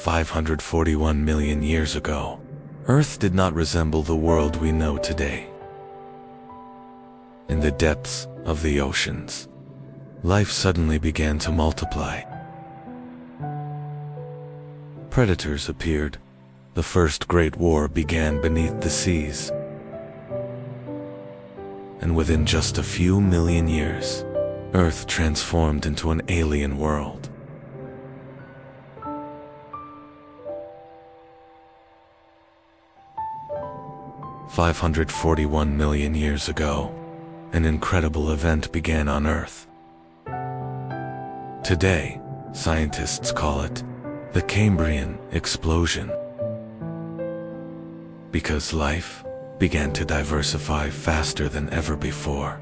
541 million years ago, Earth did not resemble the world we know today. In the depths of the oceans, life suddenly began to multiply. Predators appeared. The First Great War began beneath the seas. And within just a few million years, Earth transformed into an alien world. "541 million years ago, an incredible event began on Earth. Today, scientists call it the Cambrian Explosion, because life began to diversify faster than ever before.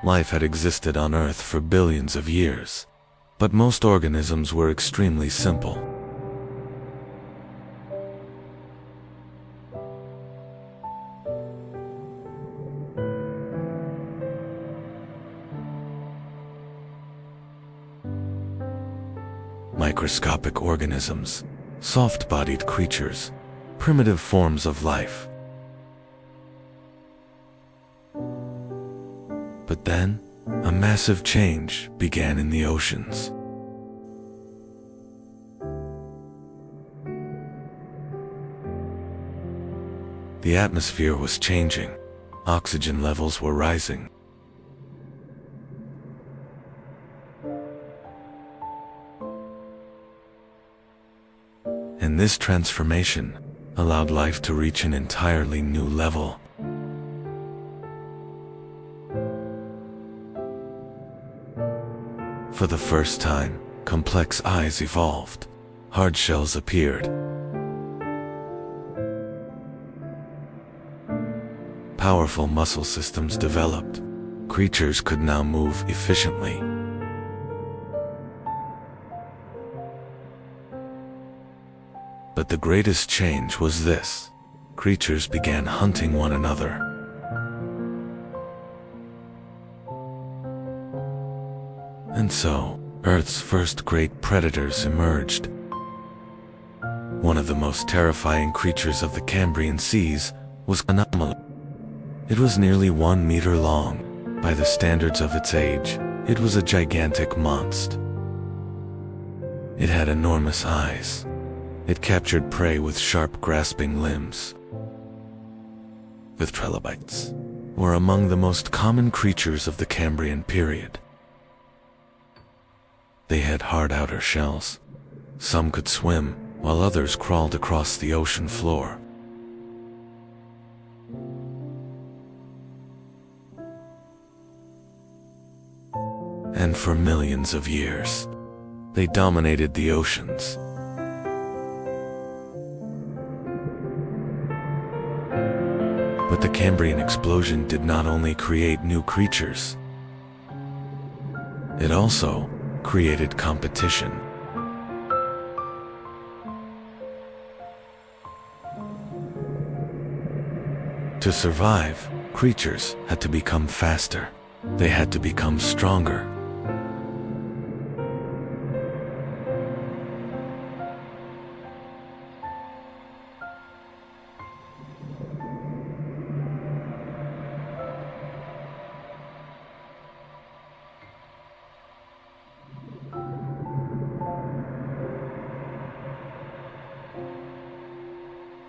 Life had existed on Earth for billions of years, but most organisms were extremely simple. Microscopic organisms, soft-bodied creatures, primitive forms of life. But then, a massive change began in the oceans. The atmosphere was changing. Oxygen levels were rising. And this transformation allowed life to reach an entirely new level. For the first time, complex eyes evolved. Hard shells appeared. Powerful muscle systems developed. Creatures could now move efficiently. But the greatest change was this: creatures began hunting one another. And so, Earth's first great predators emerged. One of the most terrifying creatures of the Cambrian seas was an anomaly. It was nearly 1 meter long. By the standards of its age, it was a gigantic monster. It had enormous eyes. It captured prey with sharp, grasping limbs. The trilobites were among the most common creatures of the Cambrian period. They had hard outer shells. Some could swim, while others crawled across the ocean floor. And for millions of years, they dominated the oceans. But the Cambrian Explosion did not only create new creatures, it also created competition. To survive, creatures had to become faster. They had to become stronger.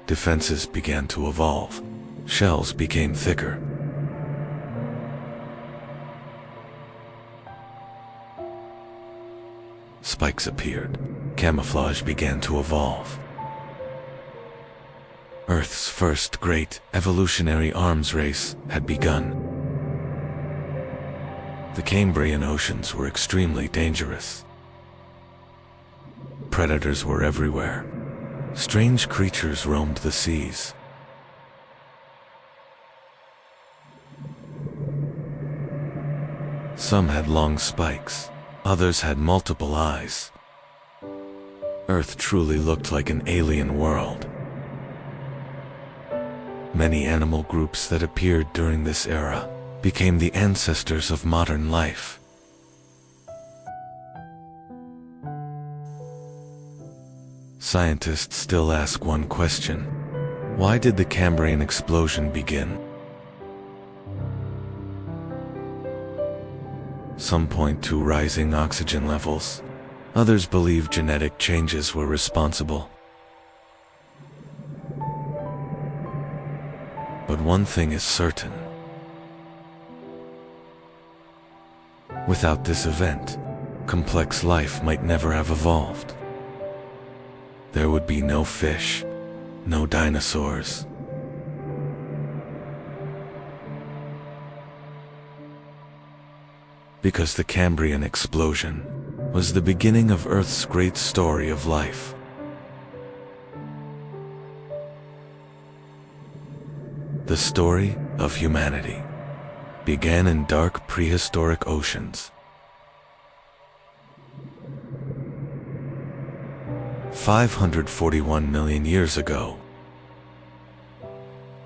Defenses began to evolve. Shells became thicker. Spikes appeared. Camouflage began to evolve. Earth's first great evolutionary arms race had begun. The Cambrian oceans were extremely dangerous. Predators were everywhere. Strange creatures roamed the seas. Some had long spikes, others had multiple eyes. Earth truly looked like an alien world. Many animal groups that appeared during this era became the ancestors of modern life. Scientists still ask one question: why did the Cambrian explosion begin? Some point to rising oxygen levels. Others believe genetic changes were responsible. But one thing is certain. Without this event, complex life might never have evolved. There would be no fish, no dinosaurs. Because the Cambrian explosion was the beginning of Earth's great story of life. The story of humanity began in dark prehistoric oceans. 541 million years ago.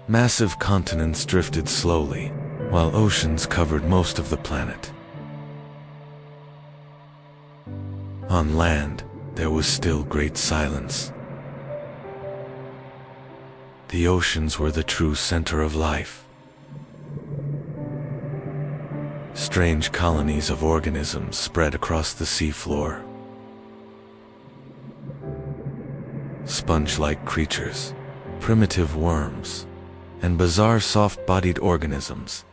Massive continents drifted slowly, while oceans covered most of the planet. On land, there was still great silence. The oceans were the true center of life. Strange colonies of organisms spread across the seafloor. Sponge-like creatures, primitive worms, and bizarre soft-bodied organisms.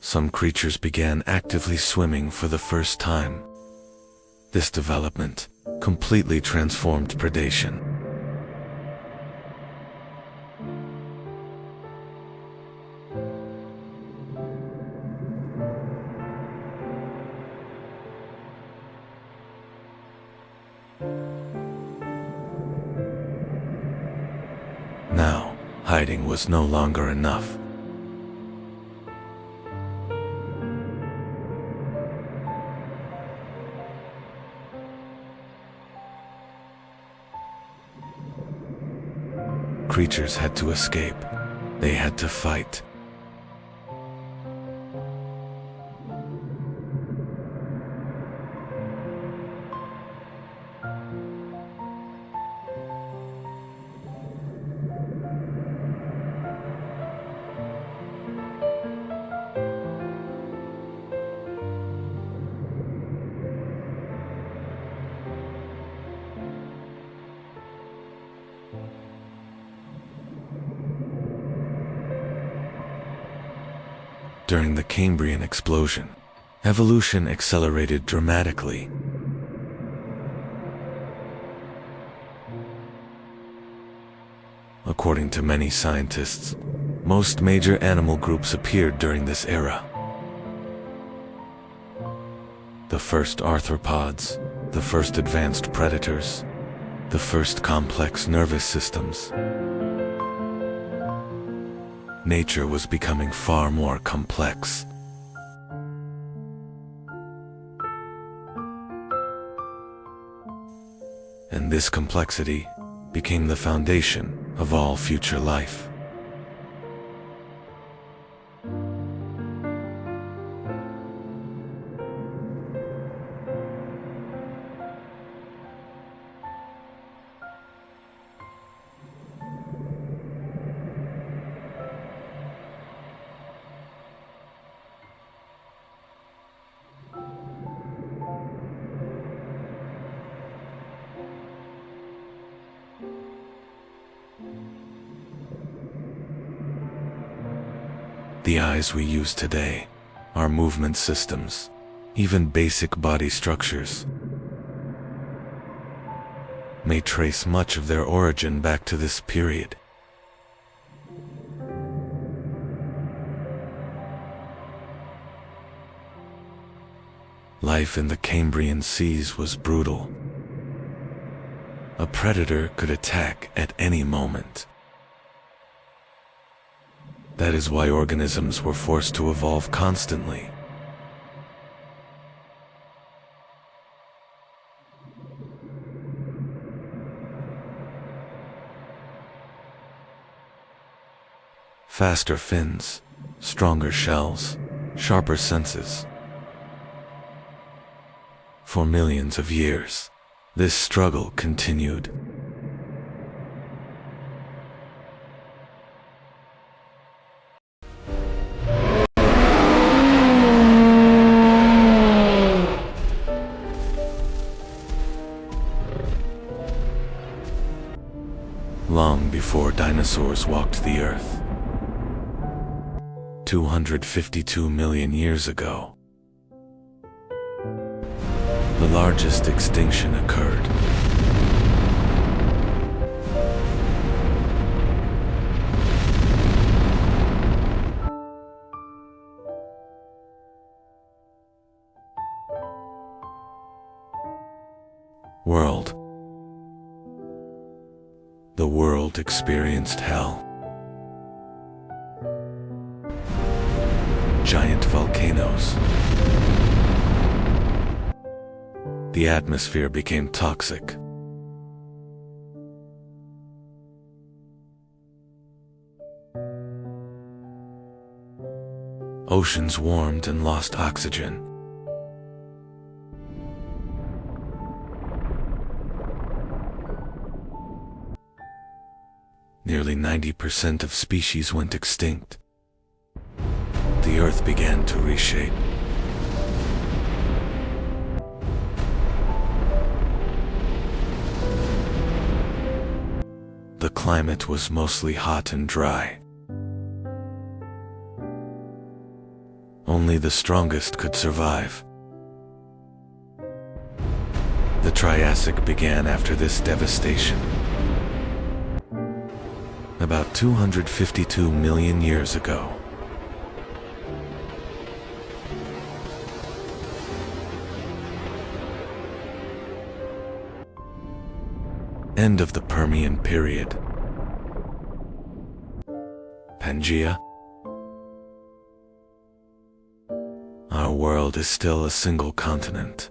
Some creatures began actively swimming for the first time. This development completely transformed predation. Now, hiding was no longer enough. Creatures had to escape. They had to fight. During the Cambrian Explosion, evolution accelerated dramatically. According to many scientists, most major animal groups appeared during this era. The first arthropods, the first advanced predators, the first complex nervous systems. Nature was becoming far more complex. And this complexity became the foundation of all future life. The eyes we use today, our movement systems, even basic body structures, may trace much of their origin back to this period. Life in the Cambrian seas was brutal. A predator could attack at any moment. That is why organisms were forced to evolve constantly. Faster fins, stronger shells, sharper senses. For millions of years, this struggle continued. Long before dinosaurs walked the earth, 252 million years ago, the largest extinction occurred. World. The world experienced hell. Giant volcanoes. The atmosphere became toxic. Oceans warmed and lost oxygen. Nearly 90% of species went extinct. The Earth began to reshape. The climate was mostly hot and dry. Only the strongest could survive. The Triassic began after this devastation. About 252 million years ago. End of the Permian period. Pangea. Our world is still a single continent.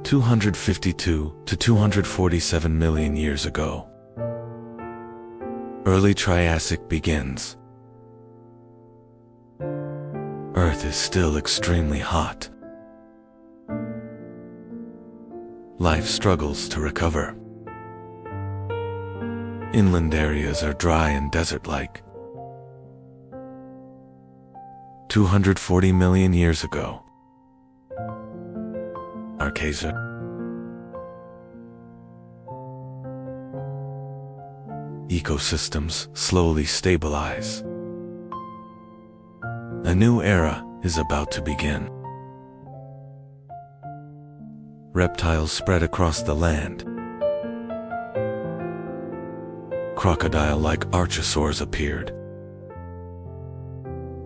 252 to 247 million years ago. Early Triassic begins. Earth is still extremely hot. Life struggles to recover. Inland areas are dry and desert-like. 240 million years ago. Archaea. Ecosystems slowly stabilize. A new era is about to begin. Reptiles spread across the land. Crocodile-like archosaurs appeared.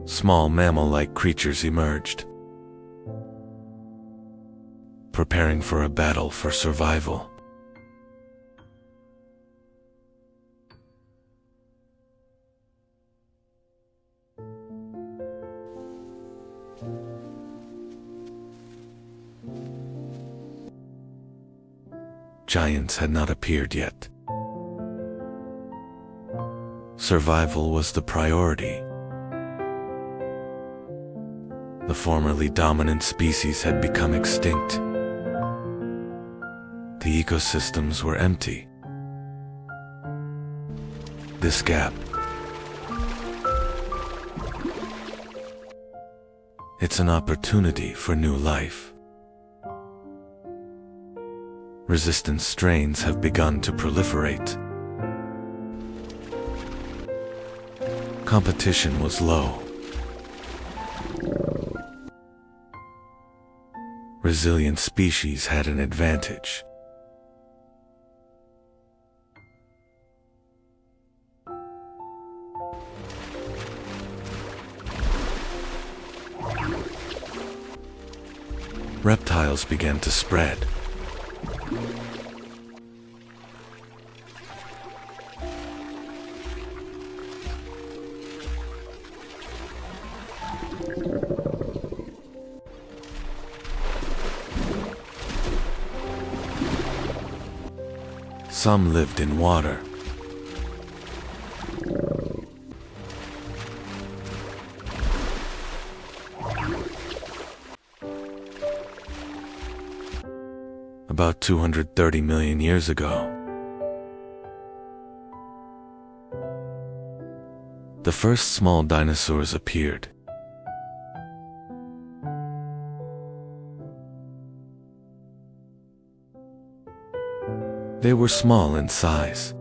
Small mammal-like creatures emerged, preparing for a battle for survival. Giants had not appeared yet. Survival was the priority. The formerly dominant species had become extinct. The ecosystems were empty. This gap, it's an opportunity for new life. Resistant strains have begun to proliferate. Competition was low. Resilient species had an advantage. Reptiles began to spread. Some lived in water. about 230 million years ago. The first small dinosaurs appeared. They were small in size.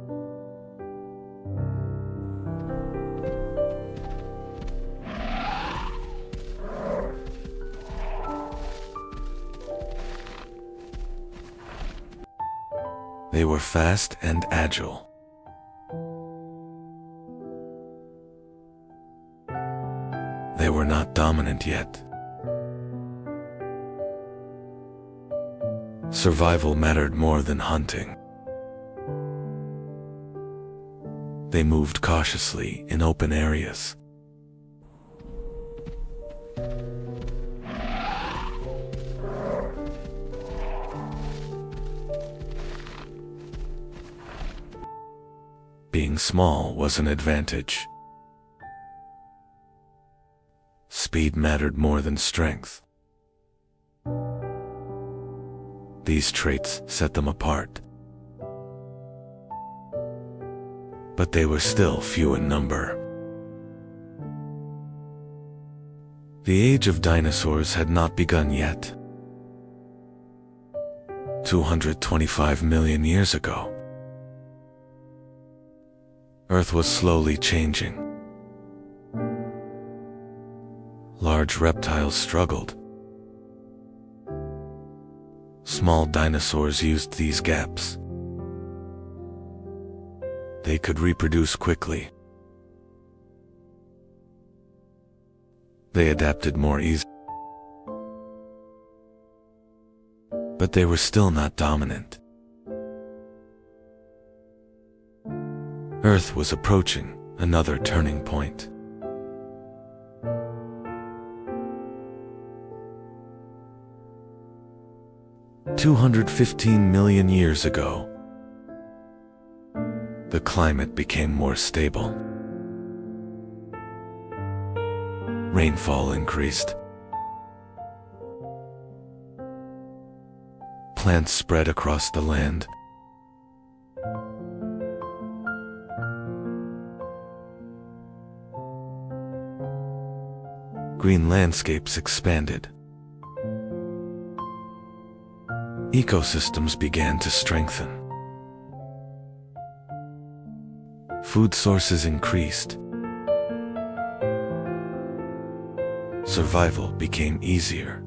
They were fast and agile. They were not dominant yet. Survival mattered more than hunting. They moved cautiously in open areas. Being small was an advantage. Speed mattered more than strength. These traits set them apart. But they were still few in number. The age of dinosaurs had not begun yet. 225 million years ago, Earth was slowly changing. Large reptiles struggled. Small dinosaurs used these gaps. They could reproduce quickly. They adapted more easily. But they were still not dominant. Earth was approaching another turning point. "215 million years ago, the climate became more stable. Rainfall increased. Plants spread across the land. Green landscapes expanded. Ecosystems began to strengthen. Food sources increased. Survival became easier.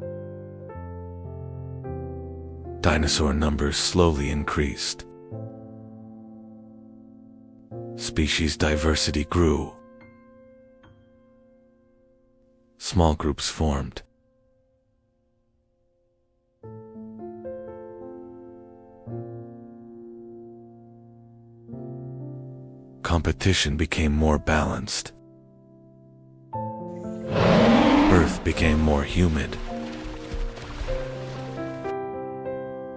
Dinosaur numbers slowly increased. Species diversity grew. Small groups formed. Competition became more balanced. Earth became more humid.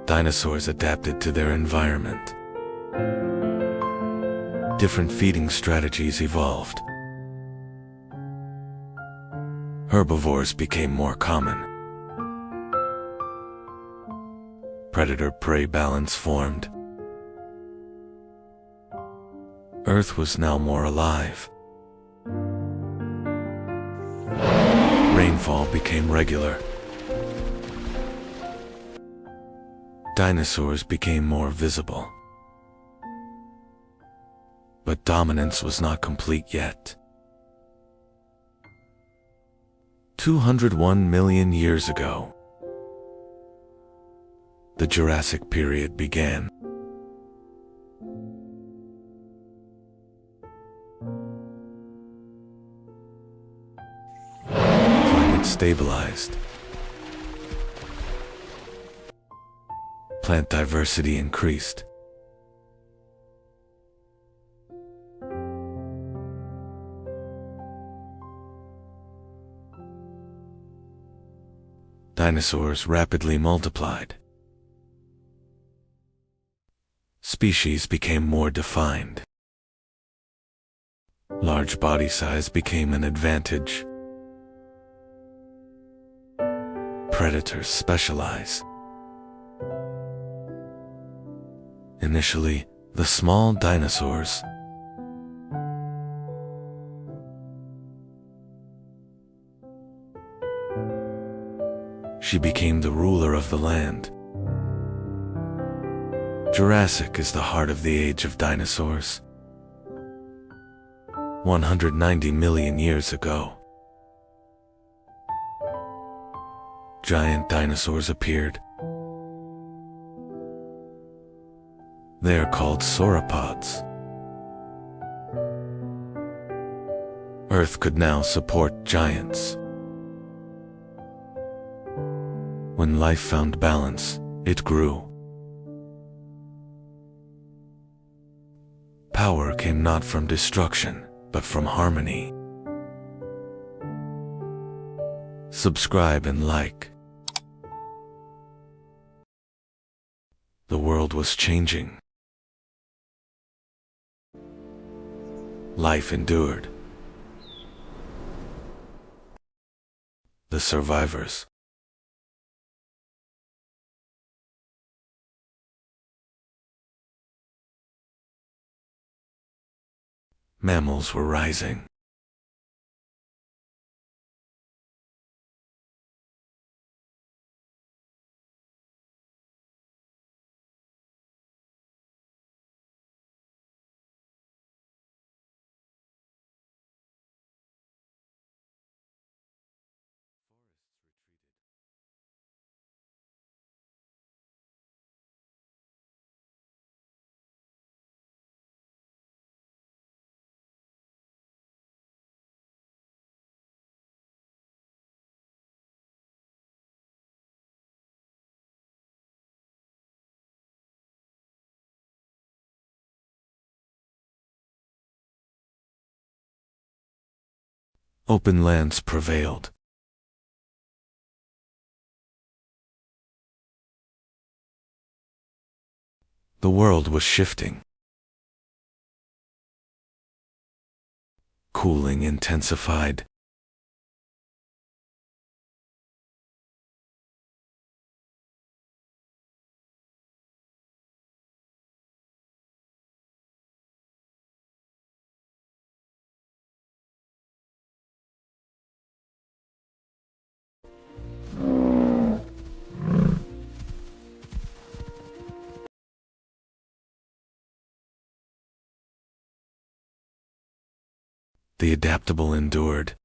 Dinosaurs adapted to their environment. Different feeding strategies evolved. Herbivores became more common. Predator-prey balance formed. Earth was now more alive. Rainfall became regular. Dinosaurs became more visible. But dominance was not complete yet. 201 million years ago, the Jurassic period began. Climate stabilized. Plant diversity increased. Dinosaurs rapidly multiplied. Species became more defined. Large body size became an advantage. Predators specialize. Initially, the small dinosaurs. She became the ruler of the land. Jurassic is the heart of the age of dinosaurs. 190 million years ago, giant dinosaurs appeared. They are called sauropods. Earth could now support giants. When life found balance, it grew. Power came not from destruction, but from harmony. Subscribe and like. The world was changing. Life endured. The survivors. Mammals were rising. Open lands prevailed. The world was shifting. Cooling intensified. The adaptable endured.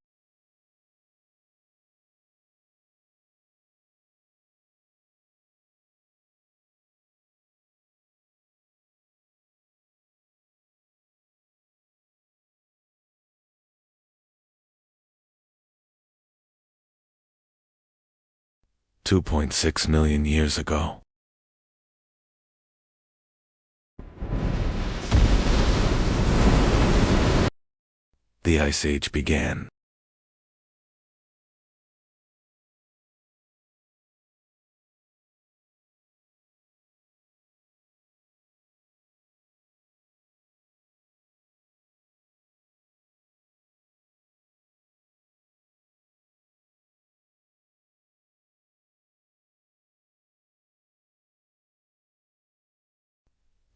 $2.6 million years ago. The Ice Age began.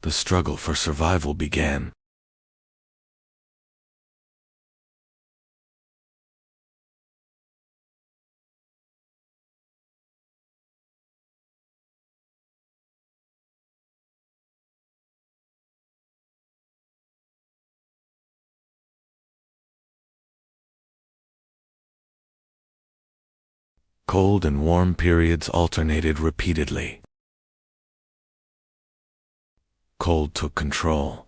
The struggle for survival began. Cold and warm periods alternated repeatedly. Cold took control.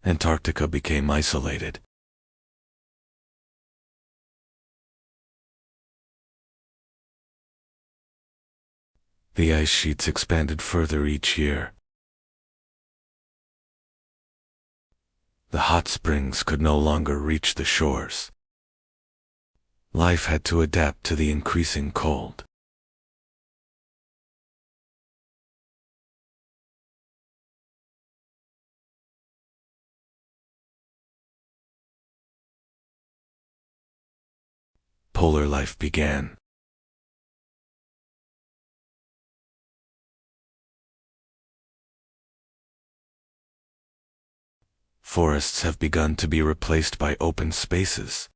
Antarctica became isolated. The ice sheets expanded further each year. The hot springs could no longer reach the shores. Life had to adapt to the increasing cold. Polar life began. Forests have begun to be replaced by open spaces.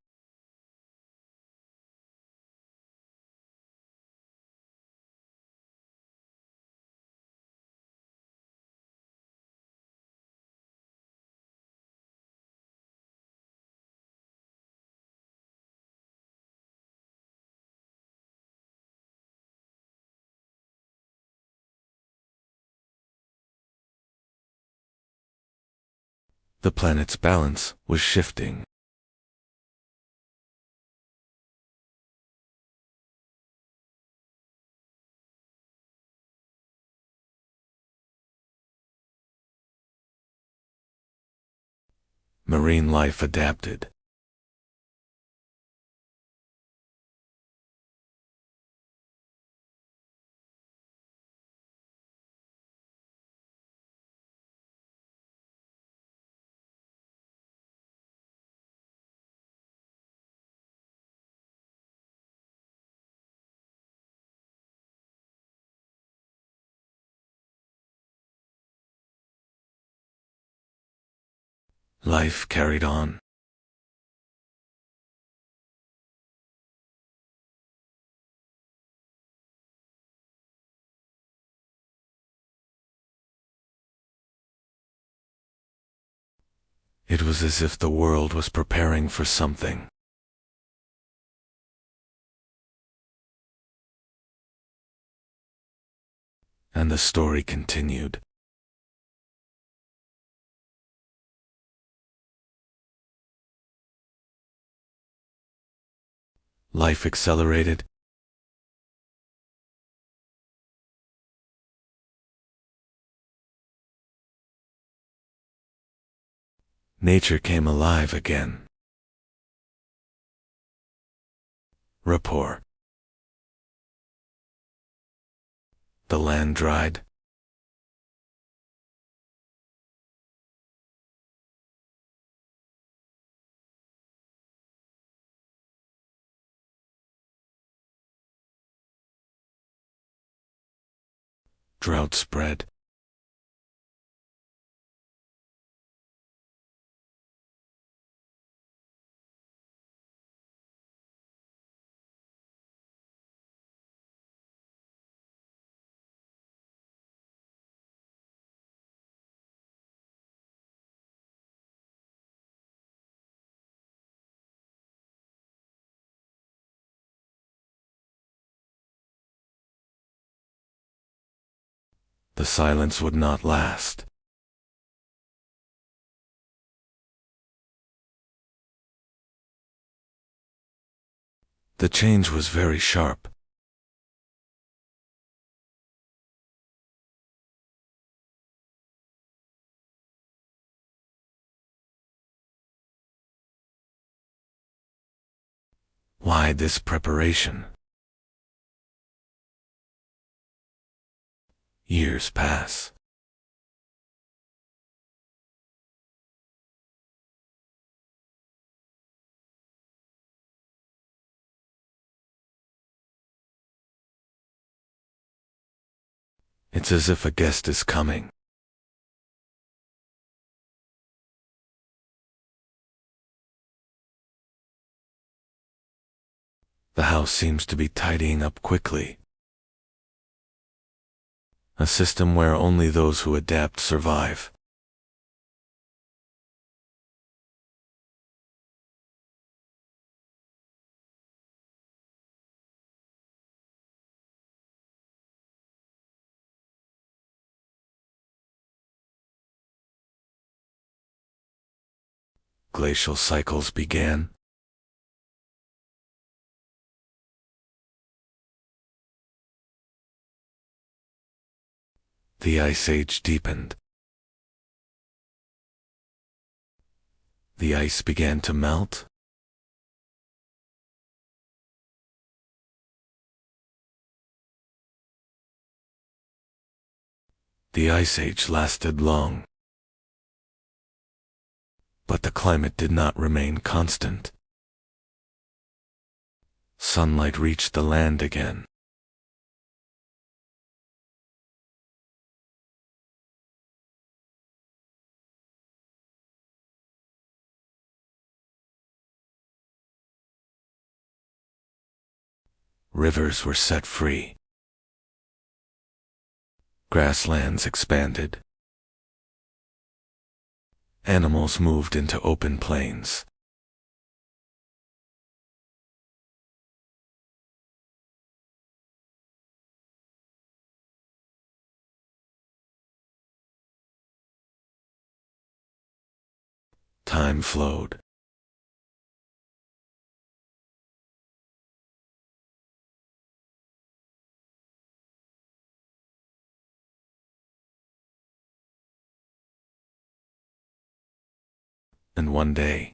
The planet's balance was shifting. Marine life adapted. Life carried on. It was as if the world was preparing for something. And the story continued. Life accelerated. Nature came alive again. Rapport. The land dried. Drought spread. The silence would not last. The change was very sharp. Why this preparation? Years pass. It's as if a guest is coming. The house seems to be tidying up quickly. A system where only those who adapt survive. Glacial cycles began. The Ice Age deepened. The ice began to melt. The Ice Age lasted long. But the climate did not remain constant. Sunlight reached the land again. Rivers were set free. Grasslands expanded. Animals moved into open plains. Time flowed. And one day,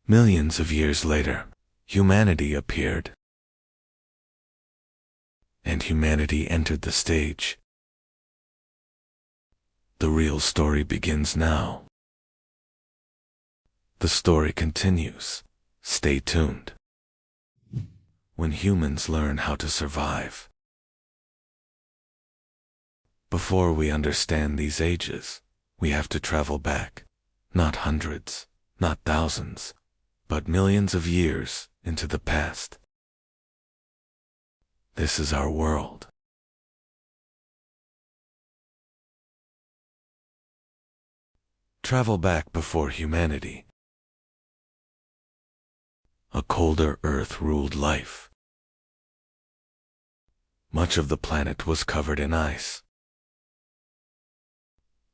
millions of years later, humanity appeared. And humanity entered the stage. The real story begins now. The story continues. Stay tuned. When humans learn how to survive. Before we understand these ages, we have to travel back, not hundreds, not thousands, but millions of years into the past. This is our world. Travel back before humanity. A colder Earth ruled life. Much of the planet was covered in ice.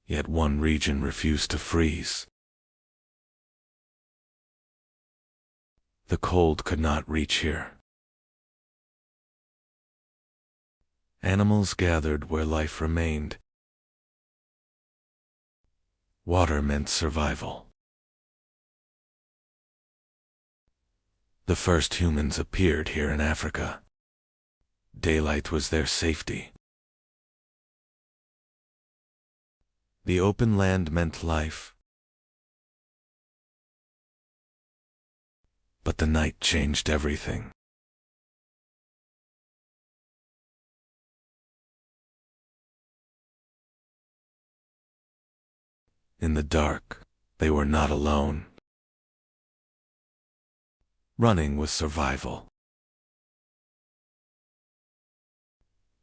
Yet one region refused to freeze. The cold could not reach here. Animals gathered where life remained. Water meant survival. The first humans appeared here in Africa. Daylight was their safety. The open land meant life. But the night changed everything. In the dark, they were not alone. Running was survival.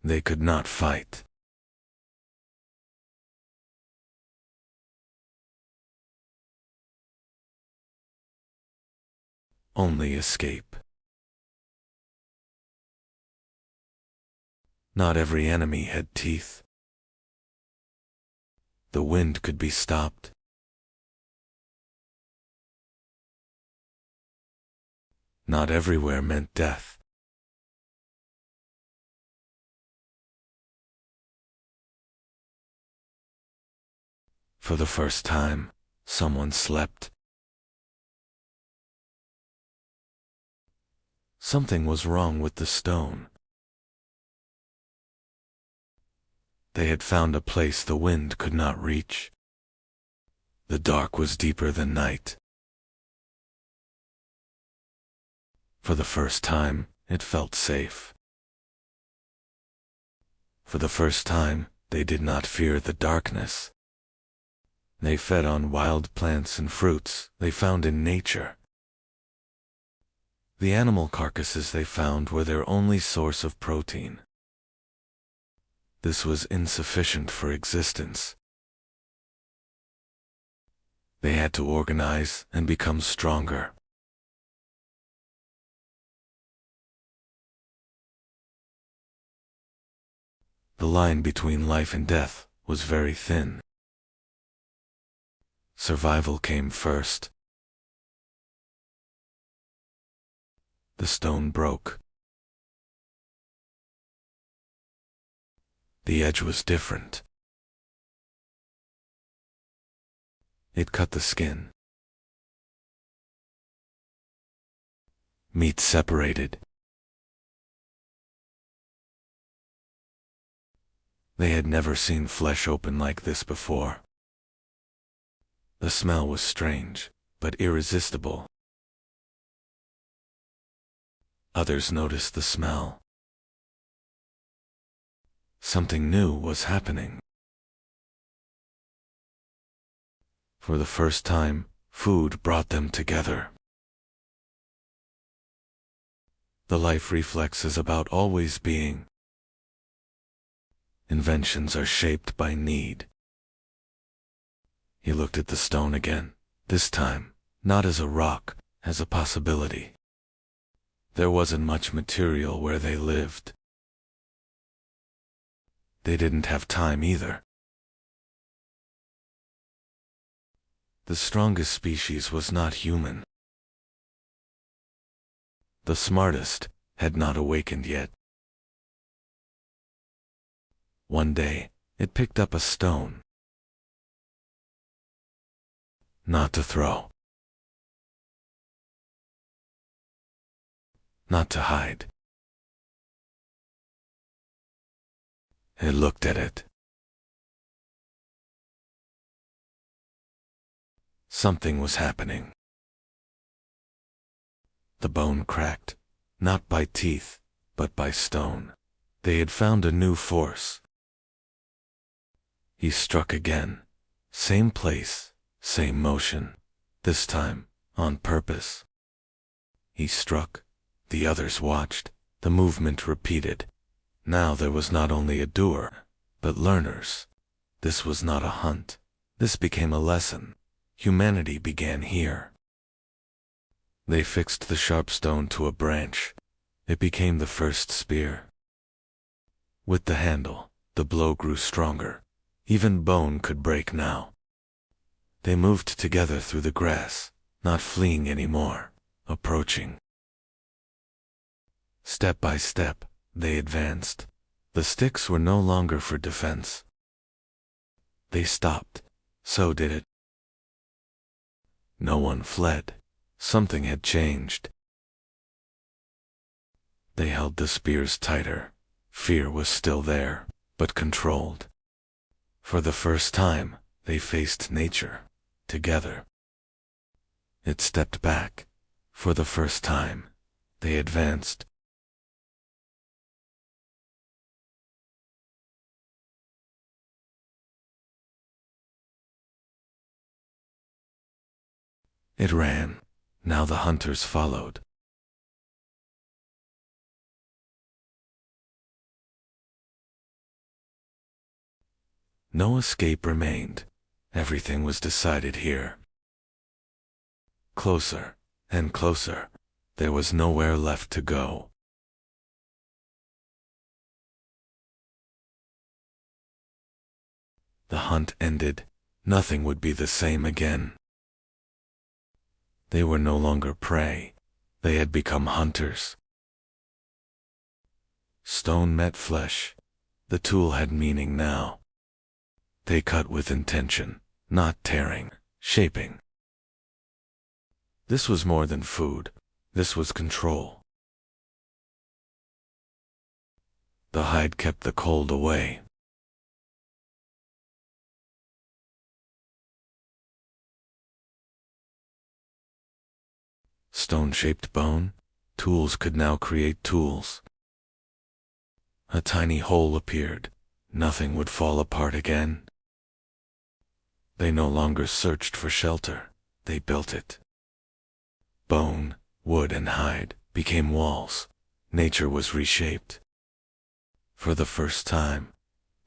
They could not fight. Only escape. Not every enemy had teeth. The wind could be stopped. Not everywhere meant death. For the first time, someone slept. Something was wrong with the stone. They had found a place the wind could not reach. The dark was deeper than night. For the first time, it felt safe. For the first time, they did not fear the darkness. They fed on wild plants and fruits they found in nature. The animal carcasses they found were their only source of protein. This was insufficient for existence. They had to organize and become stronger. The line between life and death was very thin. Survival came first. The stone broke. The edge was different. It cut the skin. Meat separated. They had never seen flesh open like this before. The smell was strange, but irresistible. Others noticed the smell. Something new was happening. For the first time, food brought them together. The life reflex is about always being. Inventions are shaped by need. He looked at the stone again, this time, not as a rock, as a possibility. There wasn't much material where they lived. They didn't have time either. The strongest species was not human. The smartest had not awakened yet. One day, it picked up a stone. Not to throw. Not to hide. It looked at it. Something was happening. The bone cracked, not by teeth, but by stone. They had found a new force. He struck again. Same place, same motion. This time, on purpose. He struck. The others watched. The movement repeated. Now there was not only a doer, but learners. This was not a hunt. This became a lesson. Humanity began here. They fixed the sharp stone to a branch. It became the first spear. With the handle, the blow grew stronger. Even bone could break now. They moved together through the grass, not fleeing anymore, approaching. Step by step, they advanced. The sticks were no longer for defense. They stopped. So did it. No one fled. Something had changed. They held the spears tighter. Fear was still there, but controlled. For the first time, they faced nature, together. It stepped back. For the first time, they advanced. It ran. Now the hunters followed. No escape remained. Everything was decided here. Closer and closer. There was nowhere left to go. The hunt ended. Nothing would be the same again. They were no longer prey. They had become hunters. Stone met flesh. The tool had meaning now. They cut with intention, not tearing, shaping. This was more than food. This was control. The hide kept the cold away. Stone-shaped bone, tools could now create tools. A tiny hole appeared. Nothing would fall apart again. They no longer searched for shelter. They built it. Bone, wood, and hide became walls. Nature was reshaped. For the first time,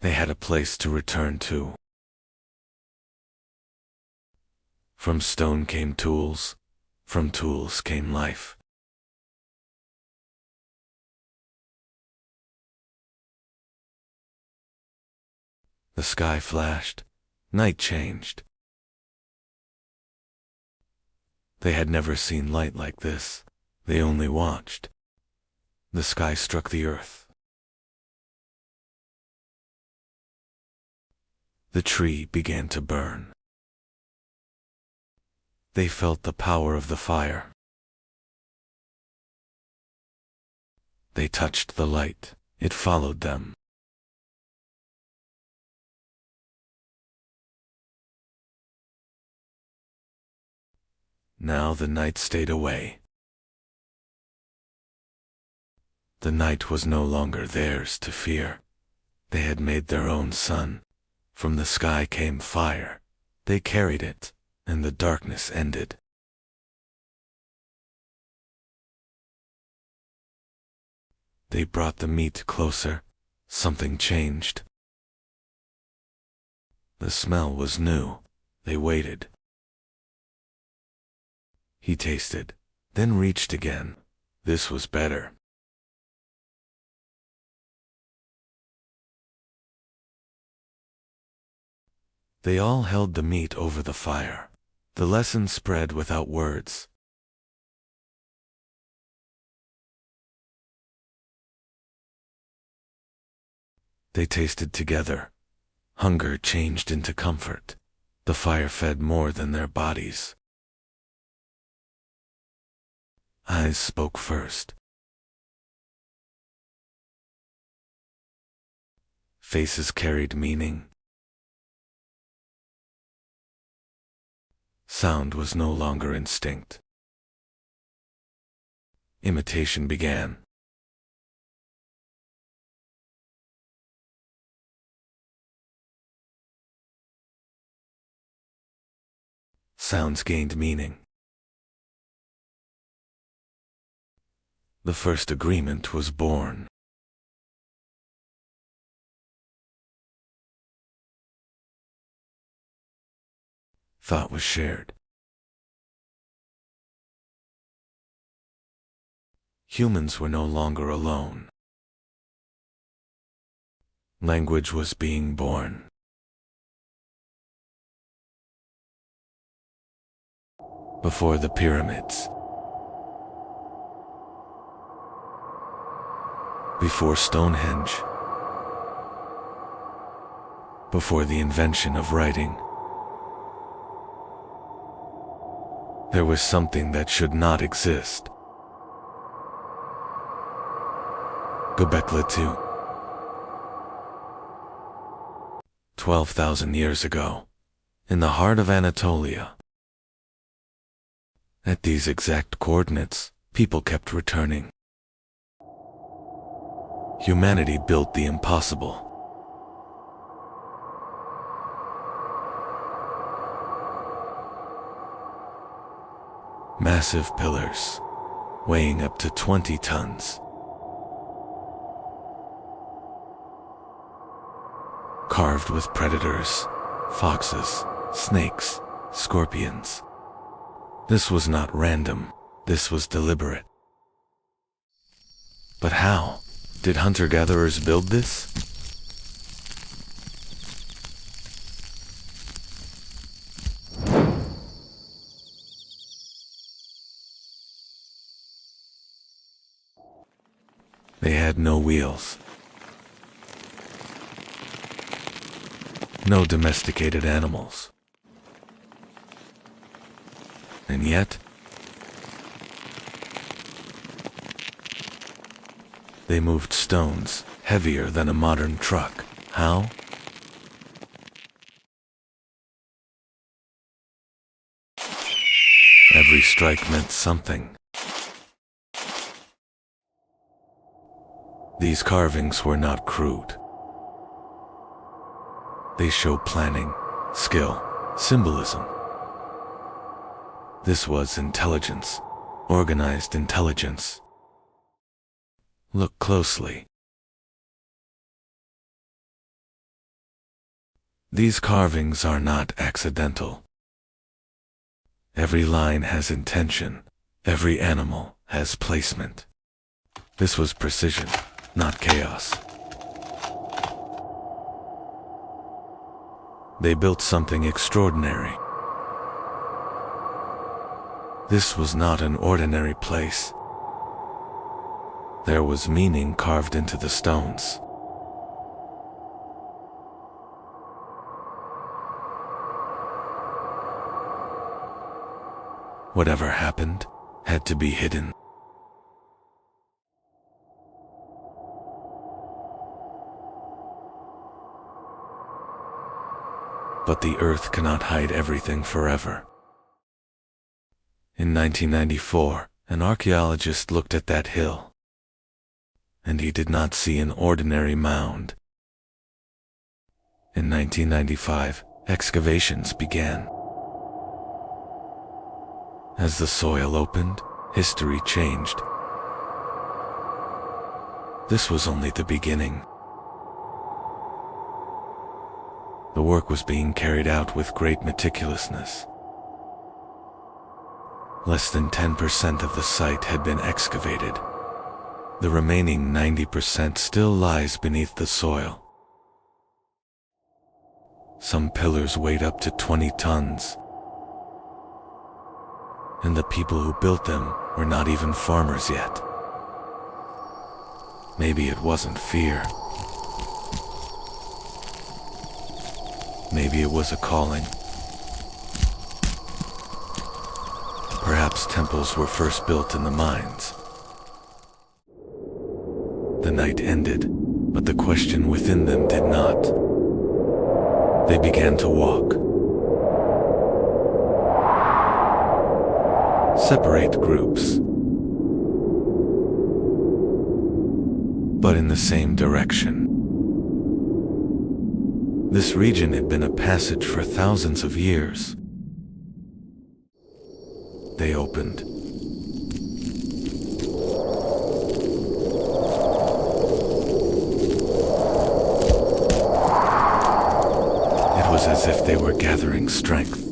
they had a place to return to. From stone came tools. From tools came life. The sky flashed. Night changed. They had never seen light like this. They only watched. The sky struck the earth. The tree began to burn. They felt the power of the fire. They touched the light. It followed them. Now the night stayed away. The night was no longer theirs to fear. They had made their own sun. From the sky came fire. They carried it, and the darkness ended. They brought the meat closer. Something changed. The smell was new. They waited. He tasted, then reached again. This was better. They all held the meat over the fire. The lesson spread without words. They tasted together. Hunger changed into comfort. The fire fed more than their bodies. Eyes spoke first. Faces carried meaning. Sound was no longer instinct. Imitation began. Sounds gained meaning. The first agreement was born. Thought was shared. Humans were no longer alone. Language was being born. Before the pyramids. Before Stonehenge. Before the invention of writing. There was something that should not exist. Göbekli Tepe. 12,000 years ago, in the heart of Anatolia. At these exact coordinates, people kept returning. Humanity built the impossible. Massive pillars, weighing up to 20 tons. Carved with predators, foxes, snakes, scorpions. This was not random, this was deliberate. But how did hunter-gatherers build this? They had no wheels. No domesticated animals. And yet, they moved stones heavier than a modern truck. How? Every strike meant something. These carvings were not crude. They show planning, skill, symbolism. This was intelligence, organized intelligence. Look closely. These carvings are not accidental. Every line has intention. Every animal has placement. This was precision, not chaos. They built something extraordinary. This was not an ordinary place. There was meaning carved into the stones. Whatever happened had to be hidden. But the earth cannot hide everything forever. In 1994, an archaeologist looked at that hill, and he did not see an ordinary mound. In 1995, excavations began. As the soil opened, history changed. This was only the beginning. The work was being carried out with great meticulousness. Less than 10% of the site had been excavated. The remaining 90% still lies beneath the soil. Some pillars weighed up to 20 tons. And the people who built them were not even farmers yet. Maybe it wasn't fear. Maybe it was a calling. Perhaps temples were first built in the mines. The night ended, but the question within them did not. They began to walk. Separate groups, but in the same direction. This region had been a passage for thousands of years. They opened. It was as if they were gathering strength.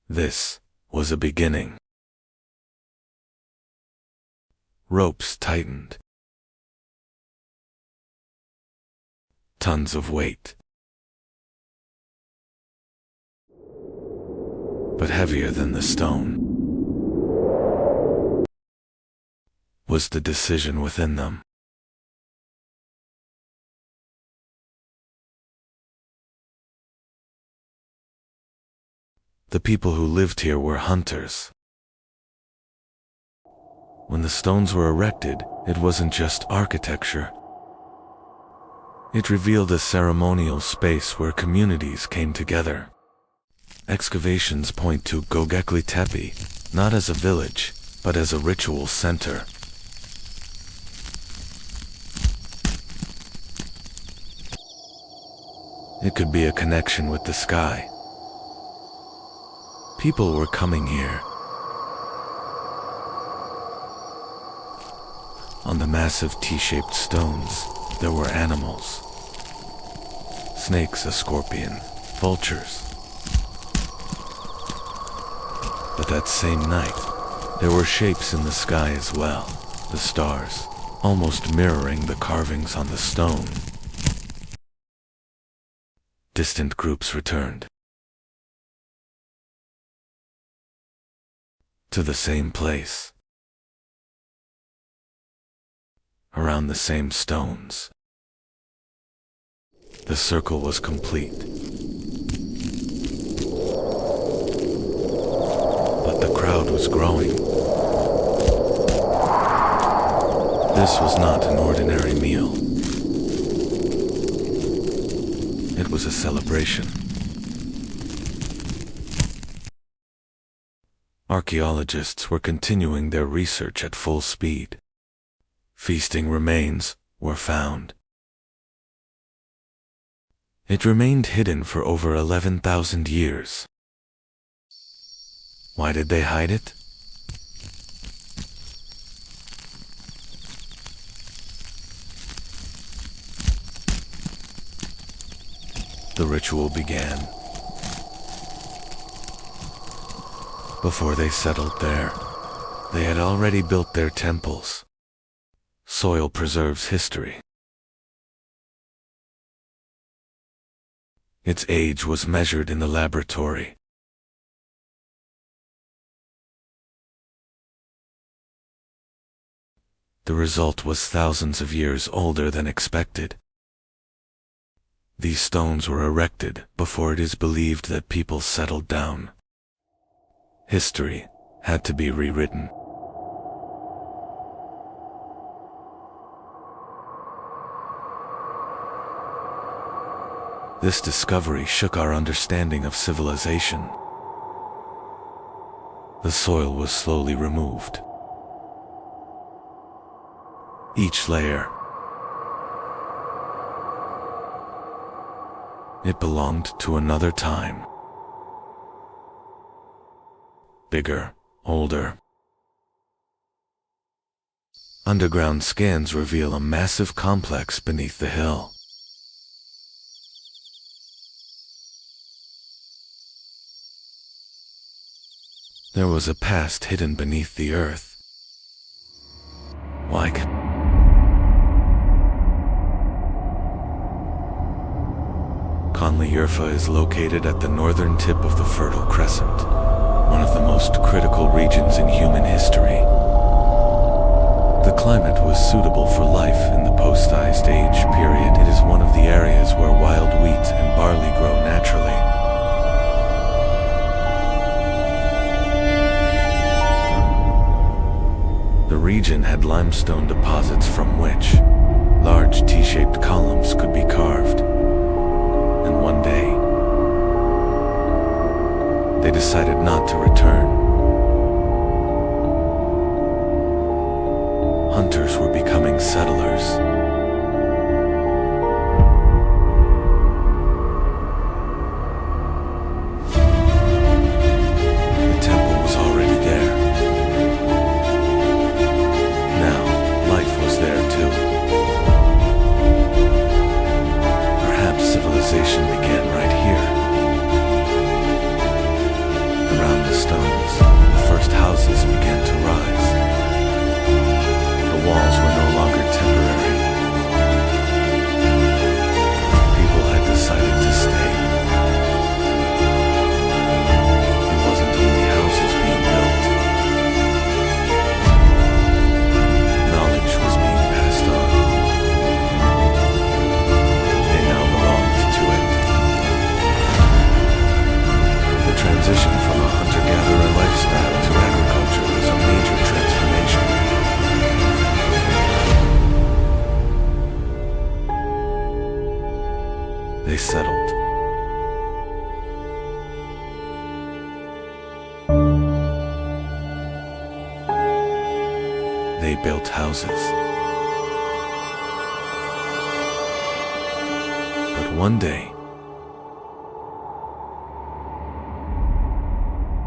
This was a beginning. Ropes tightened. Tons of weight. But heavier than the stone was the decision within them. The people who lived here were hunters. When the stones were erected, it wasn't just architecture. It revealed a ceremonial space where communities came together. Excavations point to Göbekli Tepe, not as a village, but as a ritual center. It could be a connection with the sky. People were coming here. On the massive T-shaped stones, there were animals. Snakes, a scorpion, vultures. But that same night, there were shapes in the sky as well, the stars, almost mirroring the carvings on the stone. Distant groups returned. To the same place. Around the same stones. The circle was complete. But the crowd was growing. This was not an ordinary meal. It was a celebration. Archaeologists were continuing their research at full speed. Feasting remains were found. It remained hidden for over 11,000 years. Why did they hide it? The ritual began. Before they settled there, they had already built their temples. Soil preserves history. Its age was measured in the laboratory. The result was thousands of years older than expected. These stones were erected before it is believed that people settled down. History had to be rewritten. This discovery shook our understanding of civilization. The soil was slowly removed. Each layer. It belonged to another time. Bigger, older. Underground scans reveal a massive complex beneath the hill. There was a past hidden beneath the earth. Like Conley-Urfa is located at the northern tip of the Fertile Crescent, one of the most critical regions in human history. The climate was suitable for life in the post-Ice Age period. It is one of the areas where wild wheat and barley grow naturally. The region had limestone deposits from which large T-shaped columns could be carved. And one day, they decided not to return. Hunters were becoming settlers. The temple was already there. Now, life was there too. Perhaps civilization began right here. Around the stones, the first houses began to rise. The walls were no longer temporary. People had decided to stay. It wasn't only houses being built. Knowledge was being passed on. They now belonged to it. The transition from a hunter-gatherer lifestyle to agriculture was a major transformation. They settled. They built houses. But one day,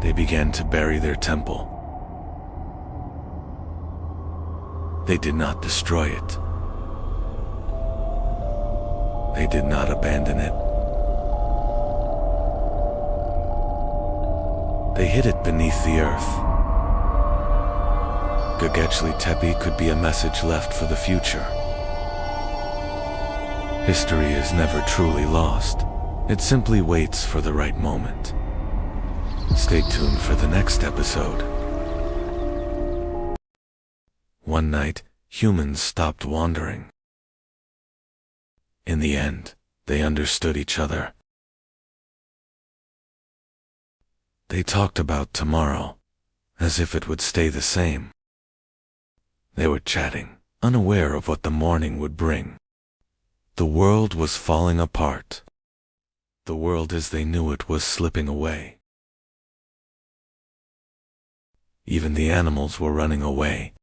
they began to bury their temple. They did not destroy it. They did not abandon it. They hid it beneath the earth. Göbekli Tepe could be a message left for the future. History is never truly lost. It simply waits for the right moment. Stay tuned for the next episode. One night, humans stopped wandering. In the end, they understood each other. They talked about tomorrow, as if it would stay the same. They were chatting, unaware of what the morning would bring. The world was falling apart. The world as they knew it was slipping away. Even the animals were running away.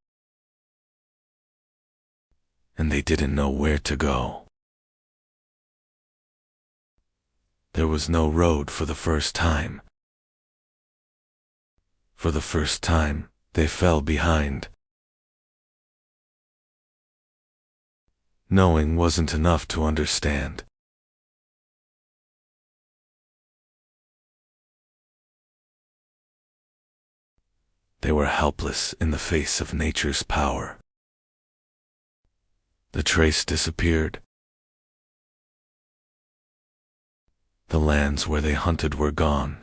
And they didn't know where to go. There was no road for the first time. For the first time, they fell behind. Knowing wasn't enough to understand. They were helpless in the face of nature's power. The trace disappeared. The lands where they hunted were gone.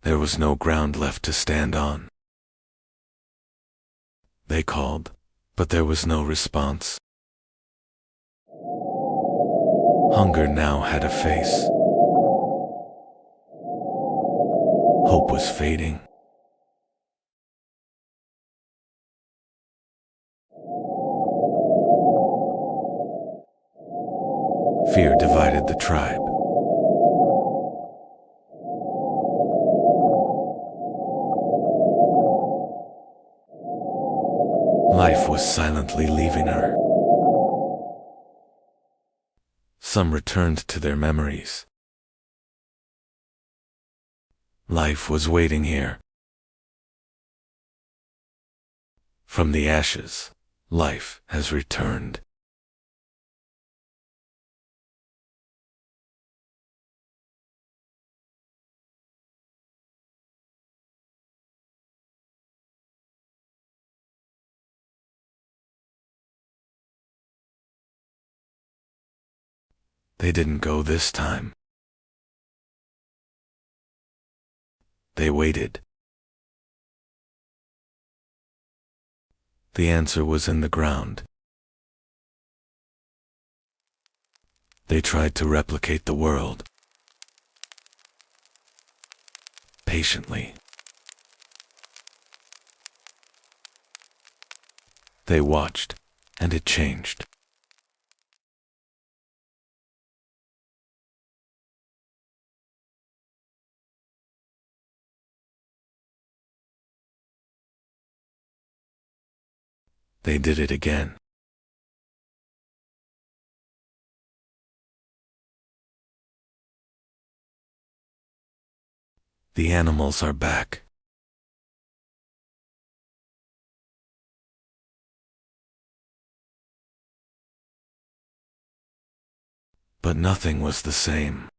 There was no ground left to stand on. They called, but there was no response. Hunger now had a face. Hope was fading. Fear divided the tribe. Life was silently leaving her. Some returned to their memories. Life was waiting here. From the ashes, life has returned. They didn't go this time. They waited. The answer was in the ground. They tried to replicate the world. Patiently. They watched, and it changed. They did it again. The animals are back. But nothing was the same.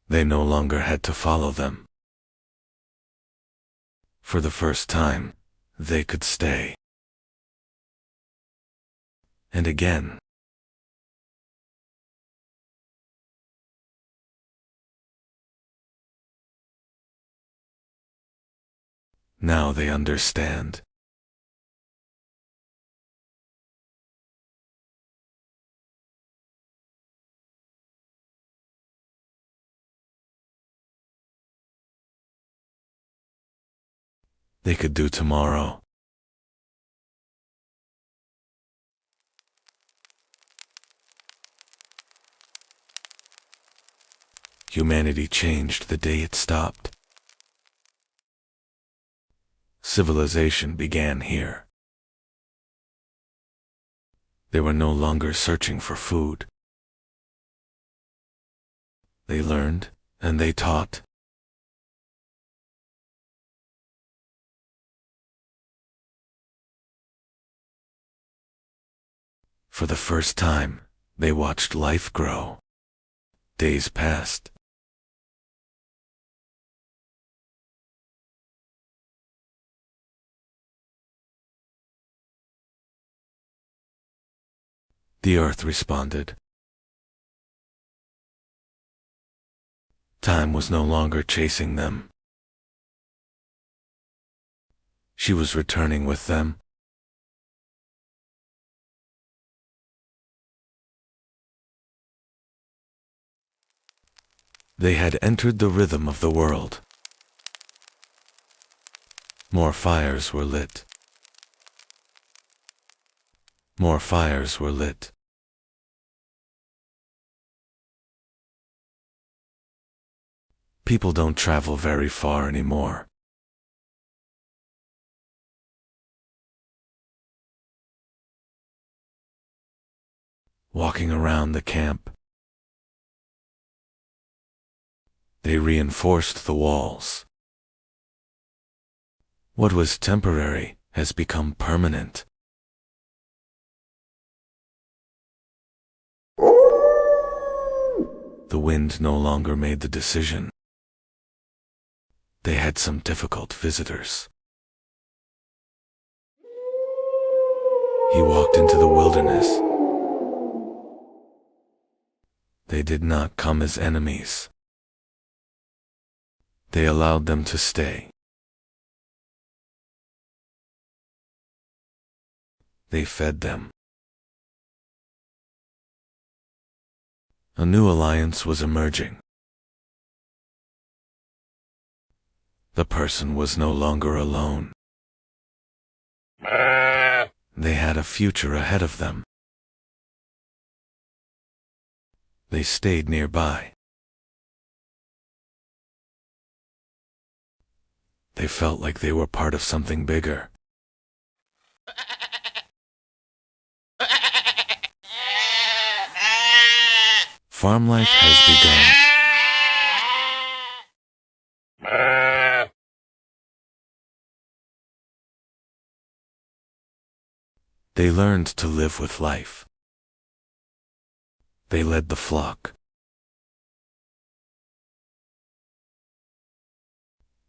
They no longer had to follow them. For the first time, they could stay. And again. Now they understand. They could do tomorrow. Humanity changed the day it stopped. Civilization began here. They were no longer searching for food. They learned, and they taught. For the first time, they watched life grow. Days passed. The earth responded. Time was no longer chasing them. She was returning with them. They had entered the rhythm of the world. More fires were lit. More fires were lit. People don't travel very far anymore. Walking around the camp, they reinforced the walls. What was temporary has become permanent. The wind no longer made the decision. They had some difficult visitors. He walked into the wilderness. They did not come as enemies. They allowed them to stay. They fed them. A new alliance was emerging. The person was no longer alone. They had a future ahead of them. They stayed nearby. They felt like they were part of something bigger. Farm life has begun. They learned to live with life. They led the flock.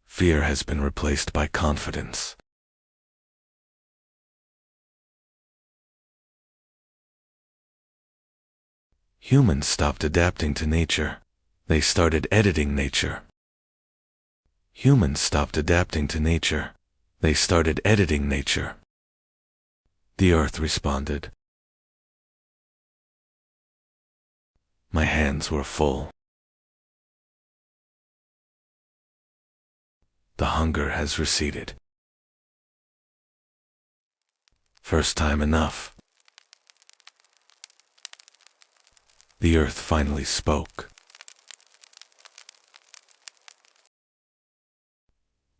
Fear has been replaced by confidence. Humans stopped adapting to nature. They started editing nature. Humans stopped adapting to nature. They started editing nature. The earth responded. My hands were full. The hunger has receded. First time enough. The earth finally spoke.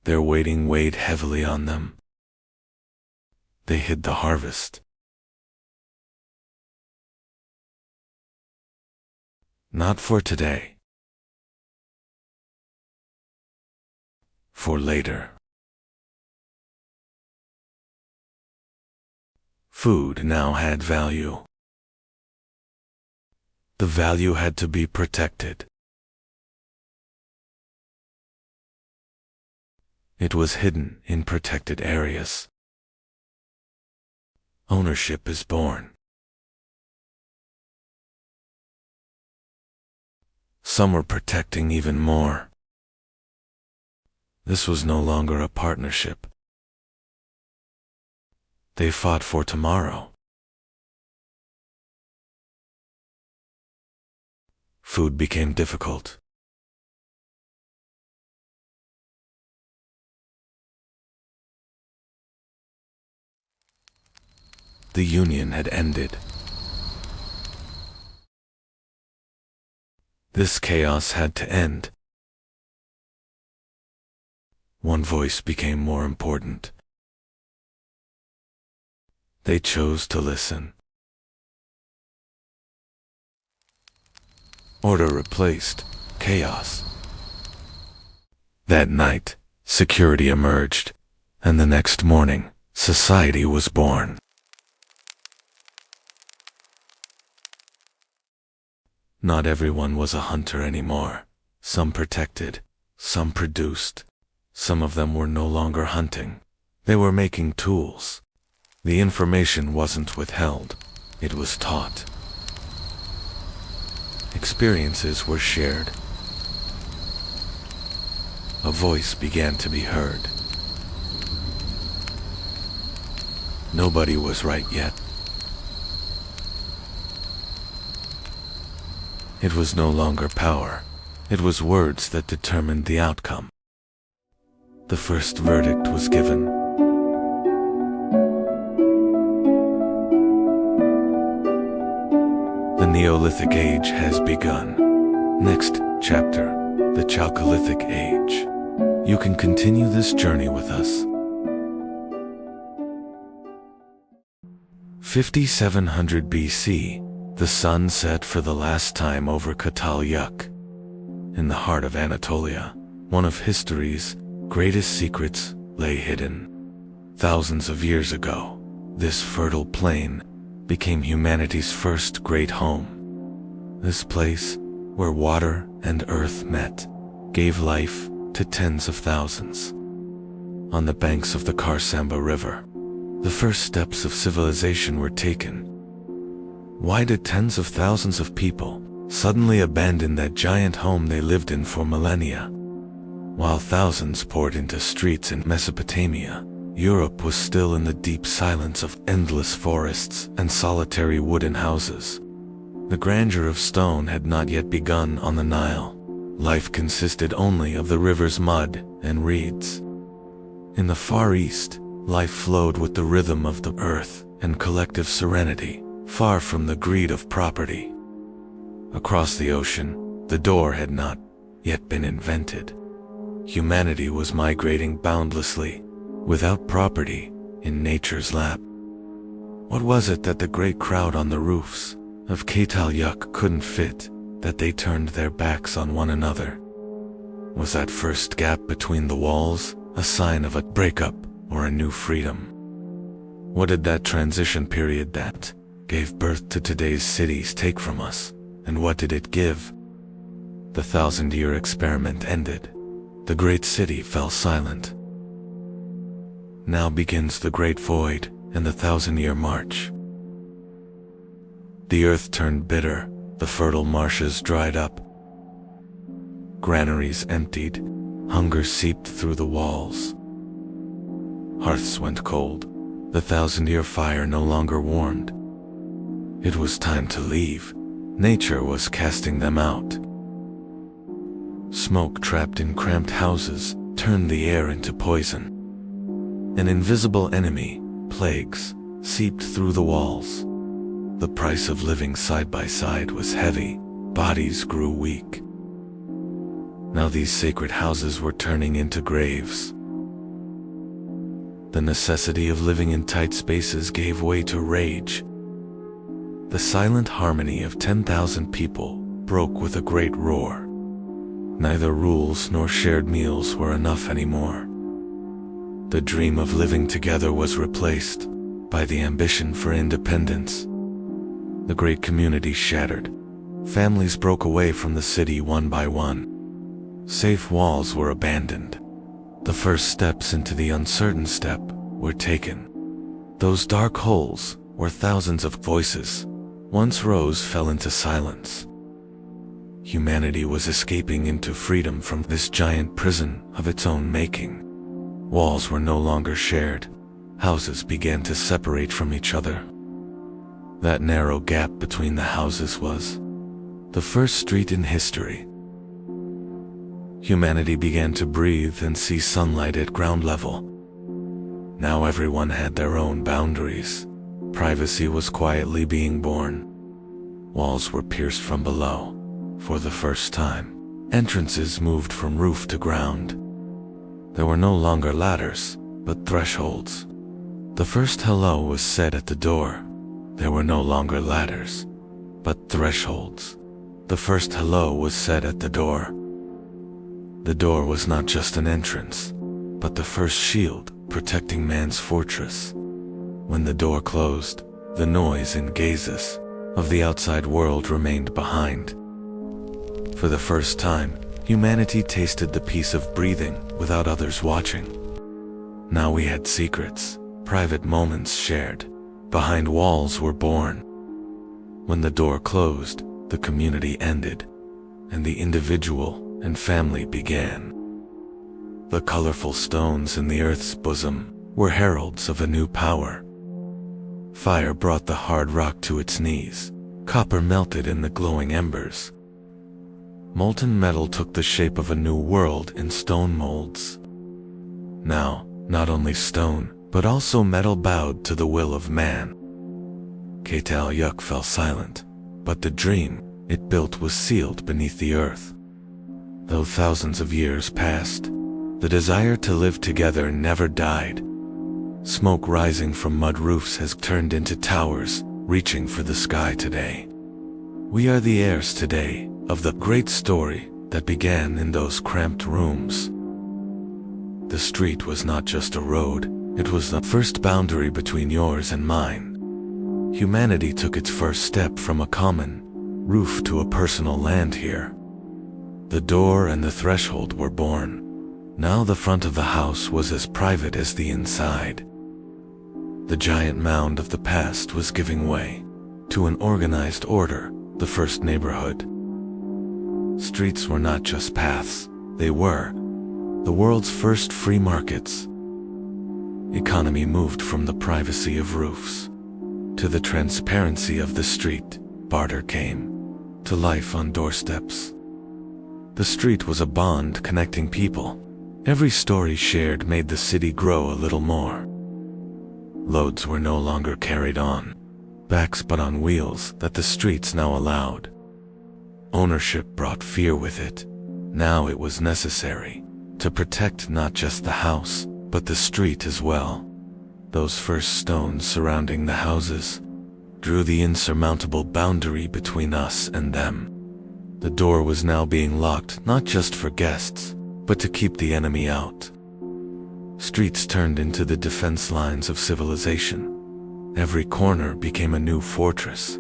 Their waiting weighed heavily on them. They hid the harvest. Not for today. For later. Food now had value. The value had to be protected. It was hidden in protected areas. Ownership is born. Some were protecting even more. This was no longer a partnership. They fought for tomorrow. Food became difficult. The union had ended. This chaos had to end. One voice became more important. They chose to listen. Order replaced chaos. That night, security emerged, and the next morning, society was born. Not everyone was a hunter anymore. Some protected, some produced. Some of them were no longer hunting. They were making tools. The information wasn't withheld. It was taught. Experiences were shared. A voice began to be heard. Nobody was right yet. It was no longer power. It was words that determined the outcome. The first verdict was given. The Neolithic Age has begun. Next chapter, the Chalcolithic Age. You can continue this journey with us. 5700 BC, the sun set for the last time over Çatalhöyük. In the heart of Anatolia, one of history's greatest secrets lay hidden. Thousands of years ago, this fertile plain became humanity's first great home. This place, where water and earth met, gave life to tens of thousands. On the banks of the Karsamba River, the first steps of civilization were taken. Why did tens of thousands of people suddenly abandon that giant home they lived in for millennia? While thousands poured into streets in Mesopotamia, Europe was still in the deep silence of endless forests and solitary wooden houses. The grandeur of stone had not yet begun on the Nile. Life consisted only of the river's mud and reeds. In the Far East, life flowed with the rhythm of the earth and collective serenity, far from the greed of property. Across the ocean, the door had not yet been invented. Humanity was migrating boundlessly, without property, in nature's lap. What was it that the great crowd on the roofs of Çatalhöyük couldn't fit, that they turned their backs on one another? Was that first gap between the walls a sign of a breakup or a new freedom? What did that transition period that gave birth to today's cities take from us, and what did it give? The 1,000-year experiment ended. The great city fell silent. Now begins the great void and the 1,000-year march. The earth turned bitter, the fertile marshes dried up. Granaries emptied, hunger seeped through the walls. Hearths went cold, the 1,000-year fire no longer warmed. It was time to leave. Nature was casting them out. Smoke trapped in cramped houses turned the air into poison. An invisible enemy, plagues, seeped through the walls. The price of living side by side was heavy, bodies grew weak. Now these sacred houses were turning into graves. The necessity of living in tight spaces gave way to rage. The silent harmony of 10,000 people broke with a great roar. Neither rules nor shared meals were enough anymore. The dream of living together was replaced by the ambition for independence. The great community shattered. Families broke away from the city one by one. Safe walls were abandoned. The first steps into the uncertain step were taken. Those dark holes where thousands of voices once rose fell into silence. Humanity was escaping into freedom from this giant prison of its own making. Walls were no longer shared. Houses began to separate from each other. That narrow gap between the houses was the first street in history. Humanity began to breathe and see sunlight at ground level. Now everyone had their own boundaries. Privacy was quietly being born. Walls were pierced from below. For the first time, entrances moved from roof to ground. There were no longer ladders, but thresholds. The first hello was said at the door. There were no longer ladders, but thresholds. The first hello was said at the door. The door was not just an entrance, but the first shield protecting man's fortress. When the door closed, the noise and gazes of the outside world remained behind. For the first time, humanity tasted the peace of breathing without others watching. Now we had secrets, private moments shared. Behind walls were born. When the door closed, the community ended, and the individual and family began. The colorful stones in the earth's bosom were heralds of a new power. Fire brought the hard rock to its knees. Copper melted in the glowing embers. Molten metal took the shape of a new world in stone molds. Now, not only stone, but also metal bowed to the will of man. Ketalyuk fell silent, but the dream it built was sealed beneath the earth. Though thousands of years passed, the desire to live together never died. Smoke rising from mud roofs has turned into towers, reaching for the sky today. We are the heirs today of the great story that began in those cramped rooms. The street was not just a road, it was the first boundary between yours and mine. Humanity took its first step from a common roof to a personal land here. The door and the threshold were born. Now the front of the house was as private as the inside. The giant mound of the past was giving way to an organized order, the first neighborhood. Streets were not just paths, they were the world's first free markets. Economy moved from the privacy of roofs to the transparency of the street. Barter came to life on doorsteps. The street was a bond connecting people. Every story shared made the city grow a little more. Loads were no longer carried on backs but on wheels that the streets now allowed. Ownership brought fear with it. Now it was necessary to protect not just the house, but the street as well. Those first stones surrounding the houses drew the insurmountable boundary between us and them. The door was now being locked not just for guests, but to keep the enemy out. Streets turned into the defense lines of civilization. Every corner became a new fortress.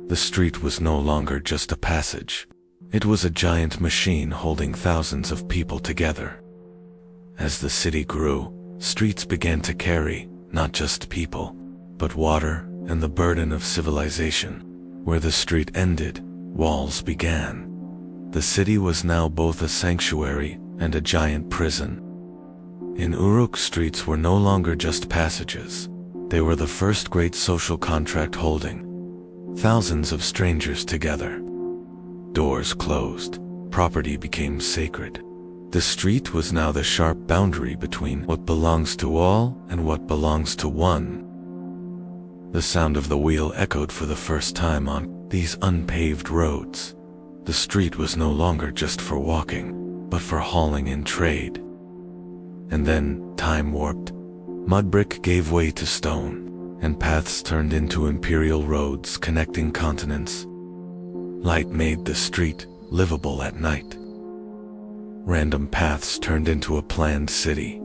The street was no longer just a passage. It was a giant machine holding thousands of people together. As the city grew, streets began to carry, not just people, but water and the burden of civilization. Where the street ended, walls began. The city was now both a sanctuary and a giant prison. In Uruk, streets were no longer just passages. They were the first great social contract holding thousands of strangers together. Doors closed. Property became sacred. The street was now the sharp boundary between what belongs to all and what belongs to one. The sound of the wheel echoed for the first time on these unpaved roads. The street was no longer just for walking, but for hauling in trade. And then, time warped. Mud brick gave way to stone, and paths turned into imperial roads connecting continents. Light made the street livable at night. Random paths turned into a planned city.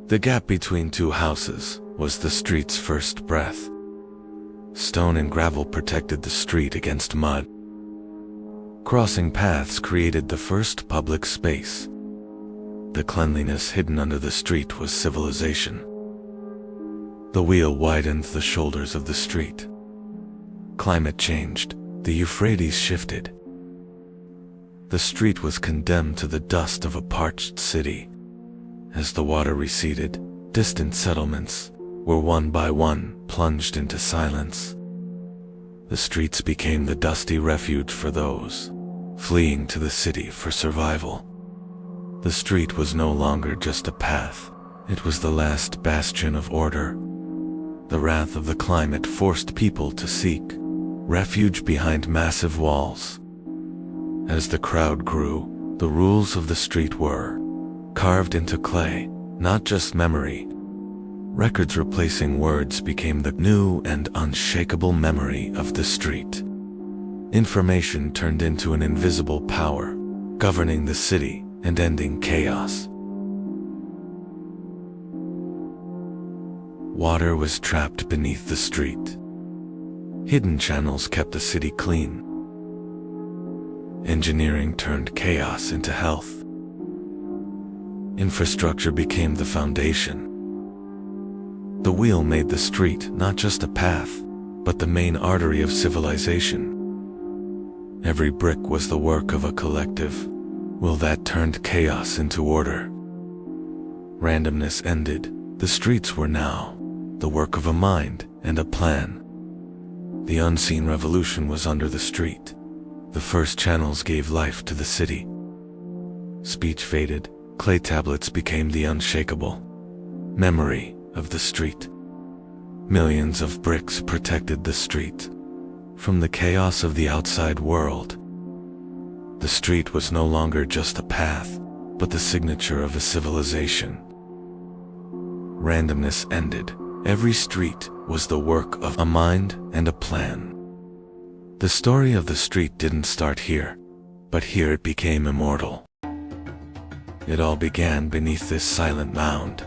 The gap between two houses was the street's first breath. Stone and gravel protected the street against mud. Crossing paths created the first public space. The cleanliness hidden under the street was civilization. The wheel widened the shoulders of the street. Climate changed. The Euphrates shifted. The street was condemned to the dust of a parched city. As the water receded, distant settlements were one by one plunged into silence. The streets became the dusty refuge for those fleeing to the city for survival. The street was no longer just a path. It was the last bastion of order. The wrath of the climate forced people to seek refuge behind massive walls. As the crowd grew, the rules of the street were carved into clay, not just memory. Records replacing words became the new and unshakable memory of the street. Information turned into an invisible power, governing the city and ending chaos. Water was trapped beneath the street. Hidden channels kept the city clean. Engineering turned chaos into health. Infrastructure became the foundation. The wheel made the street not just a path, but the main artery of civilization. Every brick was the work of a collective will that turned chaos into order. Randomness ended. The streets were now the work of a mind and a plan. The unseen revolution was under the street. The first channels gave life to the city. Speech faded. Clay tablets became the unshakable memory of the street. Millions of bricks protected the street from the chaos of the outside world. The street was no longer just a path, but the signature of a civilization. Randomness ended. Every street was the work of a mind and a plan. The story of the street didn't start here, but here it became immortal. It all began beneath this silent mound.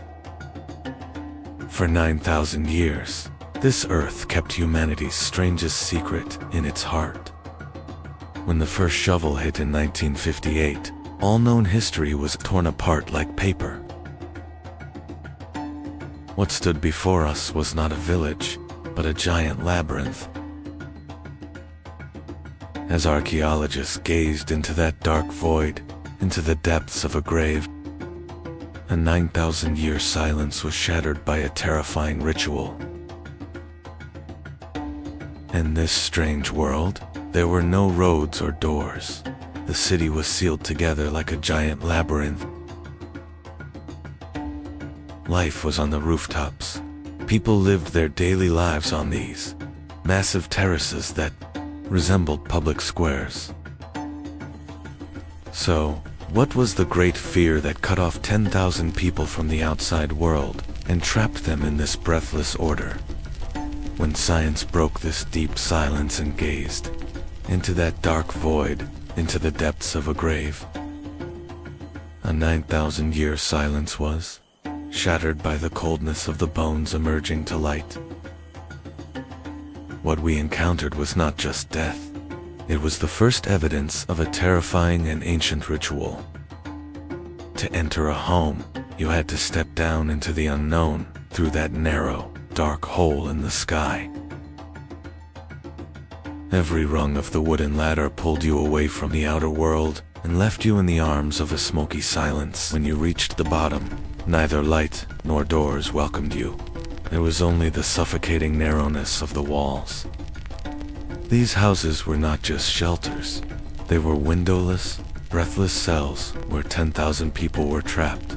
For 9,000 years, this earth kept humanity's strangest secret in its heart. When the first shovel hit in 1958, all known history was torn apart like paper. What stood before us was not a village, but a giant labyrinth. As archaeologists gazed into that dark void, into the depths of a grave, a 9,000-year silence was shattered by a terrifying ritual. In this strange world, there were no roads or doors. The city was sealed together like a giant labyrinth. Life was on the rooftops. People lived their daily lives on these massive terraces that resembled public squares. So, what was the great fear that cut off 10,000 people from the outside world and trapped them in this breathless order? When science broke this deep silence and gazed into that dark void, into the depths of a grave, a 9,000-year silence was shattered by the coldness of the bones emerging to light. What we encountered was not just death. It was the first evidence of a terrifying and ancient ritual. To enter a home, you had to step down into the unknown through that narrow, dark hole in the sky. Every rung of the wooden ladder pulled you away from the outer world and left you in the arms of a smoky silence. When you reached the bottom, neither light nor doors welcomed you. There was only the suffocating narrowness of the walls. These houses were not just shelters. They were windowless, breathless cells where 10,000 people were trapped.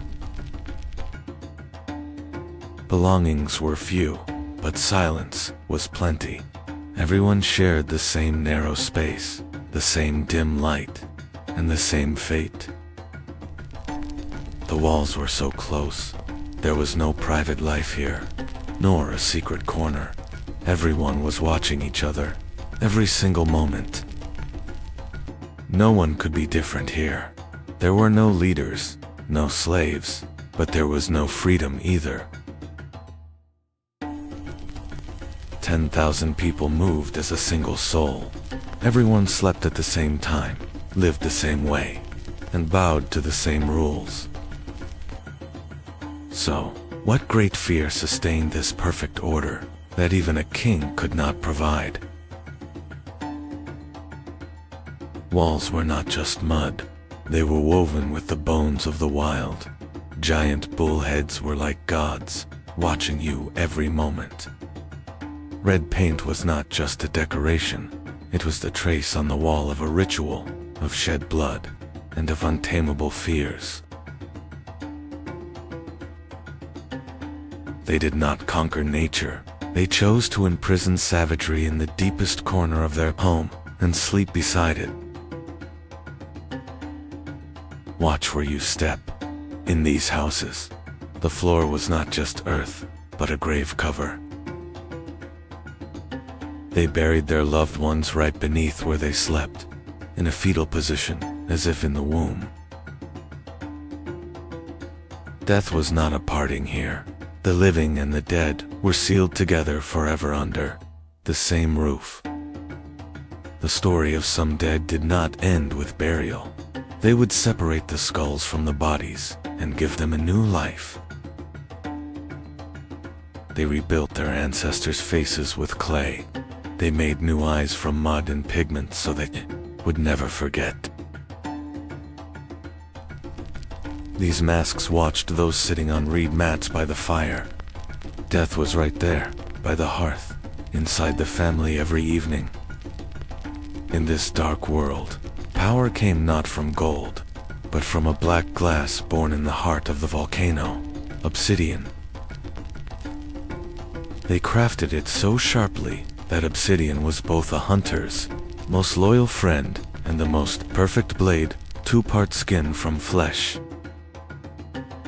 Belongings were few, but silence was plenty. Everyone shared the same narrow space, the same dim light, and the same fate. The walls were so close. There was no private life here, nor a secret corner. Everyone was watching each other, every single moment. No one could be different here. There were no leaders, no slaves, but there was no freedom either. 10,000 people moved as a single soul. Everyone slept at the same time, lived the same way, and bowed to the same rules. So, what great fear sustained this perfect order that even a king could not provide? Walls were not just mud. They were woven with the bones of the wild. Giant bullheads were like gods, watching you every moment. Red paint was not just a decoration. It was the trace on the wall of a ritual, of shed blood, and of untamable fears. They did not conquer nature. They chose to imprison savagery in the deepest corner of their home and sleep beside it. Watch where you step. In these houses, the floor was not just earth, but a grave cover. They buried their loved ones right beneath where they slept, in a fetal position, as if in the womb. Death was not a parting here. The living and the dead were sealed together forever under the same roof. The story of some dead did not end with burial. They would separate the skulls from the bodies and give them a new life. They rebuilt their ancestors' faces with clay. They made new eyes from mud and pigment so they would never forget. These masks watched those sitting on reed mats by the fire. Death was right there, by the hearth, inside the family every evening. In this dark world, power came not from gold, but from a black glass born in the heart of the volcano, obsidian. They crafted it so sharply that obsidian was both a hunter's most loyal friend and the most perfect blade, two-part skin from flesh.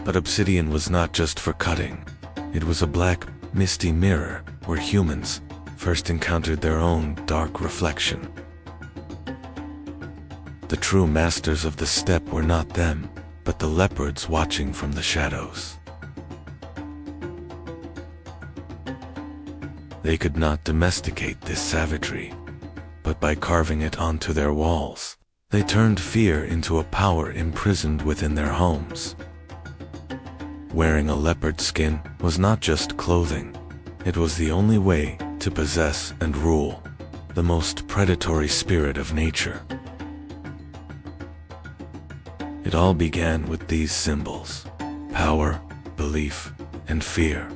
But obsidian was not just for cutting. It was a black, misty mirror where humans first encountered their own dark reflection. The true masters of the steppe were not them, but the leopards watching from the shadows. They could not domesticate this savagery, but by carving it onto their walls, they turned fear into a power imprisoned within their homes. Wearing a leopard skin was not just clothing. It was the only way to possess and rule the most predatory spirit of nature. It all began with these symbols: power, belief, and fear.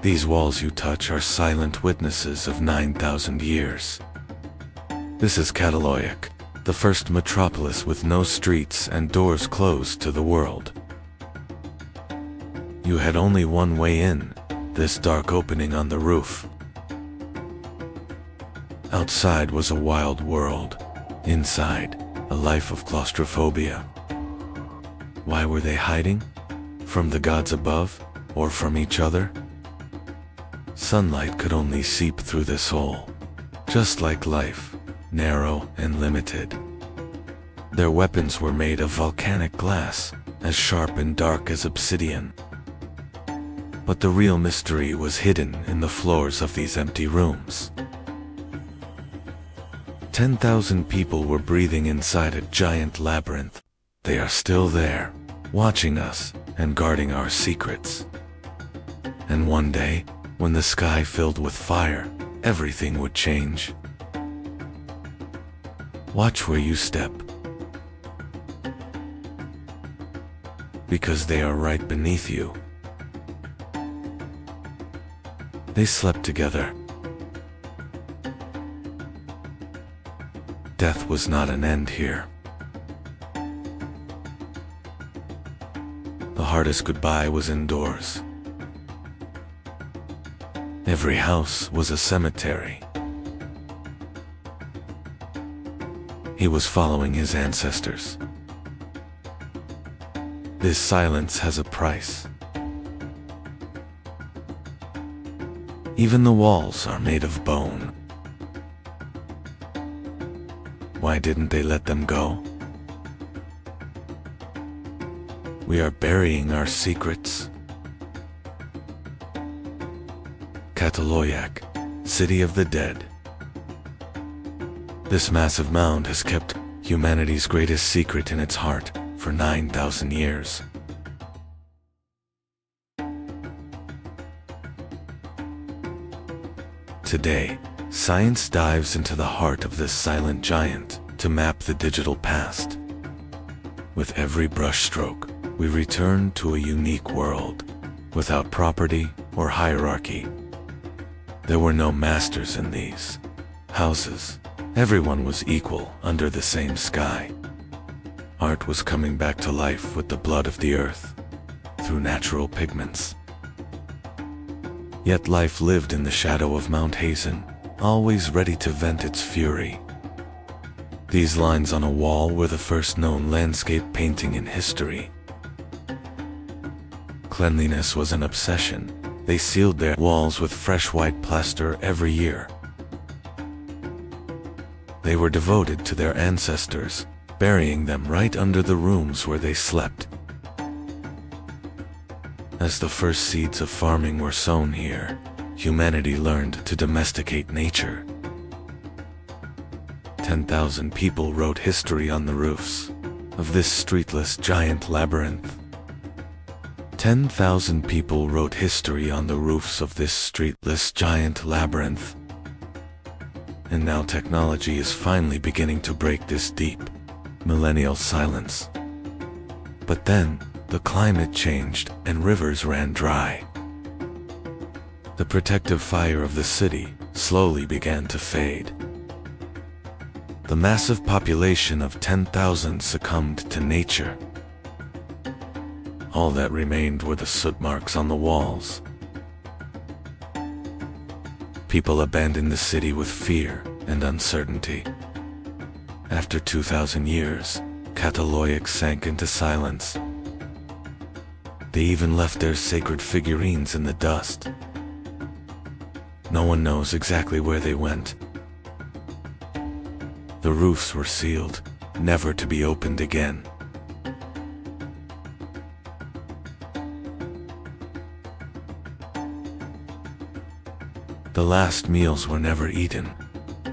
These walls you touch are silent witnesses of 9,000 years. This is Cataloic, the first metropolis with no streets and doors closed to the world. You had only one way in, this dark opening on the roof. Outside was a wild world. Inside, a life of claustrophobia. Why were they hiding? From the gods above, or from each other? Sunlight could only seep through this hole. Just like life, narrow and limited. Their weapons were made of volcanic glass, as sharp and dark as obsidian. But the real mystery was hidden in the floors of these empty rooms. 10,000 people were breathing inside a giant labyrinth. They are still there, watching us and guarding our secrets. And one day, when the sky filled with fire, everything would change. Watch where you step, because they are right beneath you. They slept together. Death was not an end here. The hardest goodbye was indoors. Every house was a cemetery. He was following his ancestors. This silence has a price. Even the walls are made of bone. Why didn't they let them go? We are burying our secrets. Cataloyak, City of the Dead. This massive mound has kept humanity's greatest secret in its heart for 9,000 years. Today, science dives into the heart of this silent giant to map the digital past. With every brushstroke, we return to a unique world, without property or hierarchy. There were no masters in these houses. Everyone was equal under the same sky. Art was coming back to life with the blood of the earth, through natural pigments. Yet life lived in the shadow of Mount Hazen, always ready to vent its fury. These lines on a wall were the first known landscape painting in history. Cleanliness was an obsession. They sealed their walls with fresh white plaster every year. They were devoted to their ancestors, burying them right under the rooms where they slept. As the first seeds of farming were sown here, humanity learned to domesticate nature. 10,000 people wrote history on the roofs of this streetless giant labyrinth. 10,000 people wrote history on the roofs of this streetless giant labyrinth. And now technology is finally beginning to break this deep, millennial silence. But then, the climate changed and rivers ran dry. The protective fire of the city slowly began to fade. The massive population of 10,000 succumbed to nature. All that remained were the soot marks on the walls. People abandoned the city with fear and uncertainty. After 2,000 years, Cataloyak sank into silence. They even left their sacred figurines in the dust. No one knows exactly where they went. The roofs were sealed, never to be opened again. The last meals were never eaten.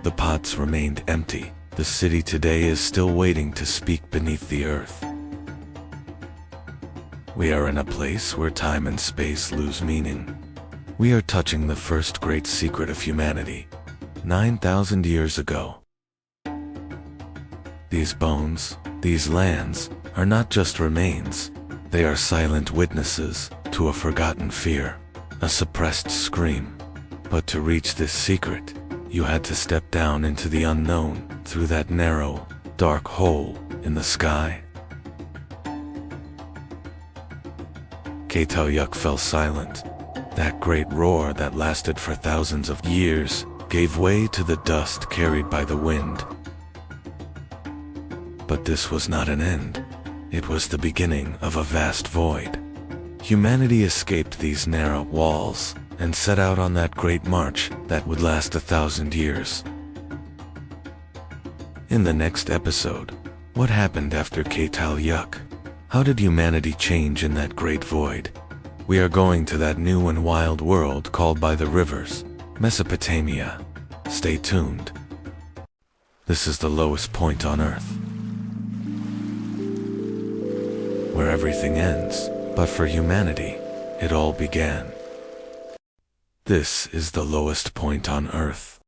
The pots remained empty. The city today is still waiting to speak beneath the earth. We are in a place where time and space lose meaning. We are touching the first great secret of humanity, 9,000 years ago. These bones, these lands, are not just remains. They are silent witnesses to a forgotten fear, a suppressed scream. But to reach this secret, you had to step down into the unknown through that narrow, dark hole in the sky. Cataloyak fell silent. That great roar that lasted for thousands of years gave way to the dust carried by the wind. But this was not an end. It was the beginning of a vast void. Humanity escaped these narrow walls and set out on that great march that would last 1,000 years. In the next episode, What happened after Yuk? How did humanity change in that great void? We are going to that new and wild world called by the rivers, Mesopotamia. Stay tuned. This is the lowest point on Earth, where everything ends, but for humanity, it all began. This is the lowest point on Earth.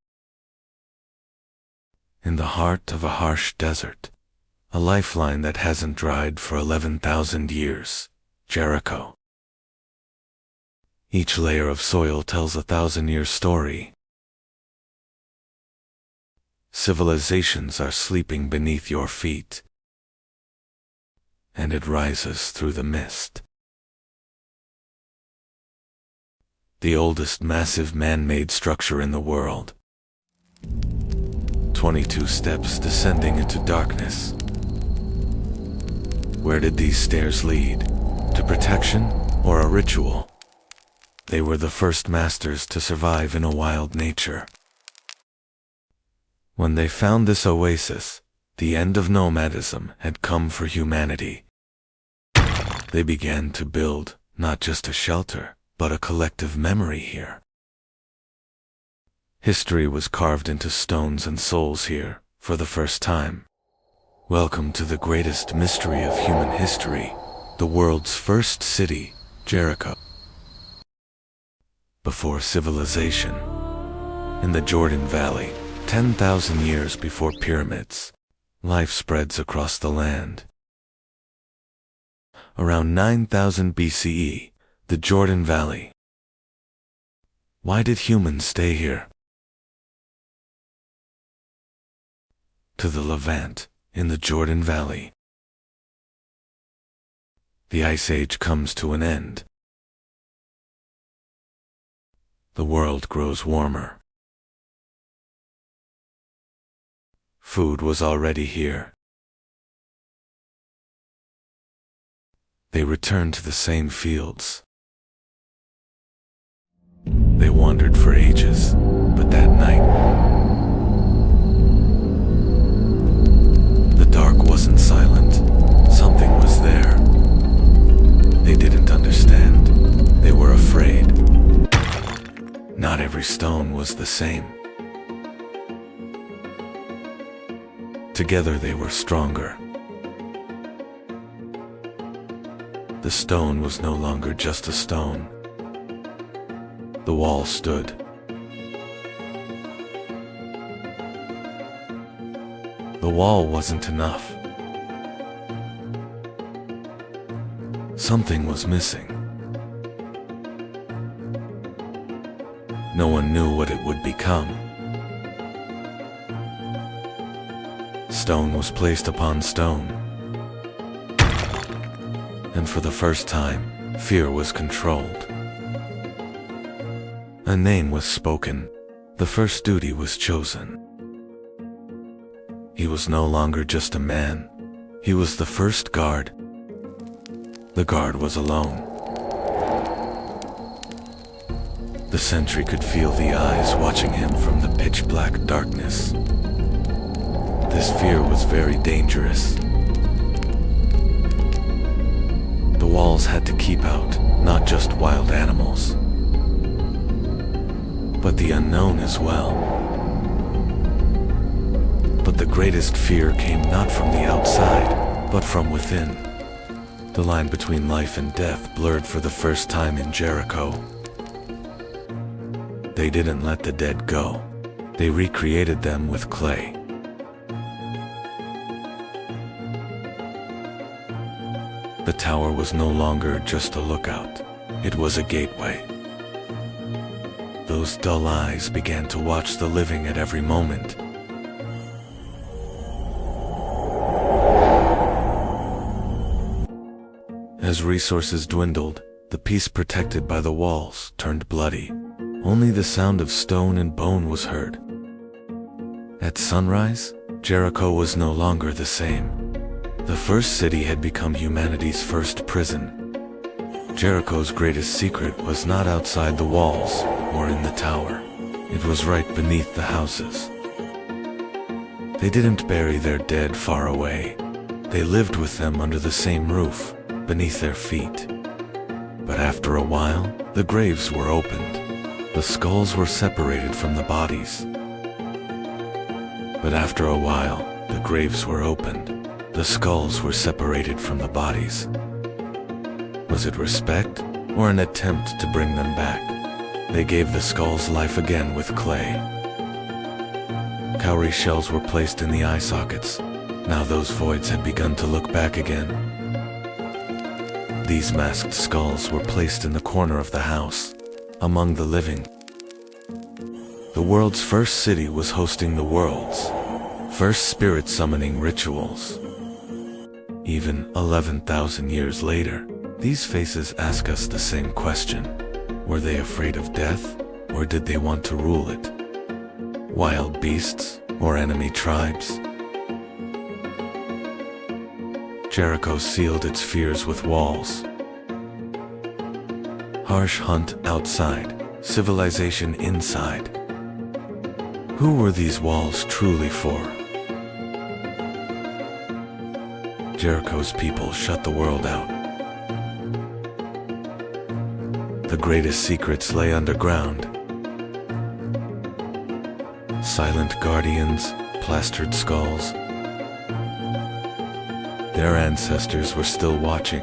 In the heart of a harsh desert, a lifeline that hasn't dried for 11,000 years, Jericho. Each layer of soil tells a 1,000-year story. Civilizations are sleeping beneath your feet, and it rises through the mist. The oldest massive man-made structure in the world. 22 steps descending into darkness. Where did these stairs lead? To protection or a ritual? They were the first masters to survive in a wild nature. When they found this oasis, the end of nomadism had come for humanity. They began to build not just a shelter, but a collective memory here. History was carved into stones and souls here, for the first time. Welcome to the greatest mystery of human history, the world's first city, Jericho. Before civilization, in the Jordan Valley, 10,000 years before pyramids, life spreads across the land. Around 9,000 BCE, the Jordan Valley. Why did humans stay here? To the Levant, in the Jordan Valley. The Ice Age comes to an end. The world grows warmer. Food was already here. They returned to the same fields. They wandered for ages, but that night, the dark wasn't silent. Something was there. They didn't understand. They were afraid. Not every stone was the same. Together they were stronger. The stone was no longer just a stone. The wall stood. The wall wasn't enough. Something was missing. No one knew what it would become. Stone was placed upon stone. And for the first time, fear was controlled. A name was spoken. The first duty was chosen. He was no longer just a man. He was the first guard. The guard was alone. The sentry could feel the eyes watching him from the pitch-black darkness. This fear was very dangerous. The walls had to keep out, not just wild animals, but the unknown as well. But the greatest fear came not from the outside, but from within. The line between life and death blurred for the first time in Jericho. They didn't let the dead go. They recreated them with clay. The tower was no longer just a lookout. It was a gateway. Those dull eyes began to watch the living at every moment. As resources dwindled, the peace protected by the walls turned bloody. Only the sound of stone and bone was heard. At sunrise, Jericho was no longer the same. The first city had become humanity's first prison. Jericho's greatest secret was not outside the walls or in the tower. It was right beneath the houses. They didn't bury their dead far away. They lived with them under the same roof, beneath their feet. But after a while, the graves were opened. The skulls were separated from the bodies. But after a while, the graves were opened. The skulls were separated from the bodies. Was it respect, or an attempt to bring them back? They gave the skulls life again with clay. Cowrie shells were placed in the eye sockets. Now those voids had begun to look back again. These masked skulls were placed in the corner of the house, among the living. The world's first city was hosting the world's first spirit summoning rituals. Even 11,000 years later, these faces ask us the same question. Were they afraid of death, or did they want to rule it? Wild beasts, or enemy tribes? Jericho sealed its fears with walls. Harsh hunt outside, civilization inside. Who were these walls truly for? Jericho's people shut the world out. The greatest secrets lay underground. Silent guardians, plastered skulls. Their ancestors were still watching.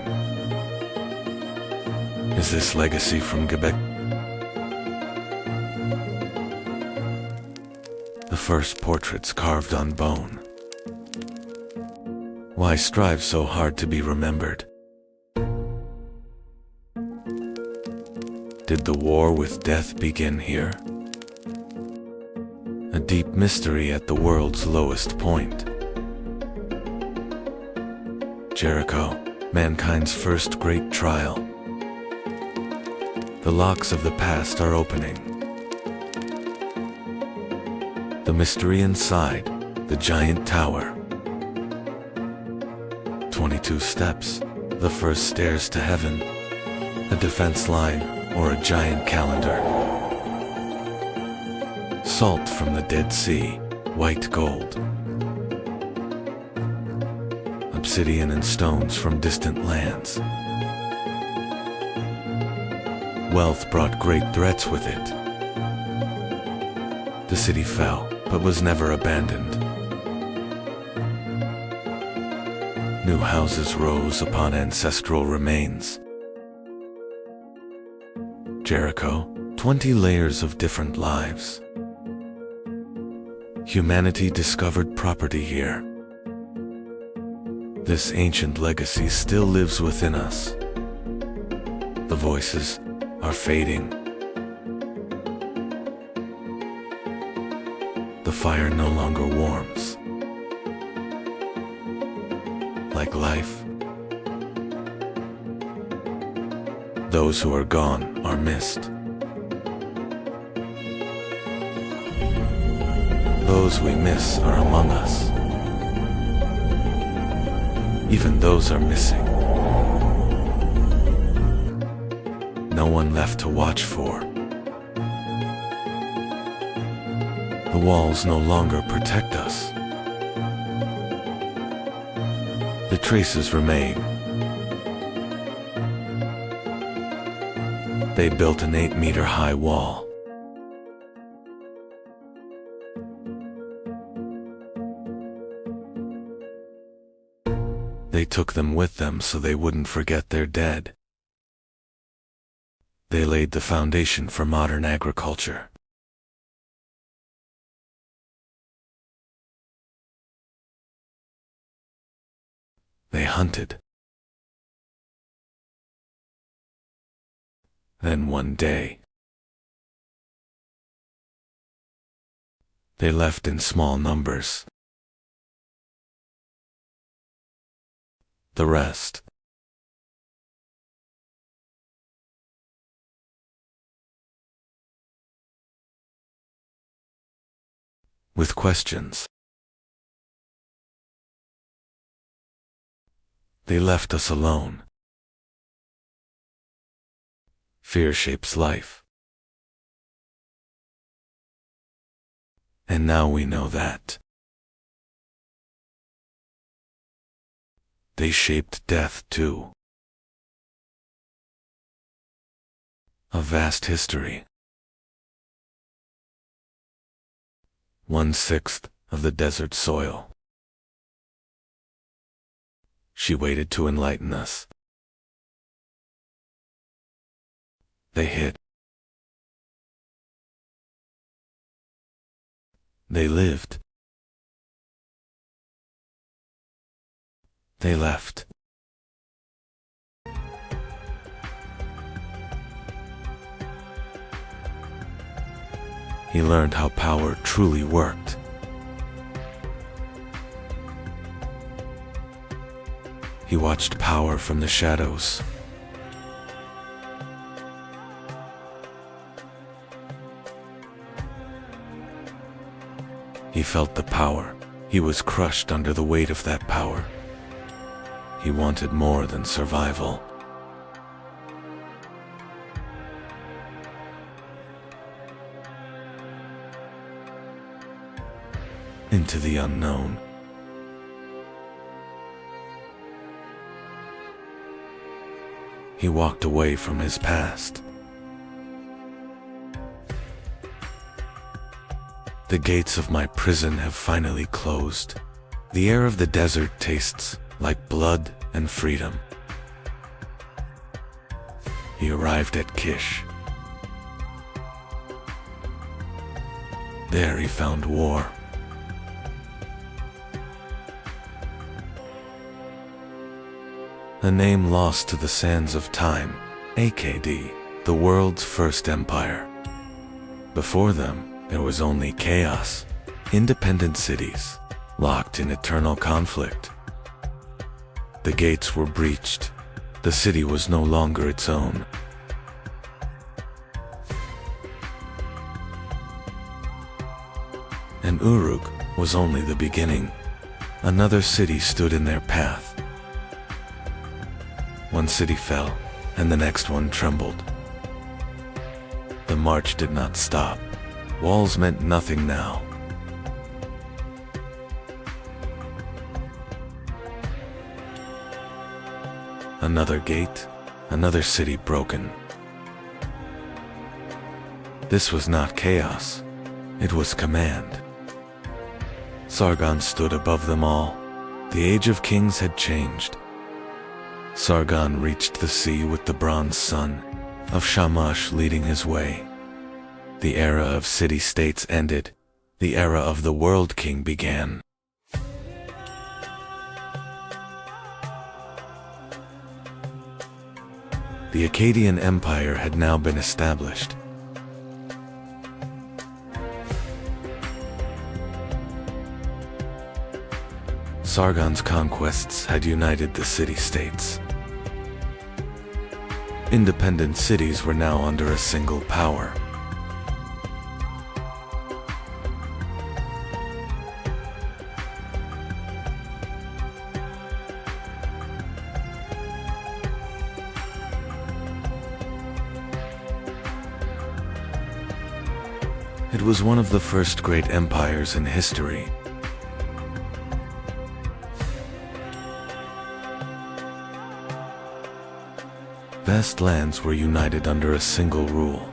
Is this legacy from Quebec? The first portraits carved on bone. Why strive so hard to be remembered? Did the war with death begin here? A deep mystery at the world's lowest point. Jericho, mankind's first great trial. The locks of the past are opening. The mystery inside, the giant tower. 22 steps, the first stairs to heaven, a defense line, or a giant calendar. Salt from the Dead Sea, white gold. Obsidian and stones from distant lands. Wealth brought great threats with it. The city fell, but was never abandoned. New houses rose upon ancestral remains. Jericho, 20 layers of different lives. Humanity discovered property here. This ancient legacy still lives within us. The voices are fading. The fire no longer warms. Like life, those who are gone are missed. Those we miss are among us. Even those are missing. No one left to watch for. The walls no longer protect us. The traces remain. They built an 8-meter-high wall. They took them with them so they wouldn't forget their dead. They laid the foundation for modern agriculture. They hunted. Then one day, they left in small numbers. The rest, with questions. They left us alone. Fear shapes life. And now we know that. They shaped death too. A vast history. 1/6 of the desert soil. She waited to enlighten us. They hit. They lived. They left. He learned how power truly worked. He watched power from the shadows. He felt the power. He was crushed under the weight of that power. He wanted more than survival. Into the unknown. He walked away from his past. The gates of my prison have finally closed. The air of the desert tastes like blood and freedom. He arrived at Kish. There he found war. A name lost to the sands of time, AKD, the world's first empire. Before them, there was only chaos, independent cities, locked in eternal conflict. The gates were breached. The city was no longer its own. And Uruk was only the beginning. Another city stood in their path. One city fell, and the next one trembled. The march did not stop. Walls meant nothing now. Another gate, another city broken. This was not chaos. It was command. Sargon stood above them all. The age of kings had changed. Sargon reached the sea with the bronze sun of Shamash leading his way. The era of city-states ended. The era of the World King began. The Akkadian Empire had now been established. Sargon's conquests had united the city-states. Independent cities were now under a single power. It was one of the first great empires in history. Vast lands were united under a single rule.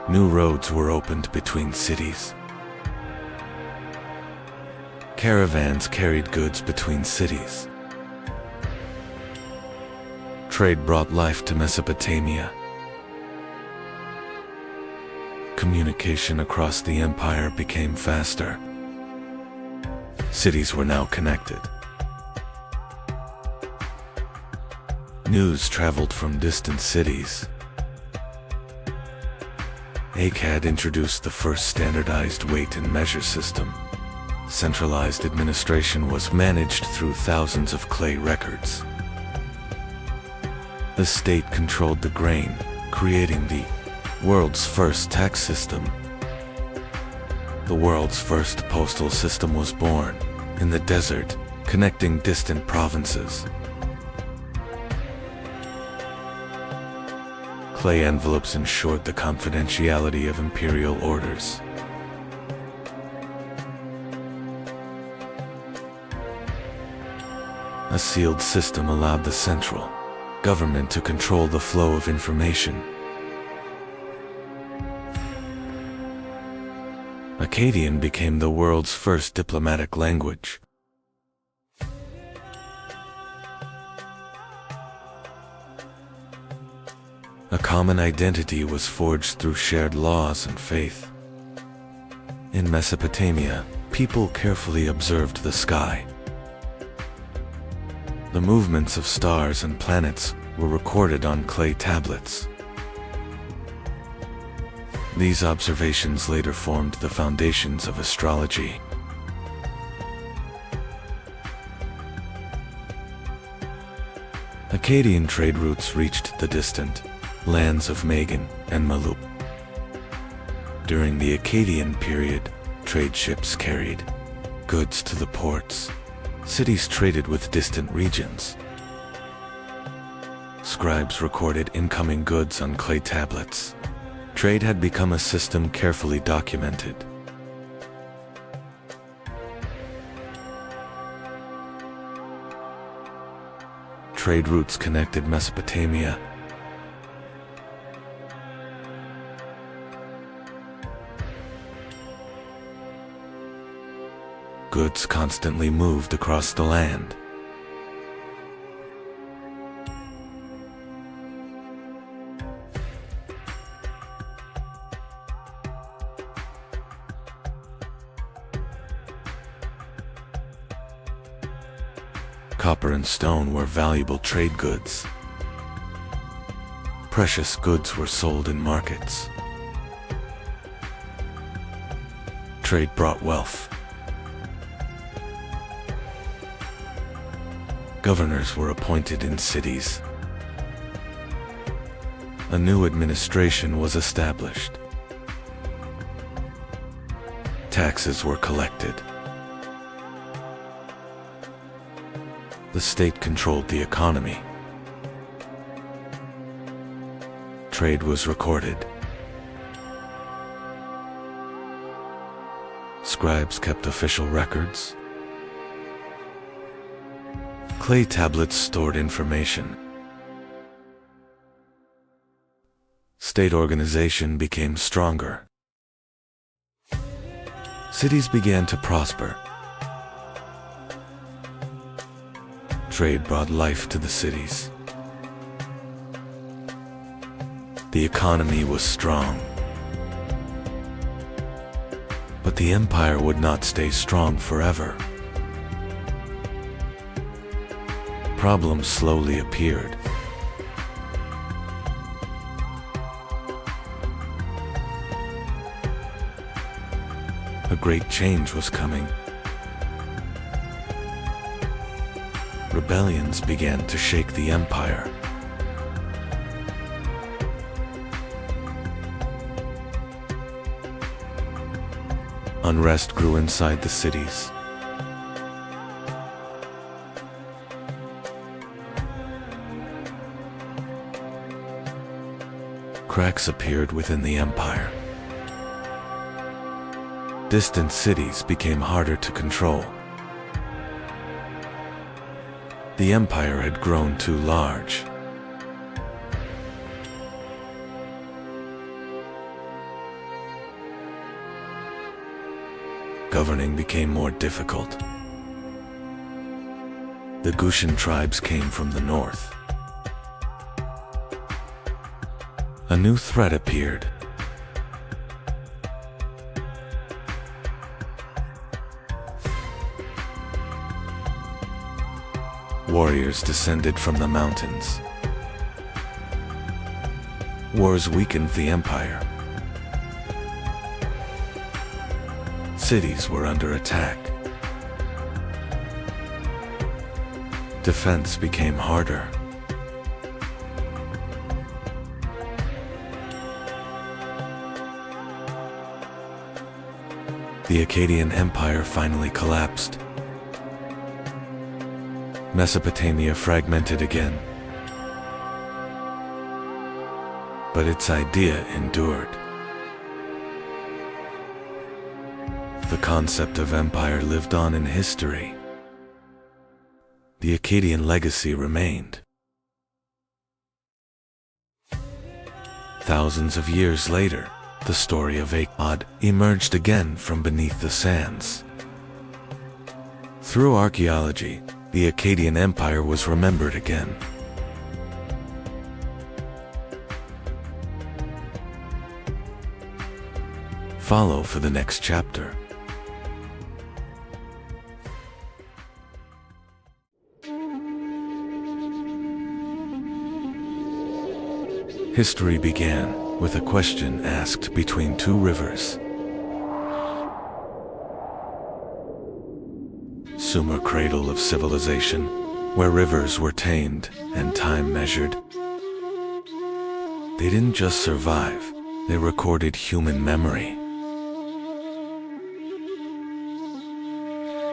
New roads were opened between cities. Caravans carried goods between cities. Trade brought life to Mesopotamia. Communication across the empire became faster. Cities were now connected. News traveled from distant cities. Akkad introduced the first standardized weight and measure system. Centralized administration was managed through thousands of clay records. The state controlled the grain, creating the world's first tax system. The world's first postal system was born, in the desert, connecting distant provinces. Clay envelopes ensured the confidentiality of imperial orders. A sealed system allowed the central government to control the flow of information. Akkadian became the world's first diplomatic language. A common identity was forged through shared laws and faith. In Mesopotamia, people carefully observed the sky. The movements of stars and planets were recorded on clay tablets. These observations later formed the foundations of astrology. Akkadian trade routes reached the distant lands of Magan and Malup. During the Akkadian period, trade ships carried goods to the ports. Cities traded with distant regions. Scribes recorded incoming goods on clay tablets. Trade had become a system carefully documented. Trade routes connected Mesopotamia. Goods constantly moved across the land. Copper and stone were valuable trade goods. Precious goods were sold in markets. Trade brought wealth. Governors were appointed in cities. A new administration was established. Taxes were collected. The state controlled the economy. Trade was recorded. Scribes kept official records. Clay tablets stored information. State organization became stronger. Cities began to prosper. Trade brought life to the cities. The economy was strong. But the empire would not stay strong forever. Problems slowly appeared. A great change was coming. Rebellions began to shake the empire. Unrest grew inside the cities. Cracks appeared within the empire. Distant cities became harder to control. The empire had grown too large. Governing became more difficult. The Gutian tribes came from the north. A new threat appeared. Warriors descended from the mountains. Wars weakened the empire. Cities were under attack. Defense became harder. The Akkadian Empire finally collapsed. Mesopotamia fragmented again. But its idea endured. The concept of empire lived on in history. The the Akkadian legacy remained. Thousands of years later, the story of Akkad emerged again from beneath the sands. Through archaeology, the Akkadian Empire was remembered again. Follow for the next chapter. History began with a question asked between two rivers. Sumer, cradle of civilization, where rivers were tamed and time measured. They didn't just survive, they recorded human memory.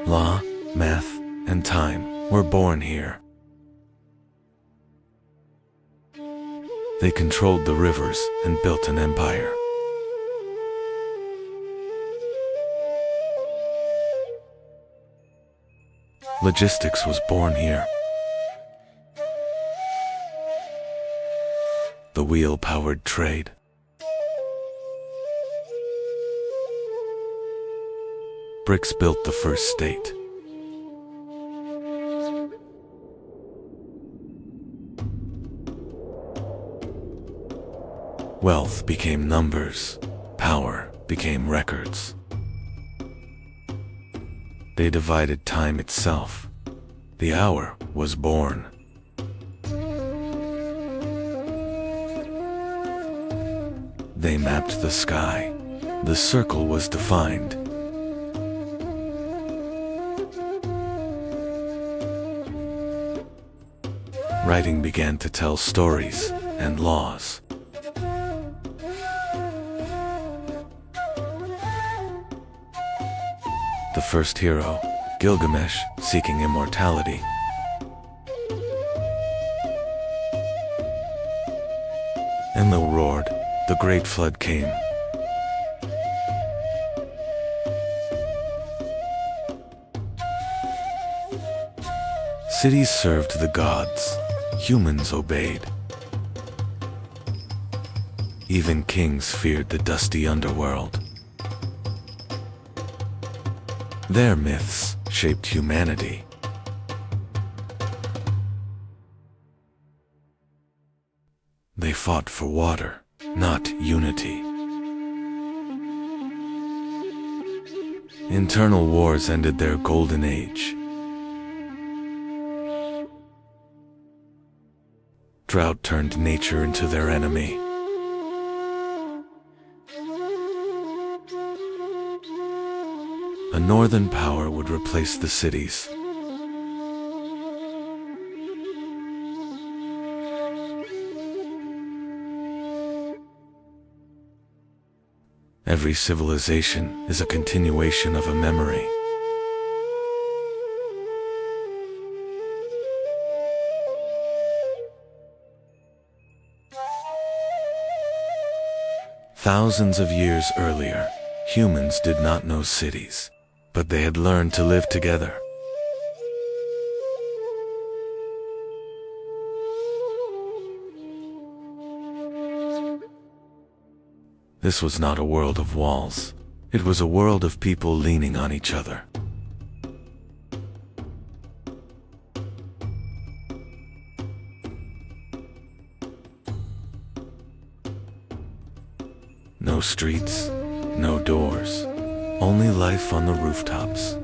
Law, math, and time were born here. They controlled the rivers and built an empire. Logistics was born here. The wheel-powered trade. Bricks built the first state. Wealth became numbers, power became records. They divided time itself. The hour was born. They mapped the sky. The circle was defined. Writing began to tell stories and laws. The first hero, Gilgamesh, seeking immortality. Enlil roared, the great flood came. Cities served the gods, humans obeyed. Even kings feared the dusty underworld. Their myths shaped humanity. They fought for water, not unity. Internal wars ended their golden age. Drought turned nature into their enemy. A northern power would replace the cities. Every civilization is a continuation of a memory. Thousands of years earlier, humans did not know cities, but they had learned to live together. This was not a world of walls. It was a world of people leaning on each other. No streets, no doors, only life on the rooftops.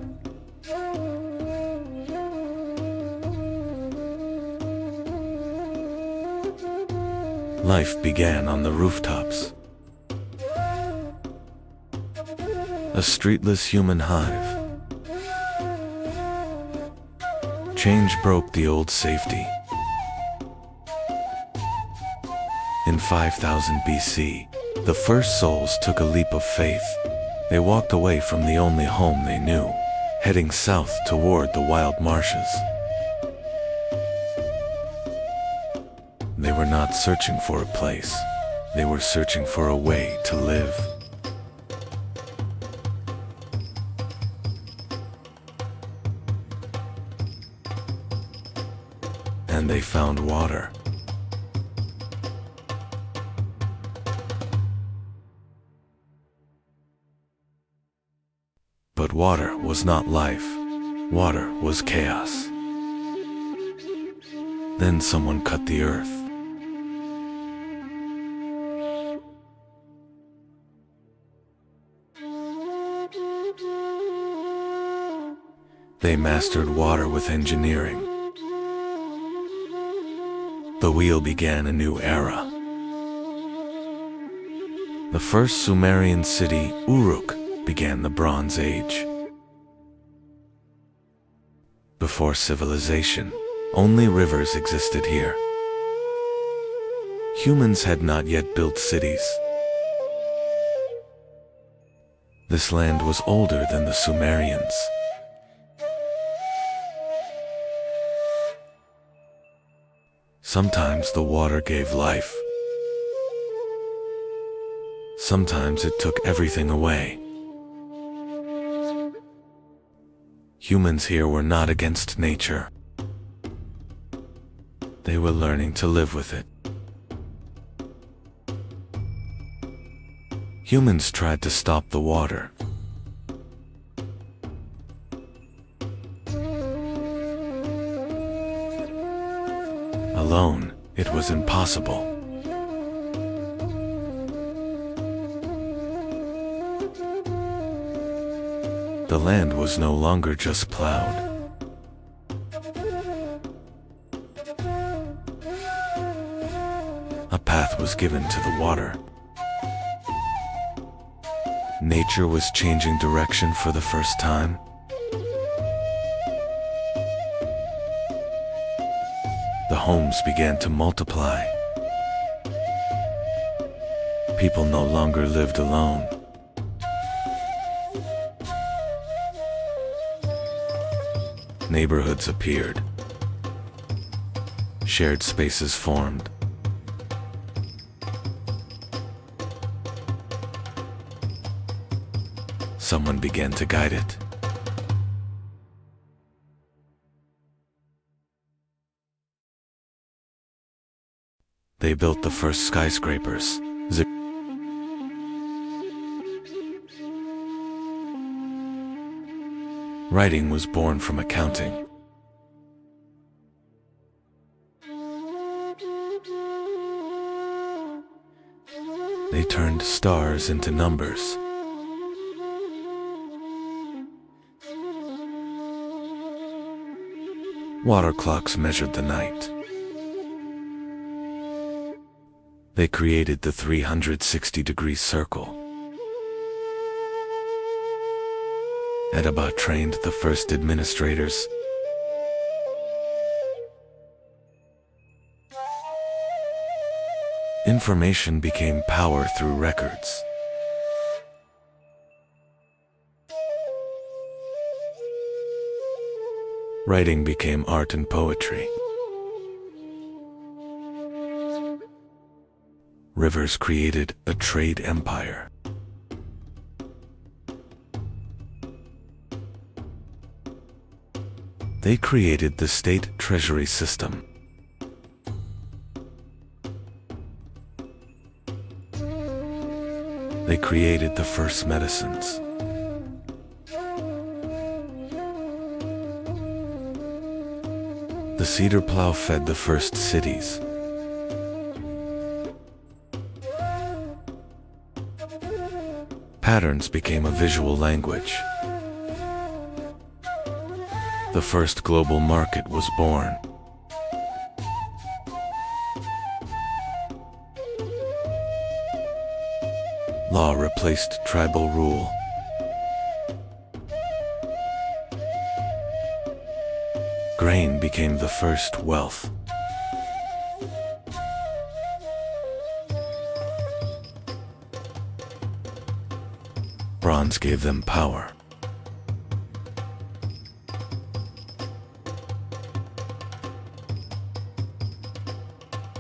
Life began on the rooftops. A streetless human hive. Change broke the old safety. In 5000 BC, the first souls took a leap of faith. They walked away from the only home they knew, heading south toward the wild marshes. They were not searching for a place. They were searching for a way to live. and they found water. But water was not life. Water was chaos. Then someone cut the earth. They mastered water with engineering. The wheel began a new era. The first Sumerian city, Uruk, began the Bronze Age. Before civilization, only rivers existed here. Humans had not yet built cities. This land was older than the Sumerians. Sometimes the water gave life. Sometimes it took everything away. Humans here were not against nature. They were learning to live with it. Humans tried to stop the water. Alone, it was impossible. The land was no longer just plowed. A path was given to the water. Nature was changing direction for the first time. The homes began to multiply. People no longer lived alone. Neighborhoods appeared. Shared spaces formed. Someone began to guide it. They built the first skyscrapers. Writing was born from accounting. They turned stars into numbers. Water clocks measured the night. They created the 360-degree circle. Edaba trained the first administrators. Information became power through records. Writing became art and poetry. Rivers created a trade empire. They created the state treasury system. They created the first medicines. The cedar plow fed the first cities. Patterns became a visual language. The first global market was born. Law replaced tribal rule. Grain became the first wealth. Bronze gave them power.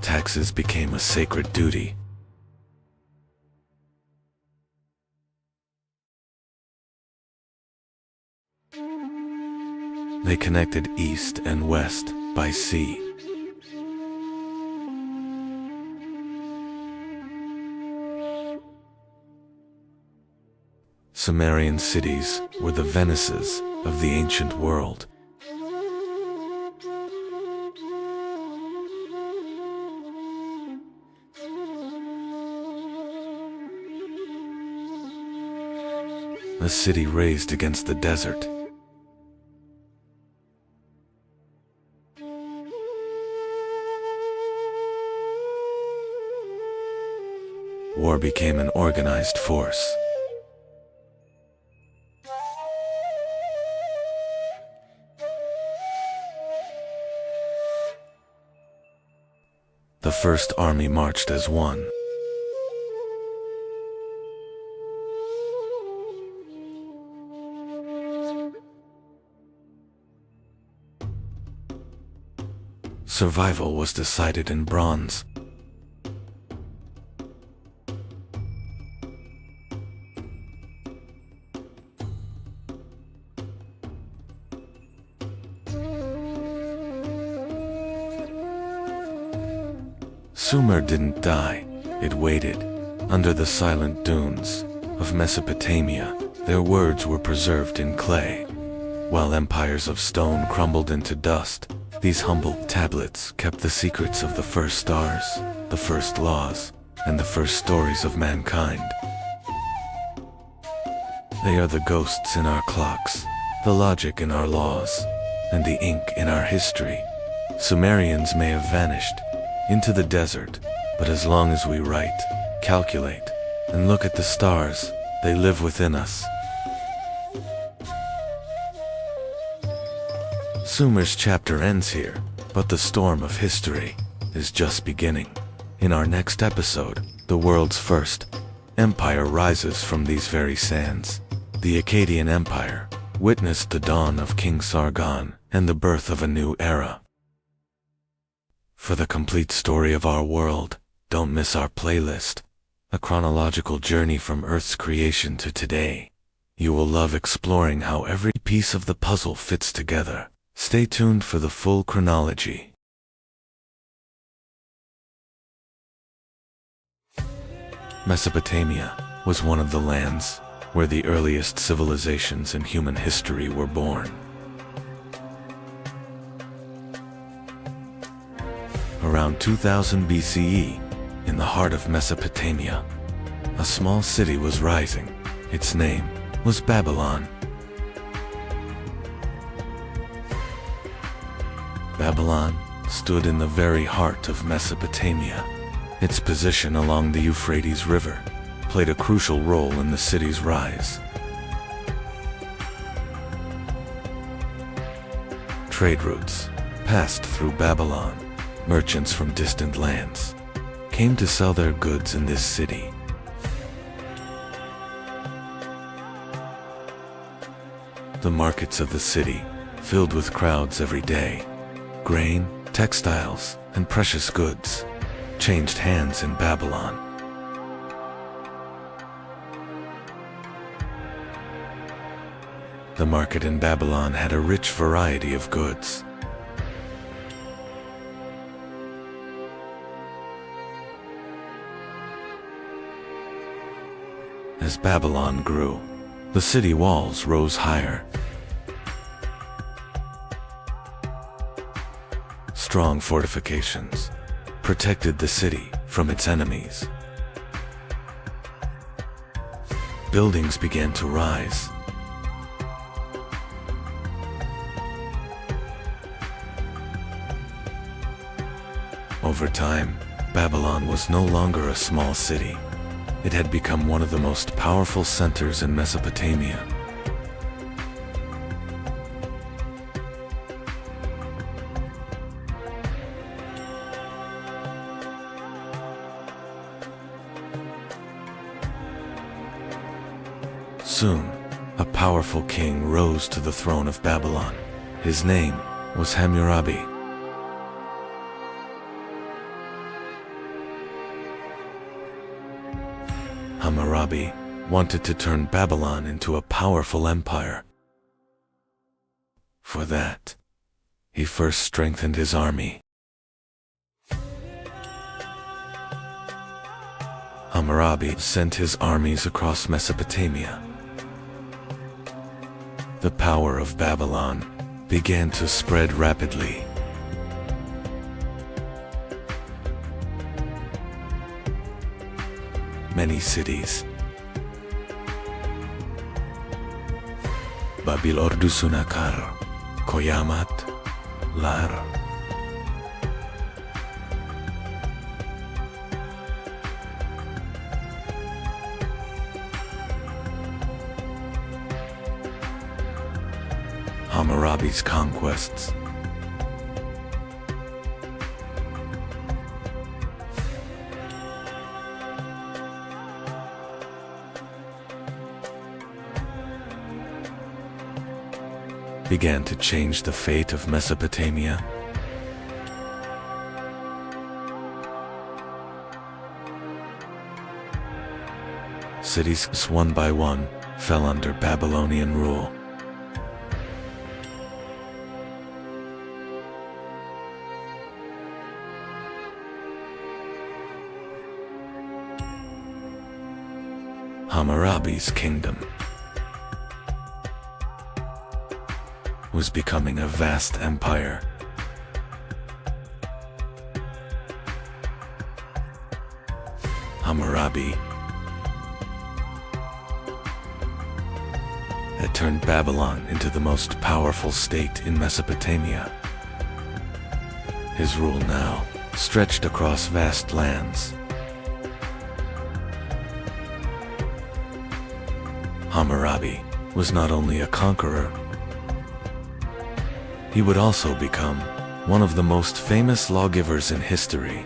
Taxes became a sacred duty. They connected east and west by sea. Sumerian cities were the Venices of the ancient world. A city raised against the desert. War became an organized force. The first army marched as one. Survival was decided in bronze. Sumer didn't die, it waited. Under the silent dunes of Mesopotamia, their words were preserved in clay. While empires of stone crumbled into dust, these humble tablets kept the secrets of the first stars, the first laws, and the first stories of mankind. They are the ghosts in our clocks, the logic in our laws, and the ink in our history. Sumerians may have vanished into the desert, but as long as we write, calculate, and look at the stars, they live within us. Sumer's chapter ends here, but the storm of history is just beginning. In our next episode, the world's first empire rises from these very sands. The Akkadian Empire witnessed the dawn of King Sargon and the birth of a new era. For the complete story of our world, don't miss our playlist, a chronological journey from Earth's creation to today. You will love exploring how every piece of the puzzle fits together. Stay tuned for the full chronology. Mesopotamia was one of the lands where the earliest civilizations in human history were born. Around 2000 BCE, in the heart of Mesopotamia, a small city was rising. Its name was Babylon. Babylon stood in the very heart of Mesopotamia. Its position along the Euphrates River played a crucial role in the city's rise. Trade routes passed through Babylon. Merchants from distant lands came to sell their goods in this city. The markets of the city filled with crowds every day. Grain, textiles, and precious goods changed hands in Babylon. The market in Babylon had a rich variety of goods. As Babylon grew, the city walls rose higher. Strong fortifications protected the city from its enemies. Buildings began to rise. Over time, Babylon was no longer a small city. It had become one of the most powerful centers in Mesopotamia. Soon, a powerful king rose to the throne of Babylon. His name was Hammurabi. Hammurabi wanted to turn Babylon into a powerful empire. For that, he first strengthened his army. Hammurabi sent his armies across Mesopotamia. The power of Babylon began to spread rapidly. Many cities, Babil Ordusunakar, Koyamat, Lar, Hammurabi's conquests, began to change the fate of Mesopotamia. Cities one by one fell under Babylonian rule. Hammurabi's kingdom was becoming a vast empire. Hammurabi had turned Babylon into the most powerful state in Mesopotamia. His rule now stretched across vast lands. Hammurabi was not only a conqueror, he would also become one of the most famous lawgivers in history.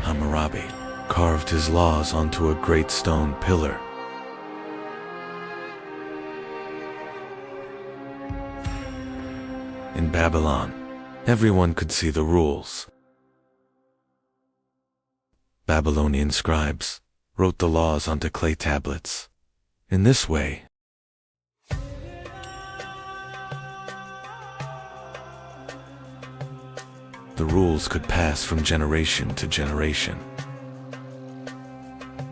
Hammurabi carved his laws onto a great stone pillar. In Babylon, everyone could see the rules. Babylonian scribes wrote the laws onto clay tablets. In this way, the rules could pass from generation to generation.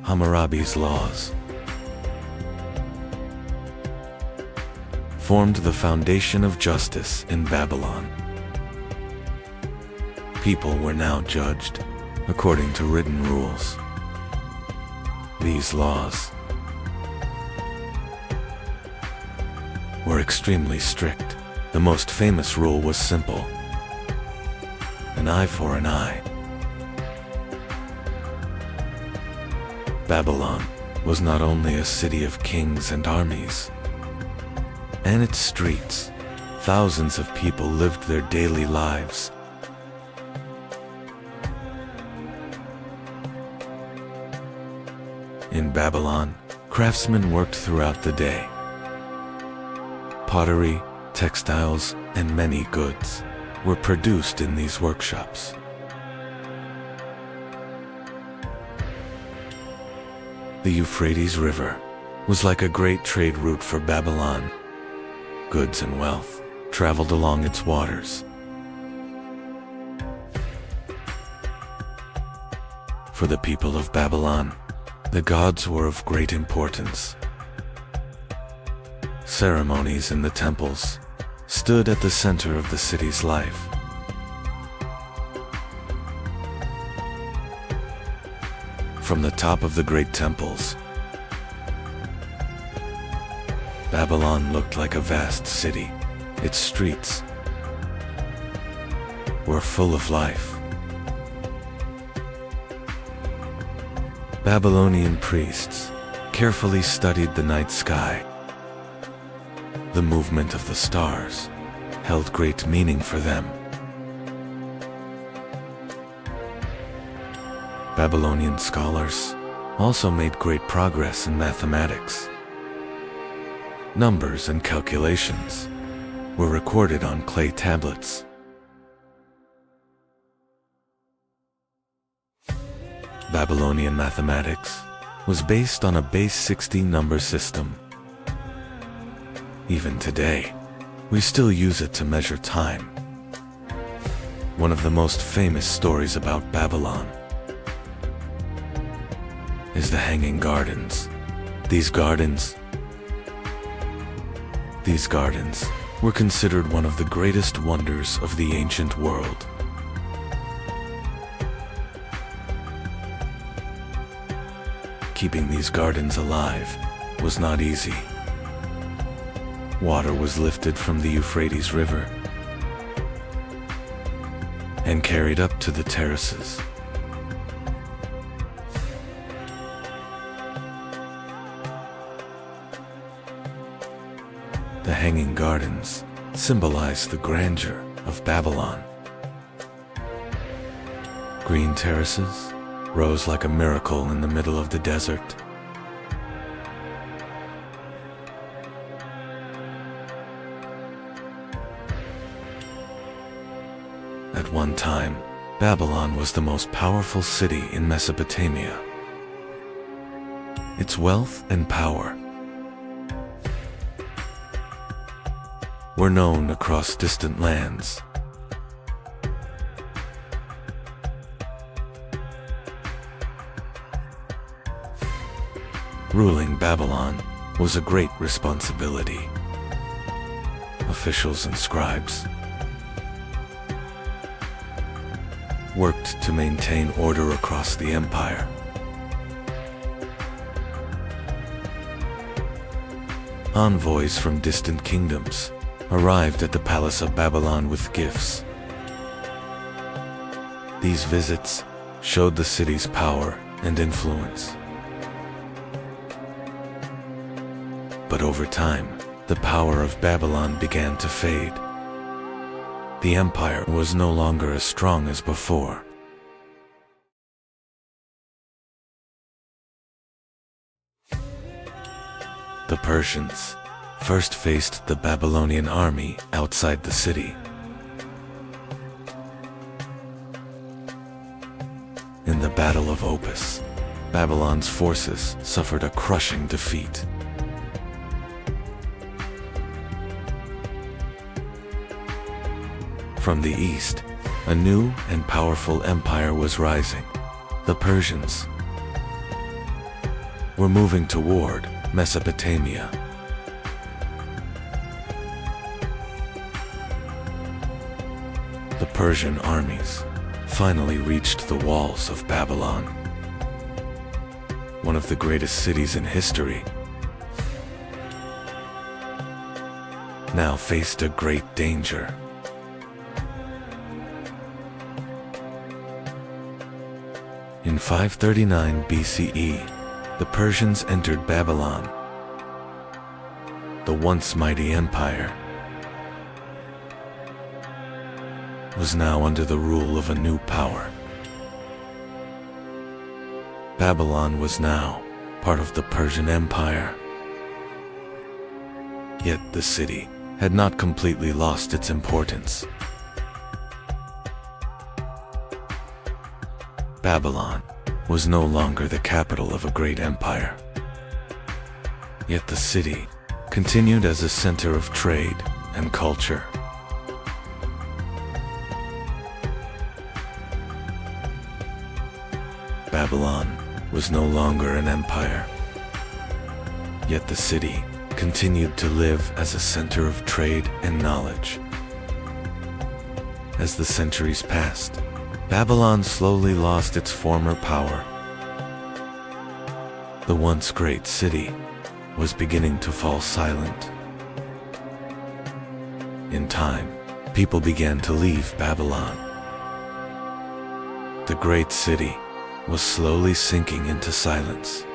Hammurabi's laws formed the foundation of justice in Babylon. People were now judged according to written rules. These laws were extremely strict. The most famous rule was simple: an eye for an eye. Babylon was not only a city of kings and armies. In its streets, thousands of people lived their daily lives. In Babylon, craftsmen worked throughout the day. Pottery, textiles, and many goods were produced in these workshops. The Euphrates River was like a great trade route for Babylon. Goods and wealth traveled along its waters. For the people of Babylon, the gods were of great importance. Ceremonies in the temples stood at the center of the city's life. From the top of the great temples, Babylon looked like a vast city. Its streets were full of life. Babylonian priests carefully studied the night sky. The movement of the stars held great meaning for them. Babylonian scholars also made great progress in mathematics. Numbers and calculations were recorded on clay tablets. Babylonian mathematics was based on a base 16 number system. Even today, we still use it to measure time. One of the most famous stories about Babylon is the Hanging Gardens. These gardens were considered one of the greatest wonders of the ancient world. Keeping these gardens alive was not easy. Water was lifted from the Euphrates River and carried up to the terraces. The Hanging Gardens symbolize the grandeur of Babylon. Green terraces rose like a miracle in the middle of the desert. At one time, Babylon was the most powerful city in Mesopotamia. Its wealth and power were known across distant lands. Ruling Babylon was a great responsibility. Officials and scribes worked to maintain order across the empire. Envoys from distant kingdoms arrived at the palace of Babylon with gifts. These visits showed the city's power and influence. But over time, the power of Babylon began to fade. The empire was no longer as strong as before. The Persians first faced the Babylonian army outside the city. In the Battle of Opis, Babylon's forces suffered a crushing defeat. From the east, a new and powerful empire was rising. The Persians were moving toward Mesopotamia. The Persian armies finally reached the walls of Babylon, one of the greatest cities in history. Now faced a great danger. In 539 BCE, the Persians entered Babylon. The once mighty empire was now under the rule of a new power. Babylon was now part of the Persian Empire. Yet the city had not completely lost its importance. Babylon was no longer the capital of a great empire. Yet the city continued as a center of trade and culture. Babylon was no longer an empire. Yet the city continued to live as a center of trade and knowledge. As the centuries passed, Babylon slowly lost its former power. The once great city was beginning to fall silent. In time, people began to leave Babylon. The great city was slowly sinking into silence.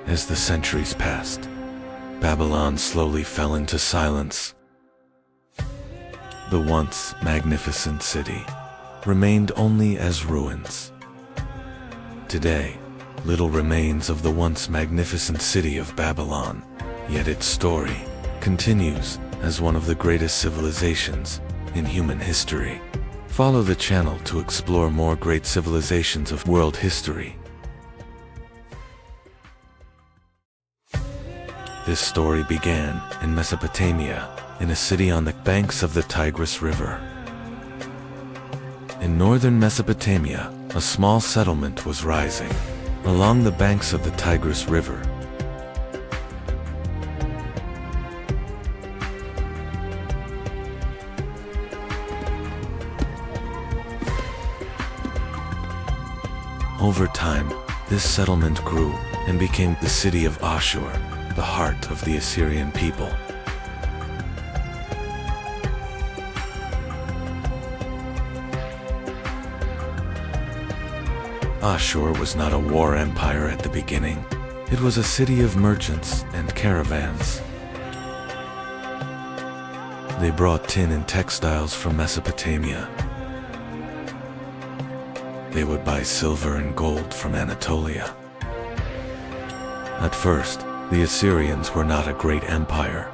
As the centuries passed, Babylon slowly fell into silence. The once magnificent city remained only as ruins. Today, little remains of the once magnificent city of Babylon, yet its story continues as one of the greatest civilizations in human history. Follow the channel to explore more great civilizations of world history. This story began in Mesopotamia, in a city on the banks of the Tigris River. In northern Mesopotamia, a small settlement was rising. along the banks of the Tigris River. Over time, this settlement grew and became the city of Ashur, the heart of the Assyrian people. Ashur was not a war empire at the beginning. It was a city of merchants and caravans. They brought tin and textiles from Mesopotamia. They would buy silver and gold from Anatolia. At first, the Assyrians were not a great empire.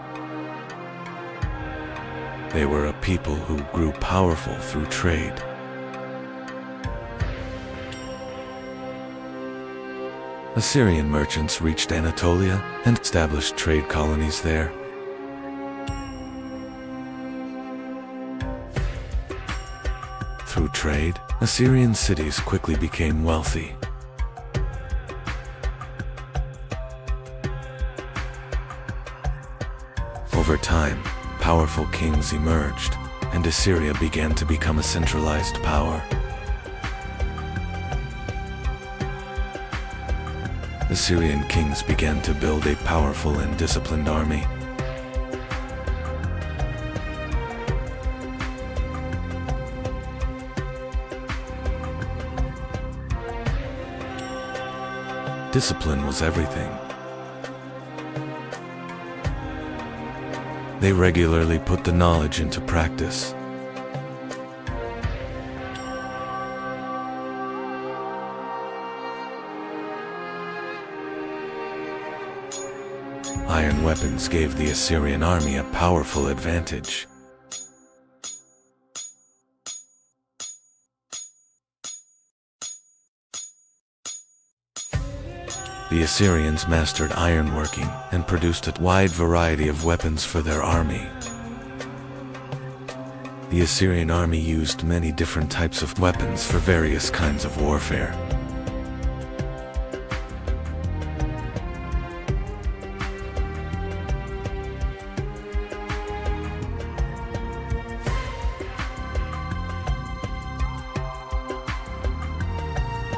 They were a people who grew powerful through trade. Assyrian merchants reached Anatolia and established trade colonies there. Through trade, Assyrian cities quickly became wealthy. Over time, powerful kings emerged, and Assyria began to become a centralized power. Assyrian kings began to build a powerful and disciplined army. Discipline was everything. They regularly put the knowledge into practice. Iron weapons gave the Assyrian army a powerful advantage. The Assyrians mastered ironworking and produced a wide variety of weapons for their army. The Assyrian army used many different types of weapons for various kinds of warfare.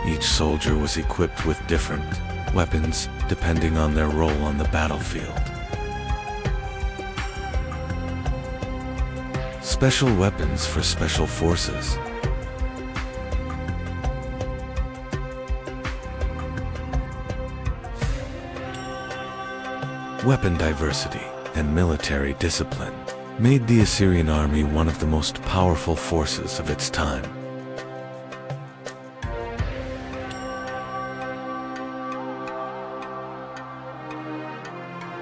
Each soldier was equipped with different weapons depending on their role on the battlefield. Special weapons for special forces. Weapon diversity and military discipline made the Assyrian army one of the most powerful forces of its time.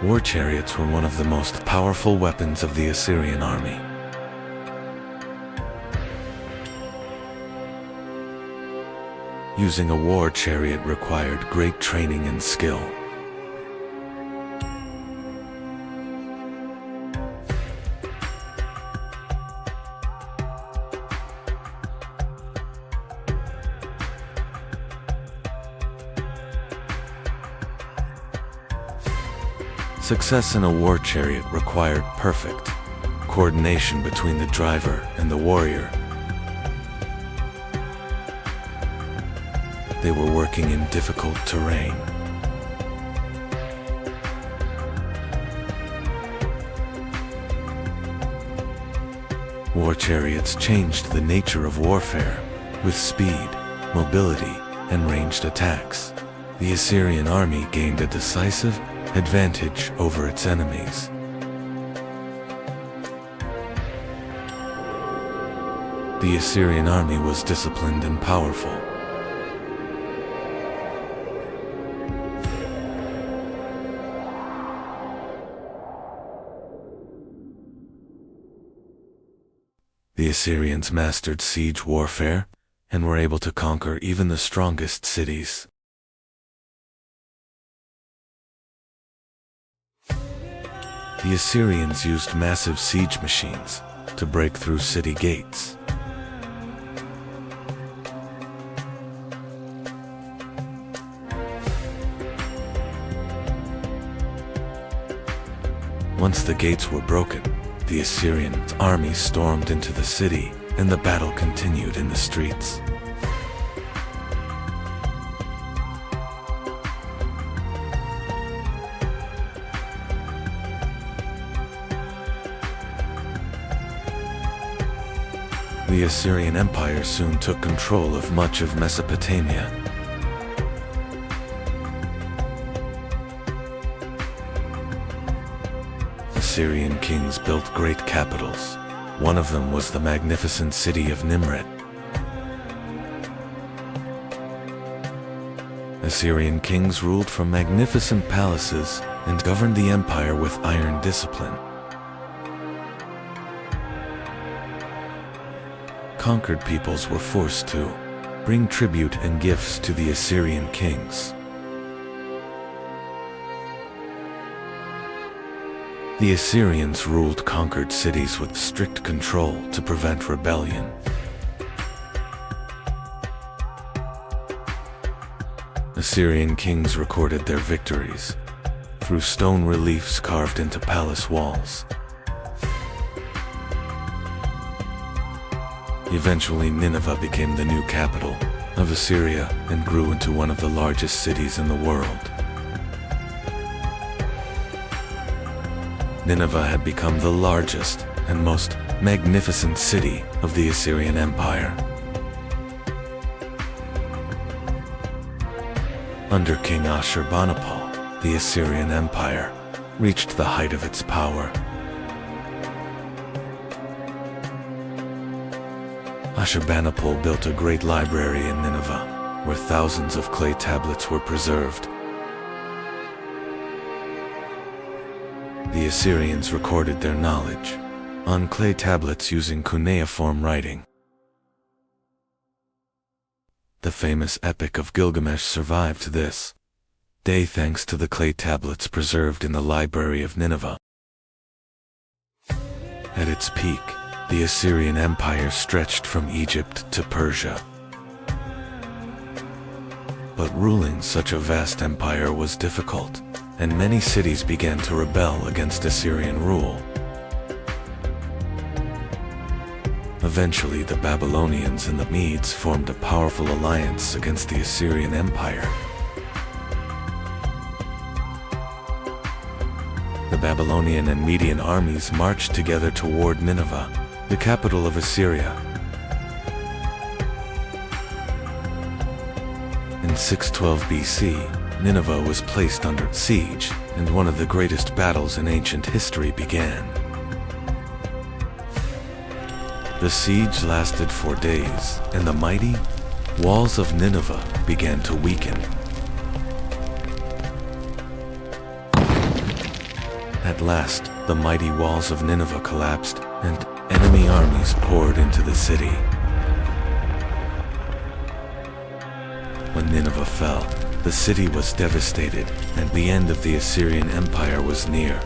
War chariots were one of the most powerful weapons of the Assyrian army. Using a war chariot required great training and skill. Success in a war chariot required perfect coordination between the driver and the warrior. They were working in difficult terrain. War chariots changed the nature of warfare with speed, mobility, and ranged attacks. The Assyrian army gained a decisive advantage over its enemies. The Assyrian army was disciplined and powerful. The Assyrians mastered siege warfare and were able to conquer even the strongest cities. The Assyrians used massive siege machines to break through city gates. Once the gates were broken, the Assyrian army stormed into the city, and the battle continued in the streets. The Assyrian Empire soon took control of much of Mesopotamia. Assyrian kings built great capitals. One of them was the magnificent city of Nimrud. Assyrian kings ruled from magnificent palaces and governed the empire with iron discipline. Conquered peoples were forced to bring tribute and gifts to the Assyrian kings. The Assyrians ruled conquered cities with strict control to prevent rebellion. Assyrian kings recorded their victories through stone reliefs carved into palace walls. Eventually, Nineveh became the new capital of Assyria and grew into one of the largest cities in the world. Nineveh had become the largest and most magnificent city of the Assyrian Empire. Under King Ashurbanipal, the Assyrian Empire reached the height of its power. Ashurbanipal built a great library in Nineveh, where thousands of clay tablets were preserved. The Assyrians recorded their knowledge on clay tablets using cuneiform writing. The famous Epic of Gilgamesh survived this day thanks to the clay tablets preserved in the library of Nineveh. At its peak, the Assyrian Empire stretched from Egypt to Persia. But ruling such a vast empire was difficult, and many cities began to rebel against Assyrian rule. Eventually, the Babylonians and the Medes formed a powerful alliance against the Assyrian Empire. The Babylonian and Median armies marched together toward Nineveh, the capital of Assyria. In 612 BC, Nineveh was placed under siege, and one of the greatest battles in ancient history began. The siege lasted 4 days, and the mighty walls of Nineveh began to weaken. At last, the mighty walls of Nineveh collapsed, and enemy armies poured into the city. When Nineveh fell, the city was devastated, and the end of the Assyrian Empire was near.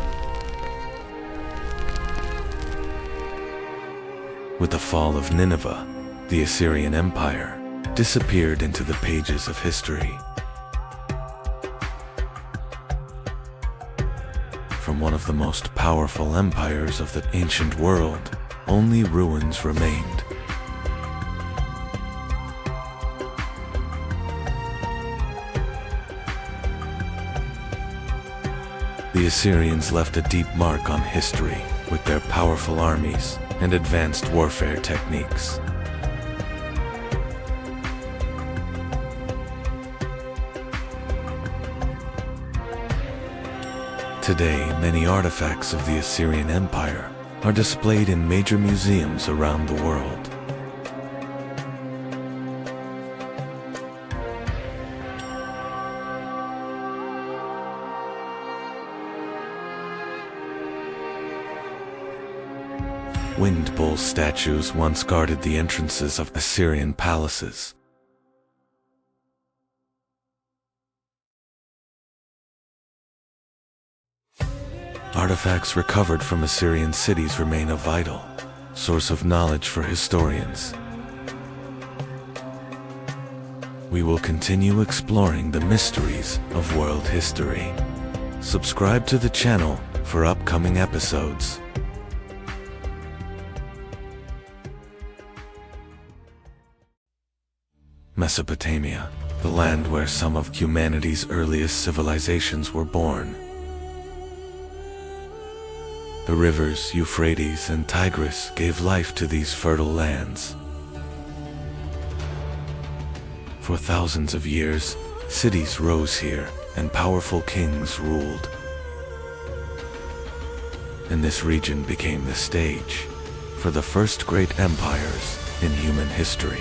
With the fall of Nineveh, the Assyrian Empire disappeared into the pages of history. From one of the most powerful empires of the ancient world, only ruins remained. The Assyrians left a deep mark on history with their powerful armies and advanced warfare techniques. Today, many artifacts of the Assyrian Empire are displayed in major museums around the world. Winged bull statues once guarded the entrances of Assyrian palaces. Artifacts recovered from Assyrian cities remain a vital source of knowledge for historians. We will continue exploring the mysteries of world history. Subscribe to the channel for upcoming episodes. Mesopotamia, the land where some of humanity's earliest civilizations were born. The rivers Euphrates and Tigris gave life to these fertile lands. For thousands of years, cities rose here and powerful kings ruled. And this region became the stage for the first great empires in human history.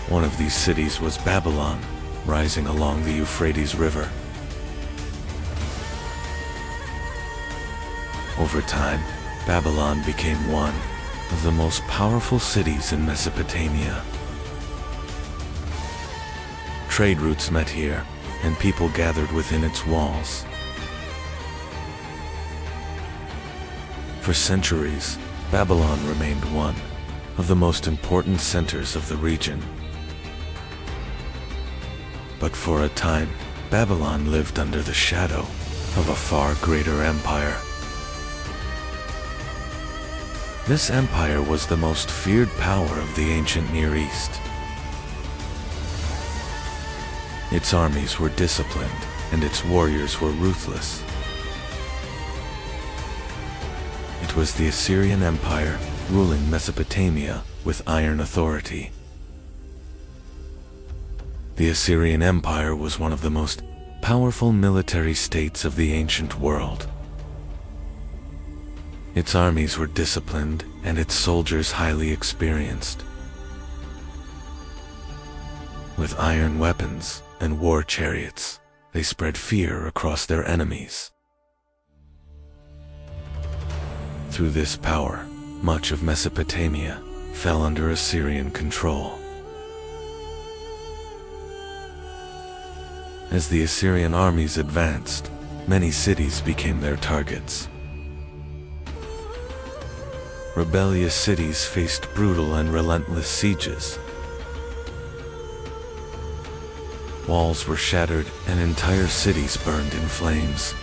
One of these cities was Babylon, rising along the Euphrates River. Over time, Babylon became one of the most powerful cities in Mesopotamia. Trade routes met here, and people gathered within its walls. For centuries, Babylon remained one of the most important centers of the region. But for a time, Babylon lived under the shadow of a far greater empire. This empire was the most feared power of the ancient Near East. Its armies were disciplined, and its warriors were ruthless. It was the Assyrian Empire ruling Mesopotamia with iron authority. The Assyrian Empire was one of the most powerful military states of the ancient world. Its armies were disciplined and its soldiers highly experienced. With iron weapons and war chariots, they spread fear across their enemies. Through this power, much of Mesopotamia fell under Assyrian control. As the Assyrian armies advanced, many cities became their targets. Rebellious cities faced brutal and relentless sieges. Walls were shattered and entire cities burned in flames.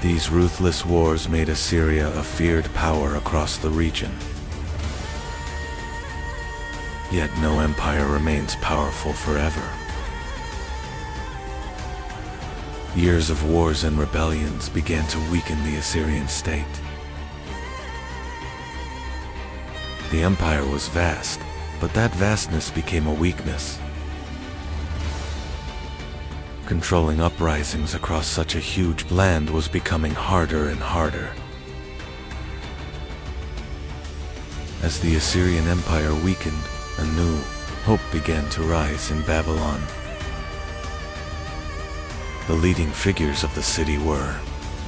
These ruthless wars made Assyria a feared power across the region. Yet no empire remains powerful forever. Years of wars and rebellions began to weaken the Assyrian state. The empire was vast, but that vastness became a weakness. Controlling uprisings across such a huge land was becoming harder and harder. As the Assyrian Empire weakened, a new hope began to rise in Babylon. The leading figures of the city were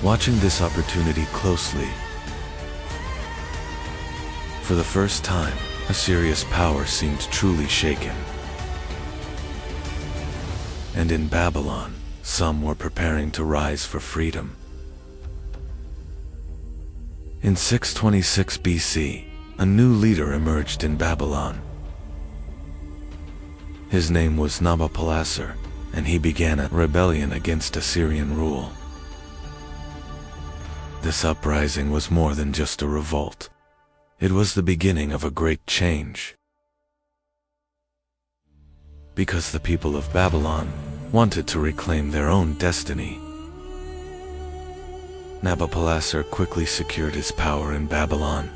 watching this opportunity closely. For the first time, Assyria's power seemed truly shaken. And in Babylon, some were preparing to rise for freedom. In 626 BC, a new leader emerged in Babylon. His name was Nabopolassar, and he began a rebellion against Assyrian rule. This uprising was more than just a revolt. It was the beginning of a great change. Because the people of Babylon wanted to reclaim their own destiny. Nabopolassar quickly secured his power in Babylon.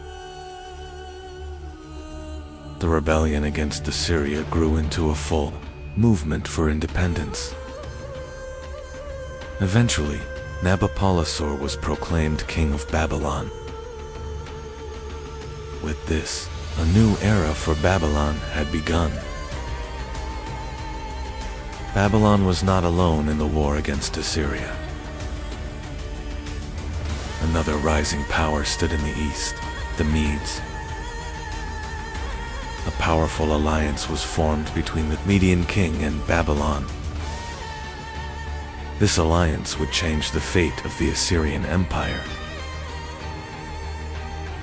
The rebellion against Assyria grew into a full movement for independence. Eventually, Nabopolassar was proclaimed king of Babylon. With this, a new era for Babylon had begun. Babylon was not alone in the war against Assyria. Another rising power stood in the east, the Medes. A powerful alliance was formed between the Median king and Babylon. This alliance would change the fate of the Assyrian Empire.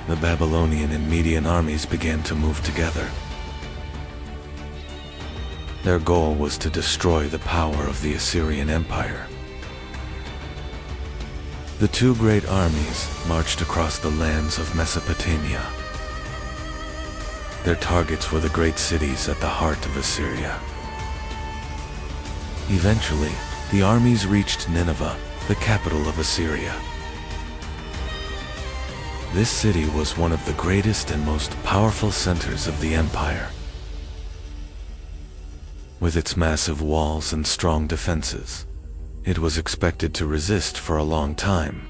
The Babylonian and Median armies began to move together. Their goal was to destroy the power of the Assyrian Empire. The two great armies marched across the lands of Mesopotamia. Their targets were the great cities at the heart of Assyria. Eventually, the armies reached Nineveh, the capital of Assyria. This city was one of the greatest and most powerful centers of the empire. With its massive walls and strong defenses, it was expected to resist for a long time.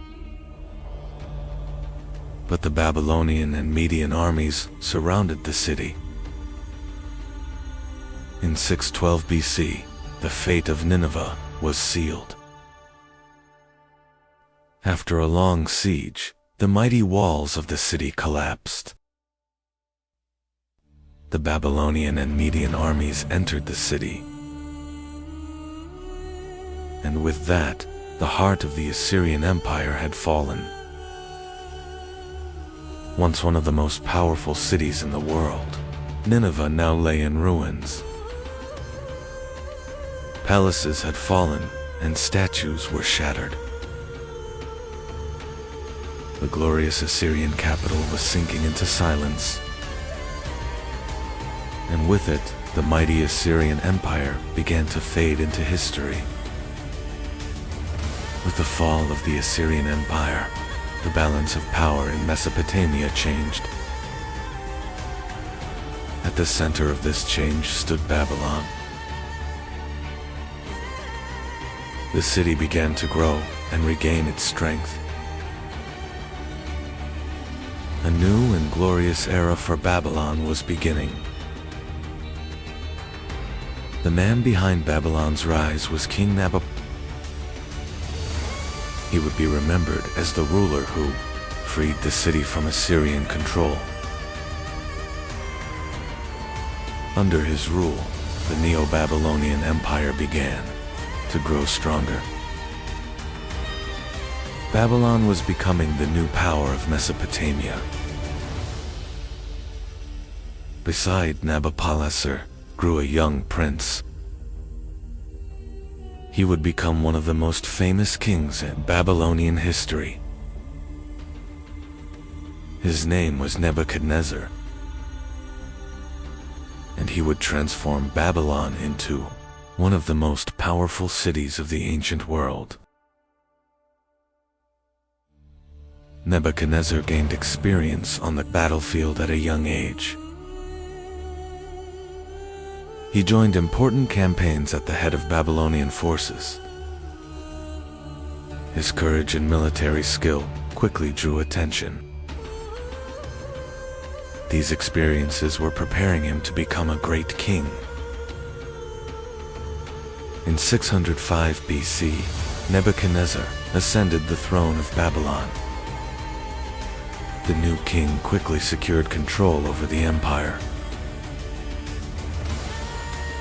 But the Babylonian and Median armies surrounded the city. In 612 BC, the fate of Nineveh was sealed. After a long siege, the mighty walls of the city collapsed. The Babylonian and Median armies entered the city. And with that, the heart of the Assyrian Empire had fallen. Once one of the most powerful cities in the world, Nineveh now lay in ruins. Palaces had fallen, and statues were shattered. The glorious Assyrian capital was sinking into silence. And with it, the mighty Assyrian Empire began to fade into history. With the fall of the Assyrian Empire, the balance of power in Mesopotamia changed. At the center of this change stood Babylon. The city began to grow and regain its strength. A new and glorious era for Babylon was beginning. The man behind Babylon's rise was King Nabopolassar. He would be remembered as the ruler who freed the city from Assyrian control. Under his rule, the Neo-Babylonian Empire began to grow stronger. Babylon was becoming the new power of Mesopotamia. Beside Nabopolassar grew a young prince. He would become one of the most famous kings in Babylonian history. His name was Nebuchadnezzar, and he would transform Babylon into one of the most powerful cities of the ancient world. Nebuchadnezzar gained experience on the battlefield at a young age. He joined important campaigns at the head of Babylonian forces. His courage and military skill quickly drew attention. These experiences were preparing him to become a great king. In 605 BC, Nebuchadnezzar ascended the throne of Babylon. The new king quickly secured control over the empire.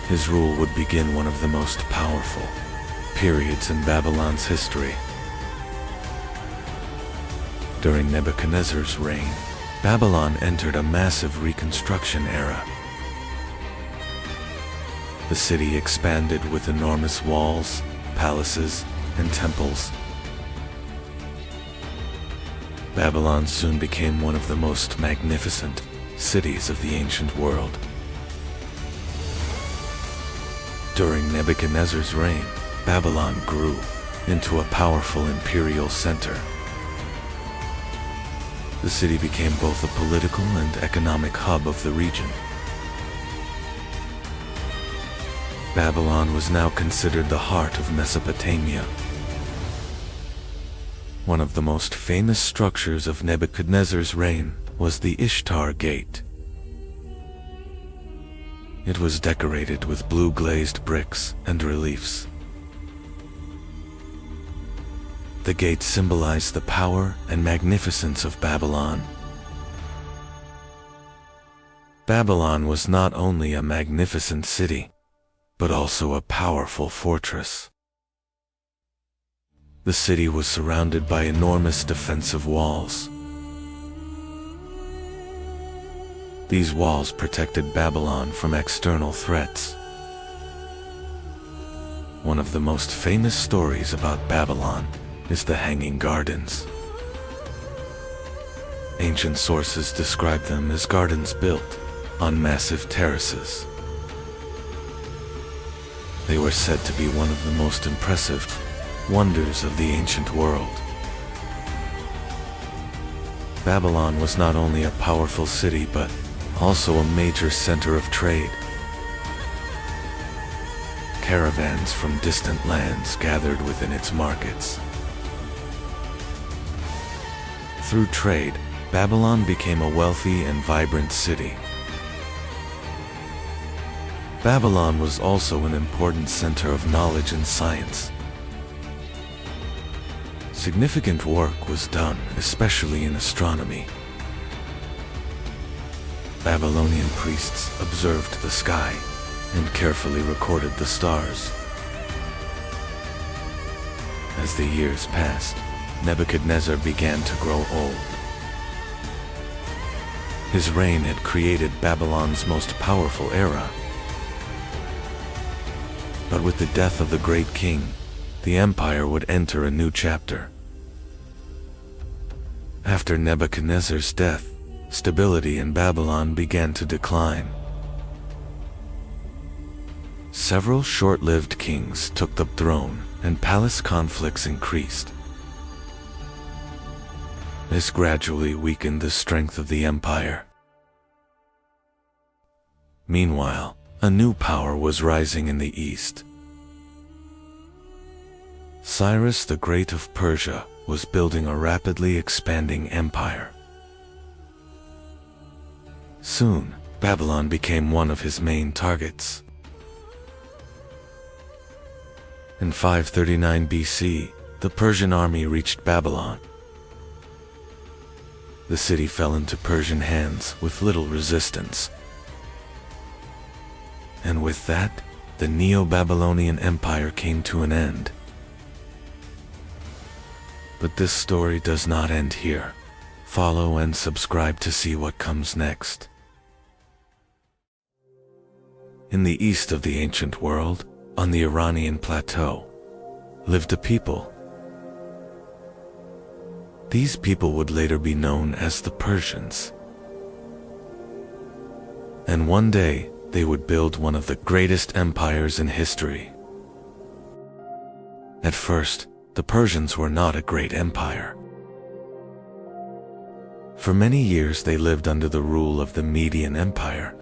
His rule would begin one of the most powerful periods in Babylon's history. During Nebuchadnezzar's reign, Babylon entered a massive reconstruction era. The city expanded with enormous walls, palaces, and temples. Babylon soon became one of the most magnificent cities of the ancient world. During Nebuchadnezzar's reign, Babylon grew into a powerful imperial center. The city became both a political and economic hub of the region. Babylon was now considered the heart of Mesopotamia. One of the most famous structures of Nebuchadnezzar's reign was the Ishtar Gate. It was decorated with blue glazed bricks and reliefs. The gate symbolized the power and magnificence of Babylon. Babylon was not only a magnificent city, but also a powerful fortress. The city was surrounded by enormous defensive walls. These walls protected Babylon from external threats. One of the most famous stories about Babylon is the Hanging Gardens. Ancient sources describe them as gardens built on massive terraces. They were said to be one of the most impressive wonders of the ancient world. Babylon was not only a powerful city but also a major center of trade. Caravans from distant lands gathered within its markets. Through trade, Babylon became a wealthy and vibrant city. Babylon was also an important center of knowledge and science. Significant work was done, especially in astronomy. Babylonian priests observed the sky and carefully recorded the stars. As the years passed, Nebuchadnezzar began to grow old. His reign had created Babylon's most powerful era. But with the death of the great king, the empire would enter a new chapter. After Nebuchadnezzar's death, stability in Babylon began to decline. Several short-lived kings took the throne, and palace conflicts increased. This gradually weakened the strength of the empire. Meanwhile, a new power was rising in the east. Cyrus the Great of Persia was building a rapidly expanding empire. Soon, Babylon became one of his main targets. In 539 BC, the Persian army reached Babylon. The city fell into Persian hands with little resistance. And with that, the Neo-Babylonian Empire came to an end. But this story does not end here. Follow and subscribe to see what comes next. In the east of the ancient world, on the Iranian plateau, lived a people. These people would later be known as the Persians. And one day, they would build one of the greatest empires in history. At first, the Persians were not a great empire. For many years they lived under the rule of the Median Empire.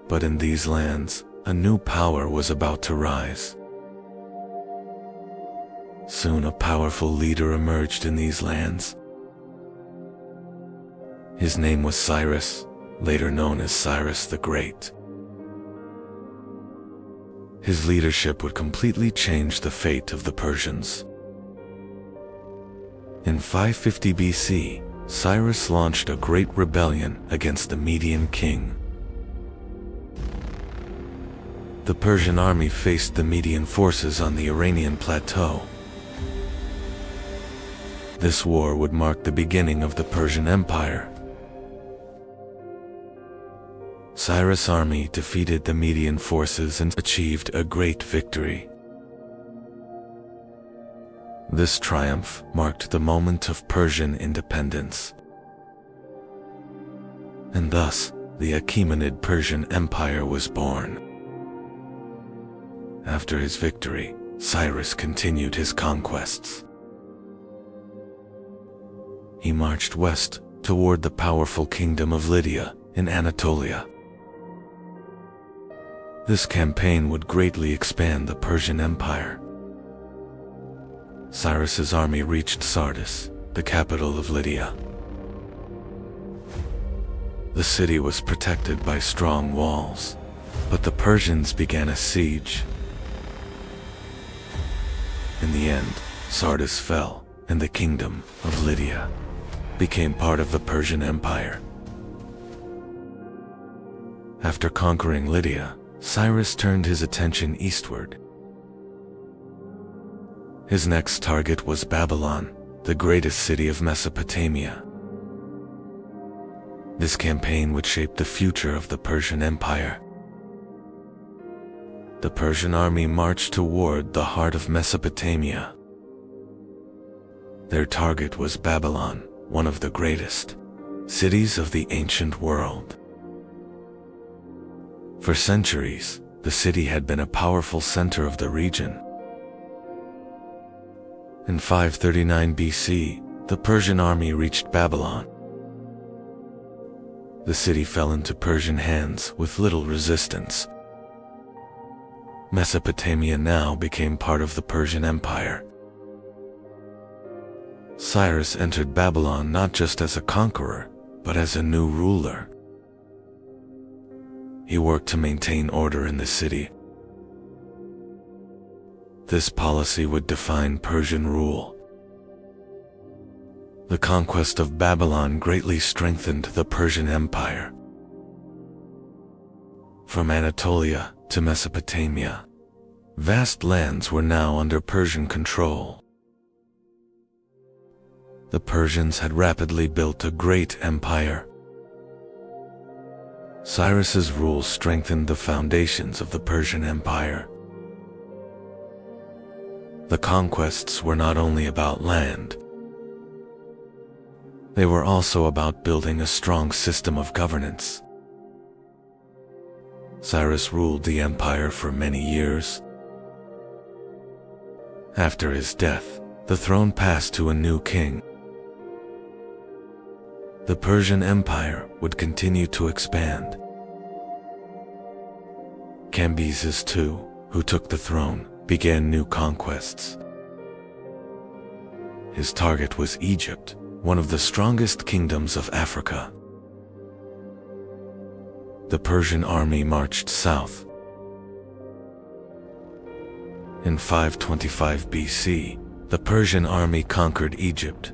But in these lands, a new power was about to rise. Soon a powerful leader emerged in these lands. His name was Cyrus, later known as Cyrus the Great. His leadership would completely change the fate of the Persians. In 550 BC, Cyrus launched a great rebellion against the Median king. The Persian army faced the Median forces on the Iranian plateau. This war would mark the beginning of the Persian Empire. Cyrus' army defeated the Median forces and achieved a great victory. This triumph marked the moment of Persian independence. And thus, the Achaemenid Persian Empire was born. After his victory, Cyrus continued his conquests. He marched west toward the powerful kingdom of Lydia in Anatolia. This campaign would greatly expand the Persian Empire. Cyrus's army reached Sardis, the capital of Lydia. The city was protected by strong walls, but the Persians began a siege. In the end, Sardis fell, and the kingdom of Lydia became part of the Persian Empire. After conquering Lydia, Cyrus turned his attention eastward. His next target was Babylon, the greatest city of Mesopotamia. This campaign would shape the future of the Persian Empire. the Persian army marched toward the heart of Mesopotamia. Their target was Babylon, one of the greatest cities of the ancient world. For centuries, the city had been a powerful center of the region. In 539 BC, the Persian army reached Babylon. The city fell into Persian hands with little resistance. Mesopotamia now became part of the Persian Empire. Cyrus entered Babylon not just as a conqueror, but as a new ruler. He worked to maintain order in the city. This policy would define Persian rule. The conquest of Babylon greatly strengthened the Persian Empire. From Anatolia to Mesopotamia, vast lands were now under Persian control. The Persians had rapidly built a great empire. Cyrus's rule strengthened the foundations of the Persian Empire. The conquests were not only about land. They were also about building a strong system of governance. Cyrus ruled the empire for many years. After his death, the throne passed to a new king. The Persian Empire would continue to expand. Cambyses II, who took the throne, began new conquests. His target was Egypt, one of the strongest kingdoms of Africa. The Persian army marched south. In 525 BC, the Persian army conquered Egypt.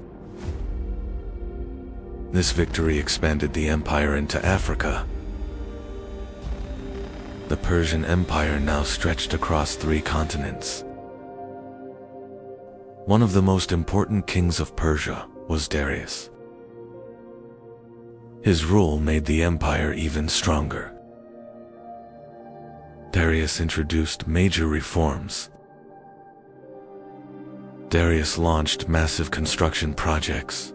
This victory expanded the empire into Africa. The Persian Empire now stretched across 3 continents. One of the most important kings of Persia was Darius. His rule made the empire even stronger. Darius introduced major reforms. Darius launched massive construction projects.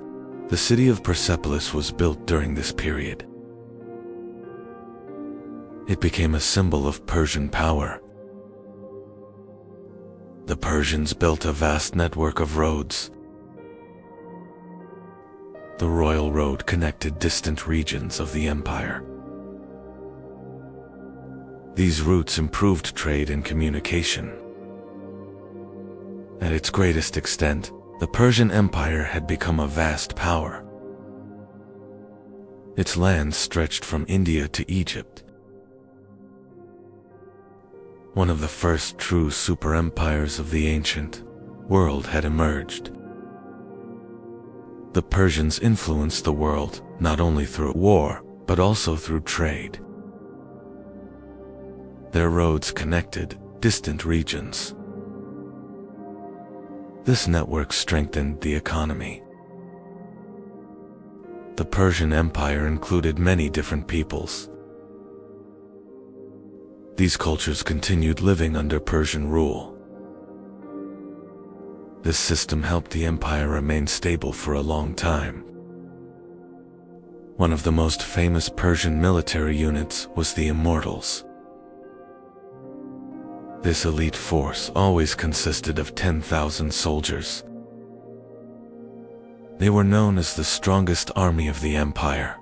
The city of Persepolis was built during this period. It became a symbol of Persian power. The Persians built a vast network of roads. The royal road connected distant regions of the empire. These routes improved trade and communication. At its greatest extent, the Persian Empire had become a vast power. Its lands stretched from India to Egypt. One of the first true super-empires of the ancient world had emerged. The Persians influenced the world not only through war, but also through trade. Their roads connected distant regions. This network strengthened the economy. The Persian Empire included many different peoples. These cultures continued living under Persian rule. This system helped the empire remain stable for a long time. One of the most famous Persian military units was the Immortals. This elite force always consisted of 10,000 soldiers. They were known as the strongest army of the empire.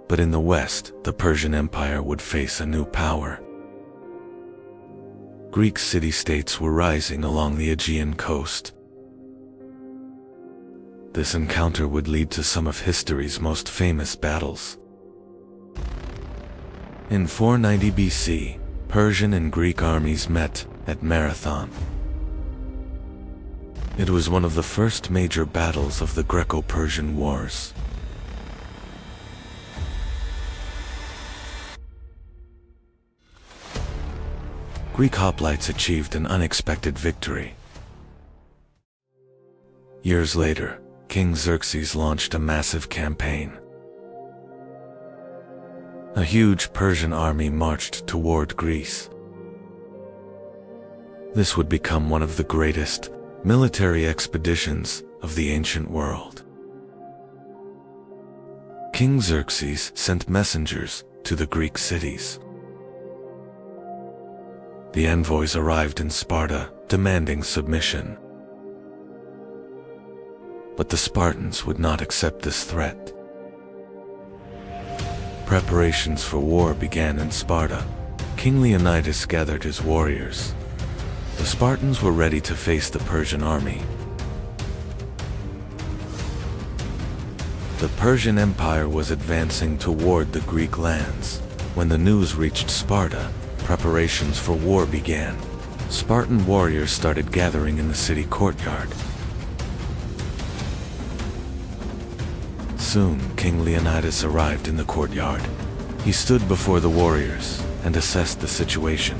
But in the west, the Persian Empire would face a new power. Greek city-states were rising along the Aegean coast. This encounter would lead to some of history's most famous battles. In 490 BC, Persian and Greek armies met at Marathon. It was one of the first major battles of the Greco-Persian Wars. Greek hoplites achieved an unexpected victory. Years later, King Xerxes launched a massive campaign. a huge Persian army marched toward Greece. This would become one of the greatest military expeditions of the ancient world. King Xerxes sent messengers to the Greek cities. The envoys arrived in Sparta, demanding submission. But the Spartans would not accept this threat. Preparations for war began in Sparta. King Leonidas gathered his warriors. The Spartans were ready to face the Persian army. The Persian Empire was advancing toward the Greek lands. When the news reached Sparta, preparations for war began. Spartan warriors started gathering in the city courtyard. Soon, King Leonidas arrived in the courtyard. He stood before the warriors and assessed the situation.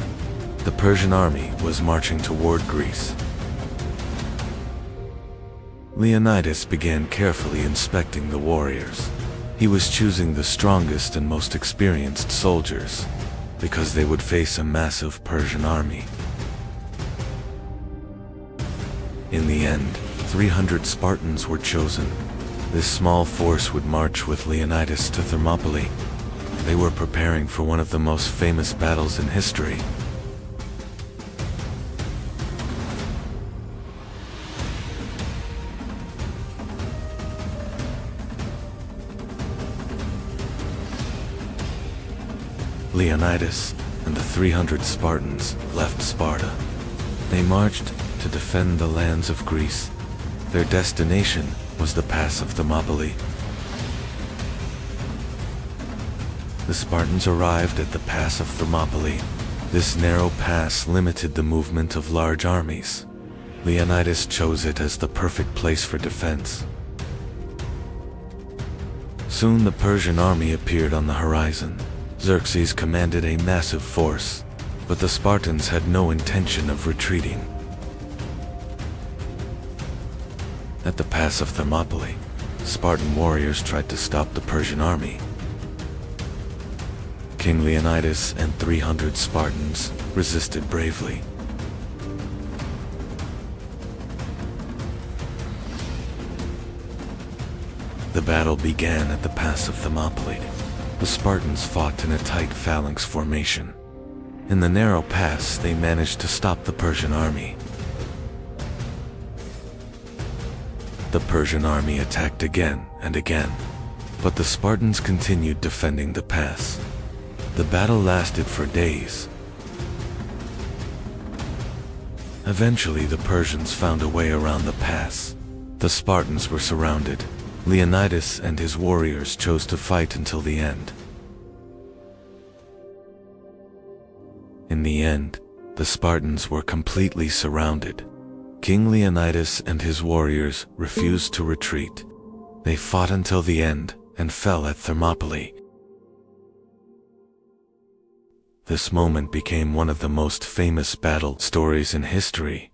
The Persian army was marching toward Greece. Leonidas began carefully inspecting the warriors. He was choosing the strongest and most experienced soldiers, because they would face a massive Persian army. In the end, 300 Spartans were chosen. This small force would march with Leonidas to Thermopylae. They were preparing for one of the most famous battles in history. Leonidas and the 300 Spartans left Sparta. They marched to defend the lands of Greece. Their destination was the pass of Thermopylae. The Spartans arrived at the pass of Thermopylae. This narrow pass limited the movement of large armies. Leonidas chose it as the perfect place for defense. Soon the Persian army appeared on the horizon. Xerxes commanded a massive force, but the Spartans had no intention of retreating. At the pass of Thermopylae, Spartan warriors tried to stop the Persian army. King Leonidas and 300 Spartans resisted bravely. The battle began at the pass of Thermopylae. The Spartans fought in a tight phalanx formation. In the narrow pass, they managed to stop the Persian army. The Persian army attacked again and again, but the Spartans continued defending the pass. The battle lasted for days. Eventually, the Persians found a way around the pass. The Spartans were surrounded. Leonidas and his warriors chose to fight until the end. In the end, the Spartans were completely surrounded. King Leonidas and his warriors refused to retreat. They fought until the end and fell at Thermopylae. This moment became one of the most famous battle stories in history.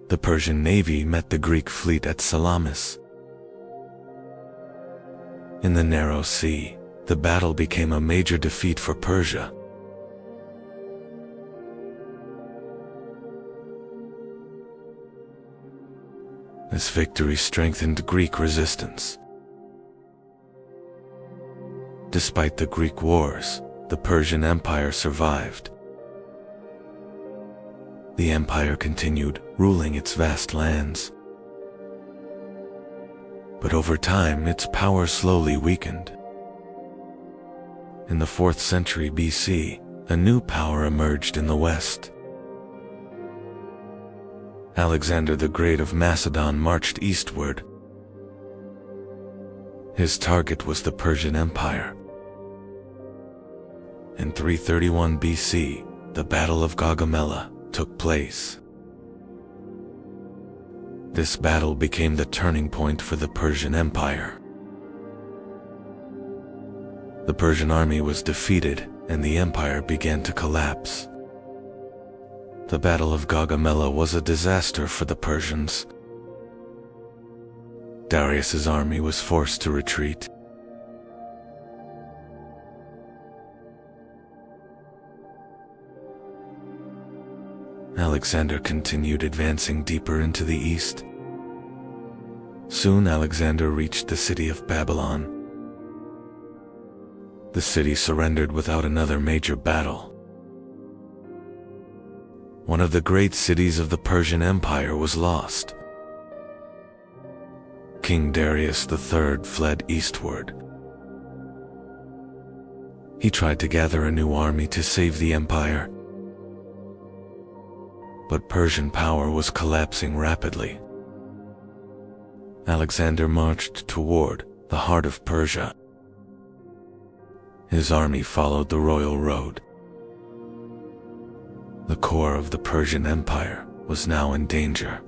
The Persian navy met the Greek fleet at Salamis. In the narrow sea, the battle became a major defeat for Persia. This victory strengthened Greek resistance. Despite the Greek wars, the Persian Empire survived. The empire continued ruling its vast lands. But over time, its power slowly weakened. In the 4th century BC, a new power emerged in the west. Alexander the Great of Macedon marched eastward. His target was the Persian Empire. In 331 BC, the Battle of Gaugamela took place. This battle became the turning point for the Persian Empire. The Persian army was defeated and the empire began to collapse. The Battle of Gaugamela was a disaster for the Persians. Darius's army was forced to retreat. Alexander continued advancing deeper into the east. Soon Alexander reached the city of Babylon. The city surrendered without another major battle. One of the great cities of the Persian Empire was lost. King Darius III fled eastward. He tried to gather a new army to save the empire. But Persian power was collapsing rapidly. Alexander marched toward the heart of Persia. His army followed the royal road. The core of the Persian Empire was now in danger.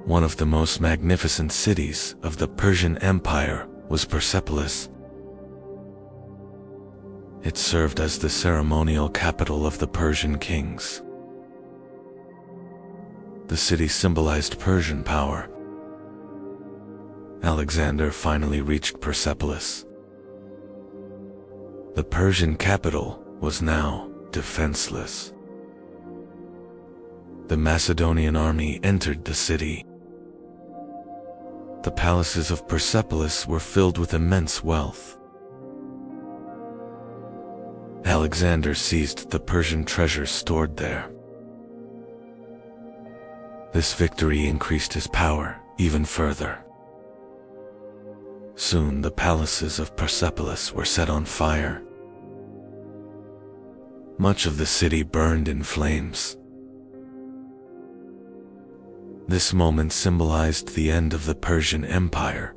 One of the most magnificent cities of the Persian Empire was Persepolis. It served as the ceremonial capital of the Persian kings. The city symbolized Persian power. Alexander finally reached Persepolis. The Persian capital was now defenseless. The Macedonian army entered the city. The palaces of Persepolis were filled with immense wealth. Alexander seized the Persian treasures stored there. This victory increased his power even further. Soon the palaces of Persepolis were set on fire. Much of the city burned in flames. This moment symbolized the end of the Persian Empire.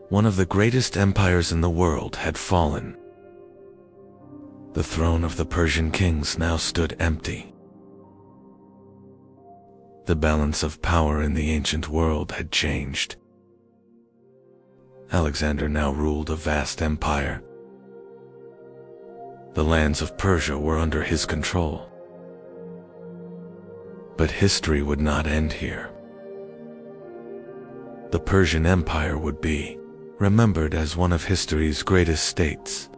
One of the greatest empires in the world had fallen. The throne of the Persian kings now stood empty. The balance of power in the ancient world had changed. Alexander now ruled a vast empire. The lands of Persia were under his control. But history would not end here. The Persian Empire would be remembered as one of history's greatest states.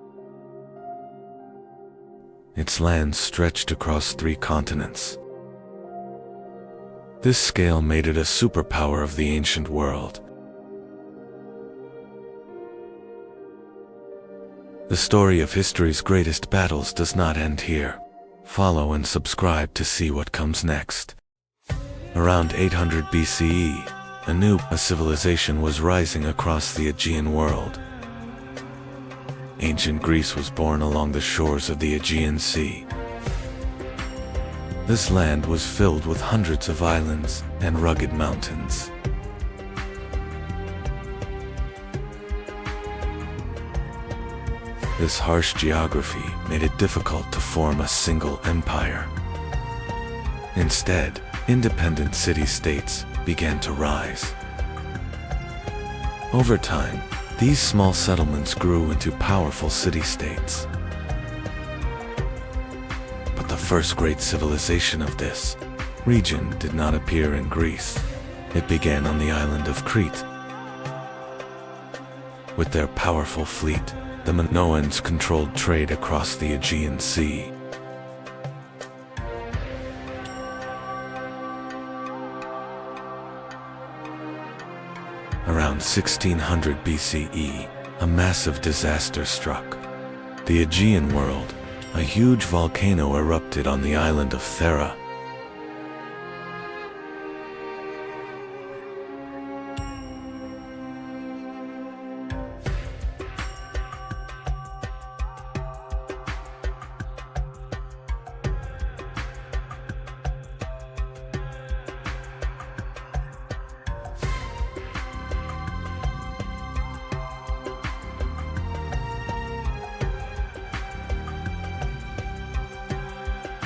Its lands stretched across 3 continents. This scale made it a superpower of the ancient world. The story of history's greatest battles does not end here. Follow and subscribe to see what comes next. Around 800 BCE, a civilization was rising across the Aegean world. Ancient Greece was born along the shores of the Aegean Sea. This land was filled with hundreds of islands and rugged mountains. This harsh geography made it difficult to form a single empire. Instead, independent city-states began to rise. Over time, these small settlements grew into powerful city-states. But the first great civilization of this region did not appear in Greece. It began on the island of Crete. With their powerful fleet, the Minoans controlled trade across the Aegean Sea. Around 1600 BCE, a massive disaster struck. The Aegean world, a huge volcano erupted on the island of Thera.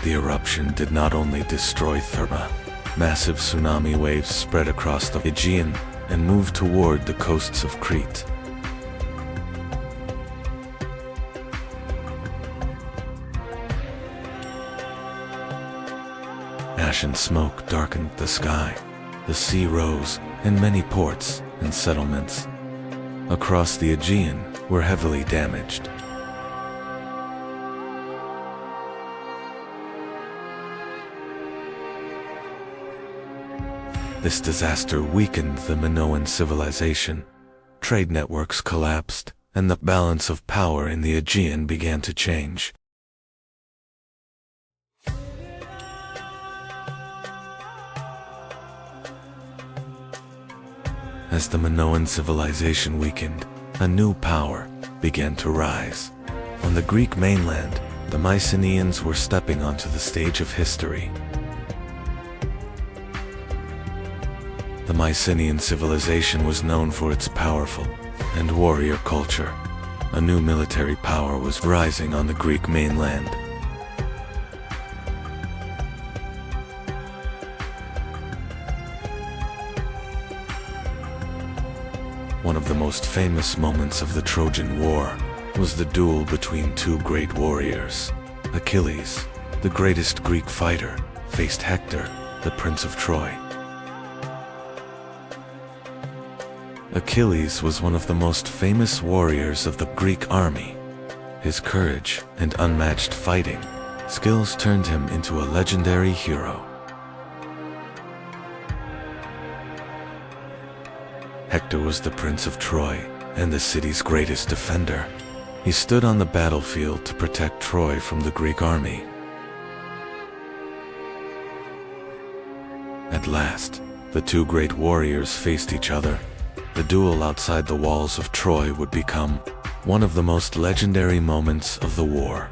The eruption did not only destroy Thera. Massive tsunami waves spread across the Aegean and moved toward the coasts of Crete. Ash and smoke darkened the sky. The sea rose, and many ports and settlements across the Aegean were heavily damaged. This disaster weakened the Minoan civilization. Trade networks collapsed, and the balance of power in the Aegean began to change. As the Minoan civilization weakened, a new power began to rise. On the Greek mainland, the Mycenaeans were stepping onto the stage of history. The Mycenaean civilization was known for its powerful and warrior culture. A new military power was rising on the Greek mainland. One of the most famous moments of the Trojan War was the duel between two great warriors. Achilles, the greatest Greek fighter, faced Hector, the Prince of Troy. Achilles was one of the most famous warriors of the Greek army. His courage and unmatched fighting skills turned him into a legendary hero. Hector was the Prince of Troy and the city's greatest defender. He stood on the battlefield to protect Troy from the Greek army. At last, the two great warriors faced each other. The duel outside the walls of Troy would become one of the most legendary moments of the war.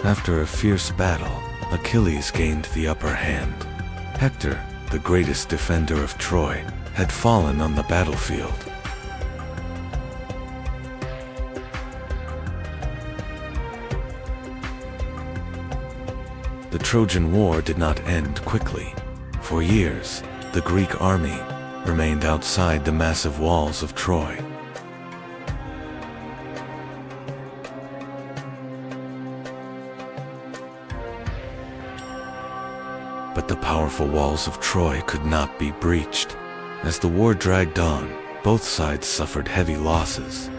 After a fierce battle, Achilles gained the upper hand. Hector, the greatest defender of Troy, had fallen on the battlefield. The Trojan War did not end quickly. For years, the Greek army remained outside the massive walls of Troy. But the powerful walls of Troy could not be breached. As the war dragged on, both sides suffered heavy losses.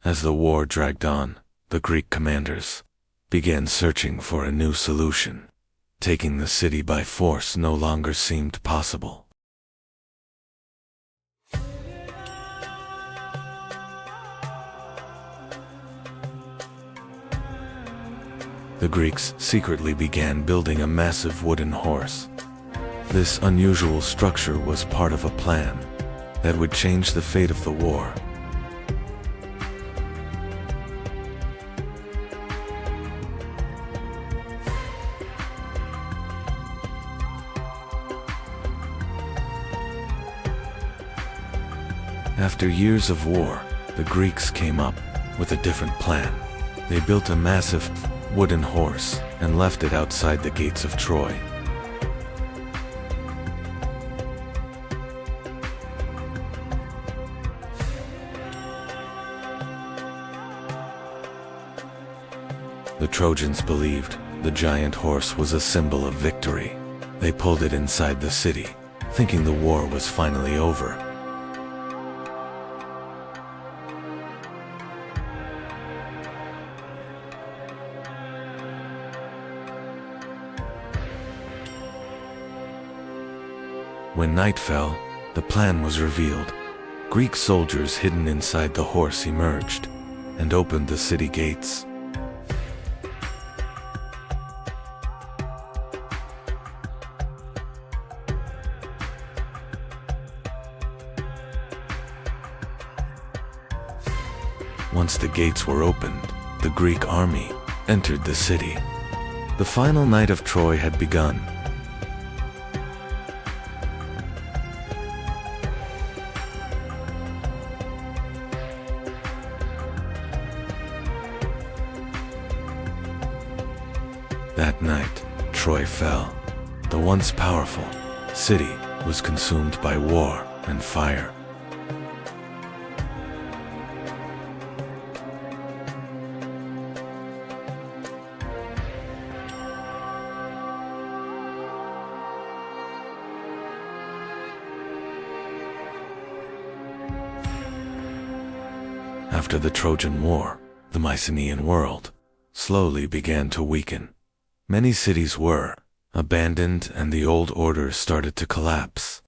As the war dragged on, the Greek commanders began searching for a new solution. Taking the city by force no longer seemed possible. The Greeks secretly began building a massive wooden horse. This unusual structure was part of a plan that would change the fate of the war. After years of war, the Greeks came up with a different plan. They built a massive wooden horse and left it outside the gates of Troy. The Trojans believed the giant horse was a symbol of victory. They pulled it inside the city, thinking the war was finally over. When night fell, the plan was revealed. Greek soldiers hidden inside the horse emerged and opened the city gates. Once the gates were opened, the Greek army entered the city. The final night of Troy had begun. That night, Troy fell. The once powerful city was consumed by war and fire. After the Trojan War, the Mycenaean world slowly began to weaken. Many cities were abandoned and the old order started to collapse.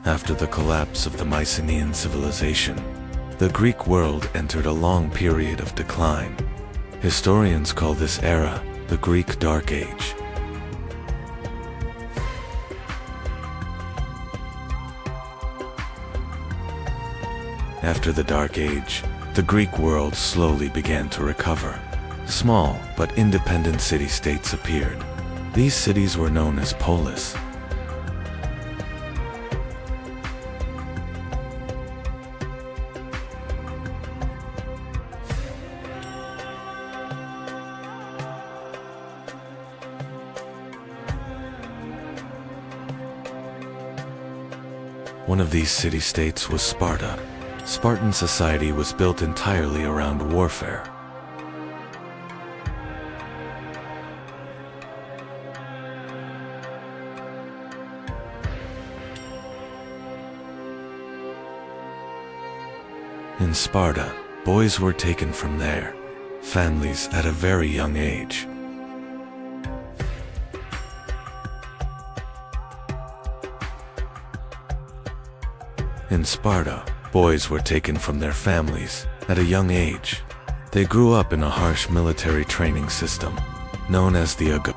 After the collapse of the Mycenaean civilization, the Greek world entered a long period of decline. Historians call this era the Greek Dark Age. After the Dark Age, the Greek world slowly began to recover. Small but independent city-states appeared. These cities were known as polis. One of these city-states was Sparta. Spartan society was built entirely around warfare. In Sparta, boys were taken from their families at a very young age. In Sparta, boys were taken from their families at a young age. They grew up in a harsh military training system, known as the AGA.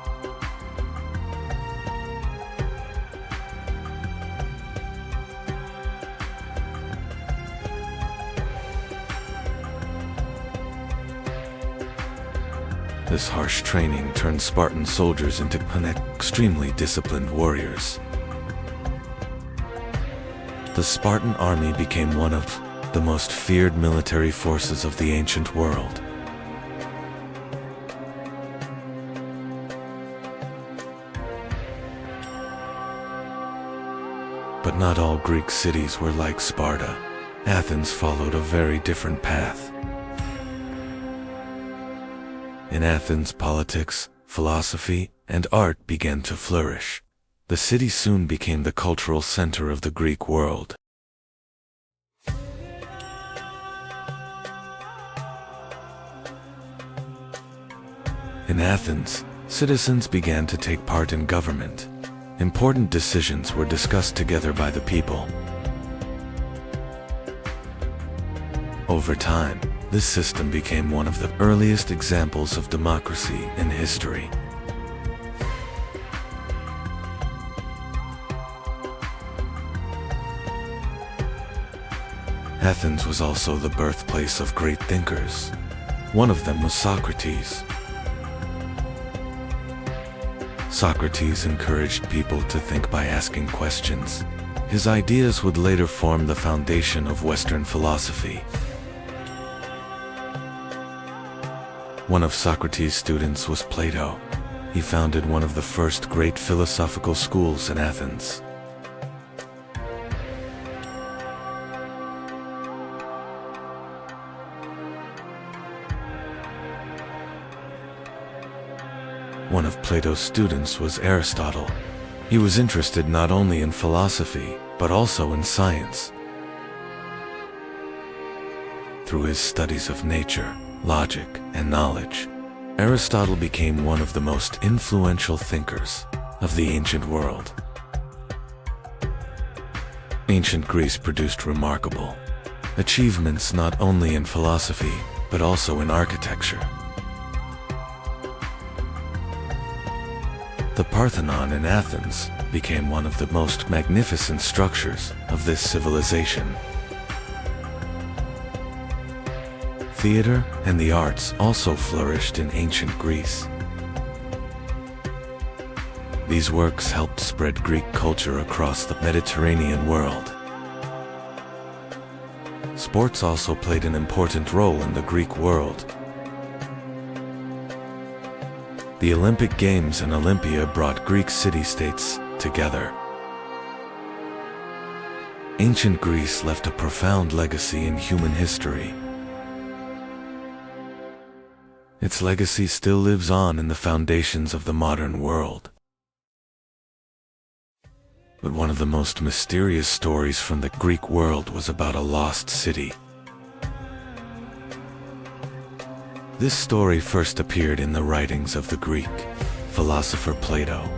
This harsh training turned Spartan soldiers into extremely disciplined warriors. The Spartan army became one of the most feared military forces of the ancient world. But not all Greek cities were like Sparta. Athens followed a very different path. In Athens, politics, philosophy, and art began to flourish. The city soon became the cultural center of the Greek world. In Athens, citizens began to take part in government. Important decisions were discussed together by the people. Over time, this system became one of the earliest examples of democracy in history. Athens was also the birthplace of great thinkers. One of them was Socrates. Socrates encouraged people to think by asking questions. His ideas would later form the foundation of Western philosophy. One of Socrates' students was Plato. He founded one of the first great philosophical schools in Athens. One of Plato's students was Aristotle. He was interested not only in philosophy, but also in science. Through his studies of nature, logic, and knowledge, Aristotle became one of the most influential thinkers of the ancient world. Ancient Greece produced remarkable achievements not only in philosophy, but also in architecture. The Parthenon in Athens became one of the most magnificent structures of this civilization. Theater and the arts also flourished in ancient Greece. These works helped spread Greek culture across the Mediterranean world. Sports also played an important role in the Greek world. The Olympic Games and Olympia brought Greek city-states together. Ancient Greece left a profound legacy in human history. Its legacy still lives on in the foundations of the modern world. But one of the most mysterious stories from the Greek world was about a lost city. This story first appeared in the writings of the Greek philosopher Plato.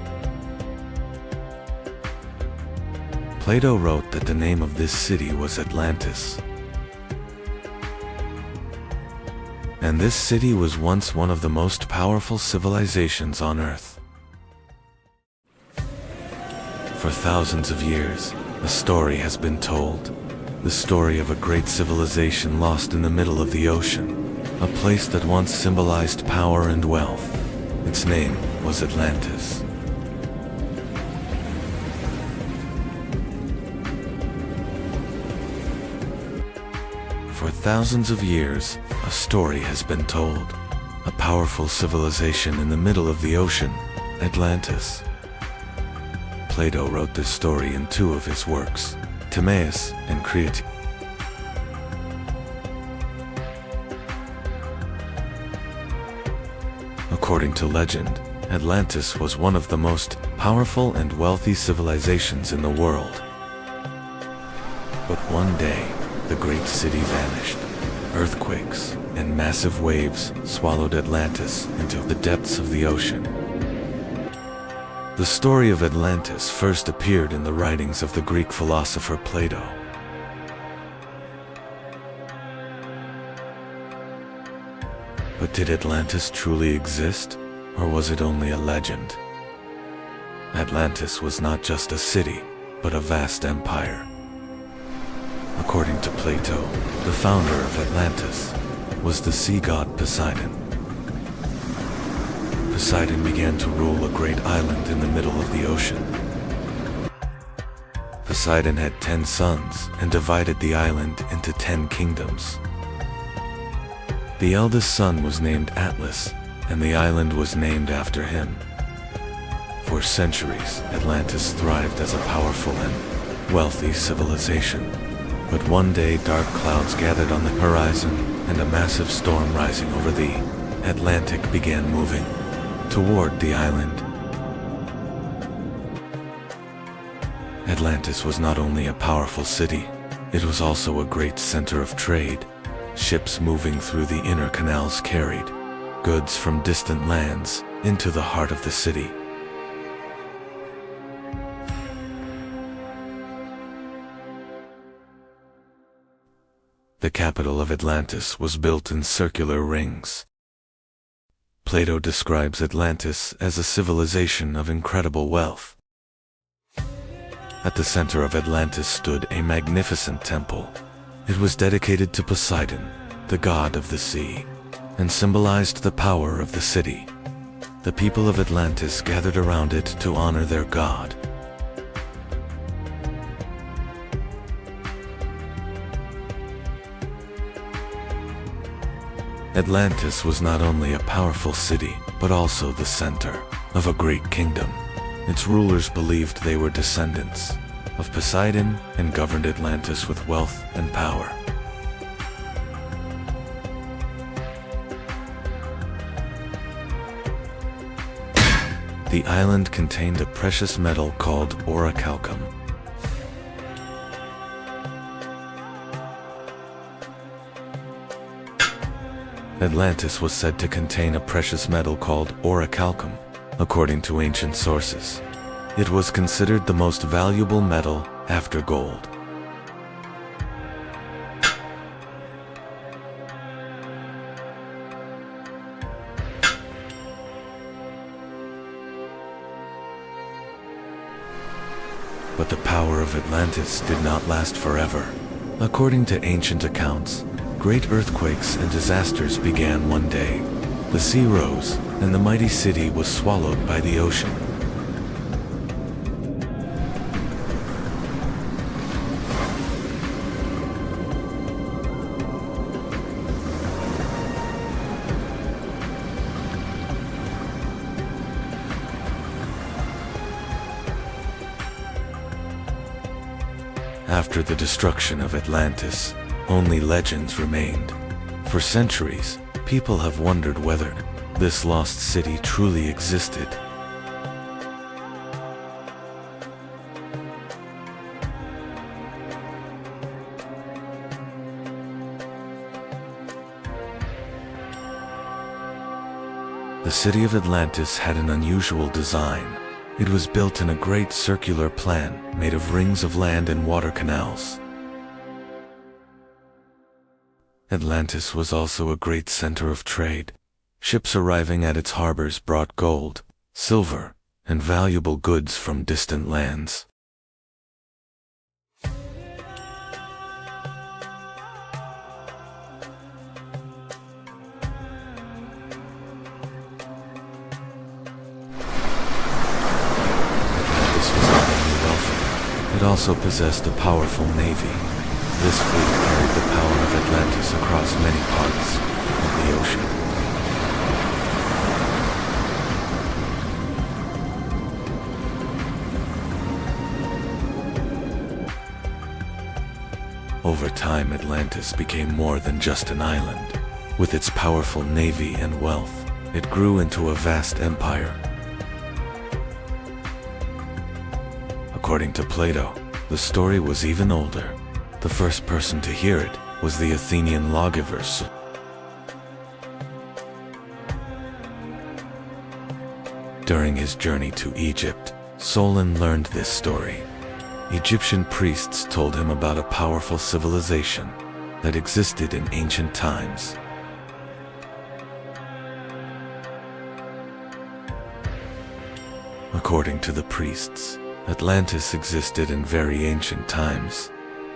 Plato wrote that the name of this city was Atlantis. And this city was once one of the most powerful civilizations on Earth. For thousands of years, a story has been told. The story of a great civilization lost in the middle of the ocean, a place that once symbolized power and wealth. Its name was Atlantis. For thousands of years, a story has been told. A powerful civilization in the middle of the ocean, Atlantis. Plato wrote this story in two of his works, Timaeus and Crete. According to legend, Atlantis was one of the most powerful and wealthy civilizations in the world. But one day, the great city vanished. Earthquakes and massive waves swallowed Atlantis into the depths of the ocean. The story of Atlantis first appeared in the writings of the Greek philosopher Plato. But did Atlantis truly exist, or was it only a legend? Atlantis was not just a city, but a vast empire. According to Plato, the founder of Atlantis was the sea god Poseidon. Poseidon began to rule a great island in the middle of the ocean. Poseidon had 10 sons and divided the island into 10 kingdoms. The eldest son was named Atlas, and the island was named after him. For centuries, Atlantis thrived as a powerful and wealthy civilization. But one day dark clouds gathered on the horizon, and a massive storm rising over the Atlantic began moving toward the island. Atlantis was not only a powerful city, it was also a great center of trade. Ships moving through the inner canals carried goods from distant lands into the heart of the city. The capital of Atlantis was built in circular rings. Plato describes Atlantis as a civilization of incredible wealth. At the center of Atlantis stood a magnificent temple. It was dedicated to Poseidon, the god of the sea, and symbolized the power of the city. The people of Atlantis gathered around it to honor their god. Atlantis was not only a powerful city, but also the center of a great kingdom. Its rulers believed they were descendants of Poseidon and governed Atlantis with wealth and power. The island contained a precious metal called orichalcum. Atlantis was said to contain a precious metal called orichalcum, according to ancient sources. It was considered the most valuable metal after gold. But the power of Atlantis did not last forever. According to ancient accounts, great earthquakes and disasters began one day. The sea rose, and the mighty city was swallowed by the ocean. After the destruction of Atlantis, only legends remained. For centuries, People have wondered whether this lost city truly existed. The city of Atlantis had an unusual design. It was built in a great circular plan made of rings of land and water canals. Atlantis was also a great center of trade. Ships arriving at its harbors brought gold, silver, and valuable goods from distant lands. It also possessed a powerful navy. This fleet carried the power of Atlantis across many parts of the ocean. Over time, Atlantis became more than just an island. With its powerful navy and wealth, it grew into a vast empire. According to Plato, the story was even older. The first person to hear it was the Athenian lawgiver Solon. During his journey to Egypt, Solon learned this story. Egyptian priests told him about a powerful civilization that existed in ancient times. According to the priests, Atlantis existed in very ancient times.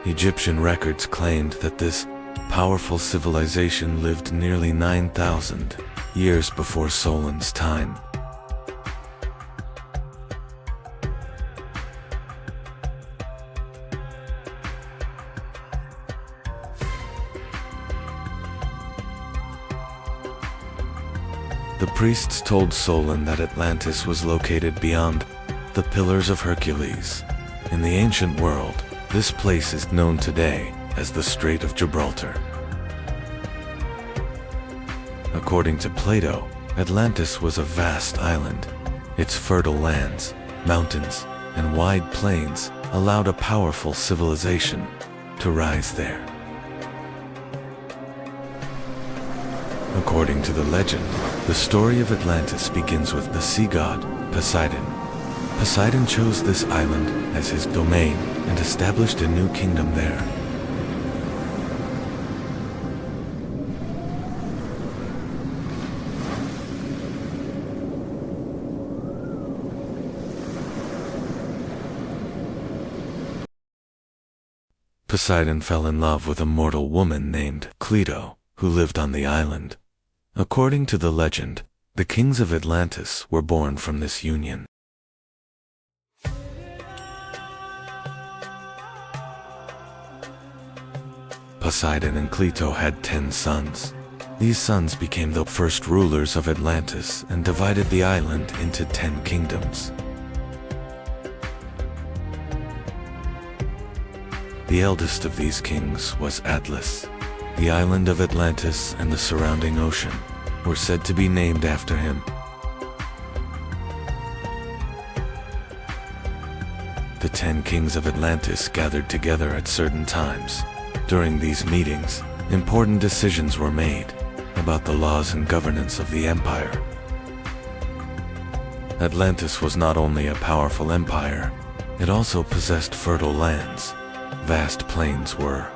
Egyptian records claimed that this powerful civilization lived nearly 9,000 years before Solon's time. The priests told Solon that Atlantis was located beyond the Pillars of Hercules. In the ancient world, this place is known today as the Strait of Gibraltar. According to Plato, Atlantis was a vast island. Its fertile lands, mountains, and wide plains allowed a powerful civilization to rise there. According to the legend, the story of Atlantis begins with the sea god, Poseidon. Poseidon chose this island as his domain and established a new kingdom there. Poseidon fell in love with a mortal woman named Cleito, who lived on the island. According to the legend, the kings of Atlantis were born from this union. Poseidon and Cleito had 10 sons. These sons became the first rulers of Atlantis and divided the island into 10 kingdoms. The eldest of these kings was Atlas. The island of Atlantis and the surrounding ocean were said to be named after him. The 10 kings of Atlantis gathered together at certain times. During these meetings, important decisions were made about the laws and governance of the empire. Atlantis was not only a powerful empire, it also possessed fertile lands. Vast plains were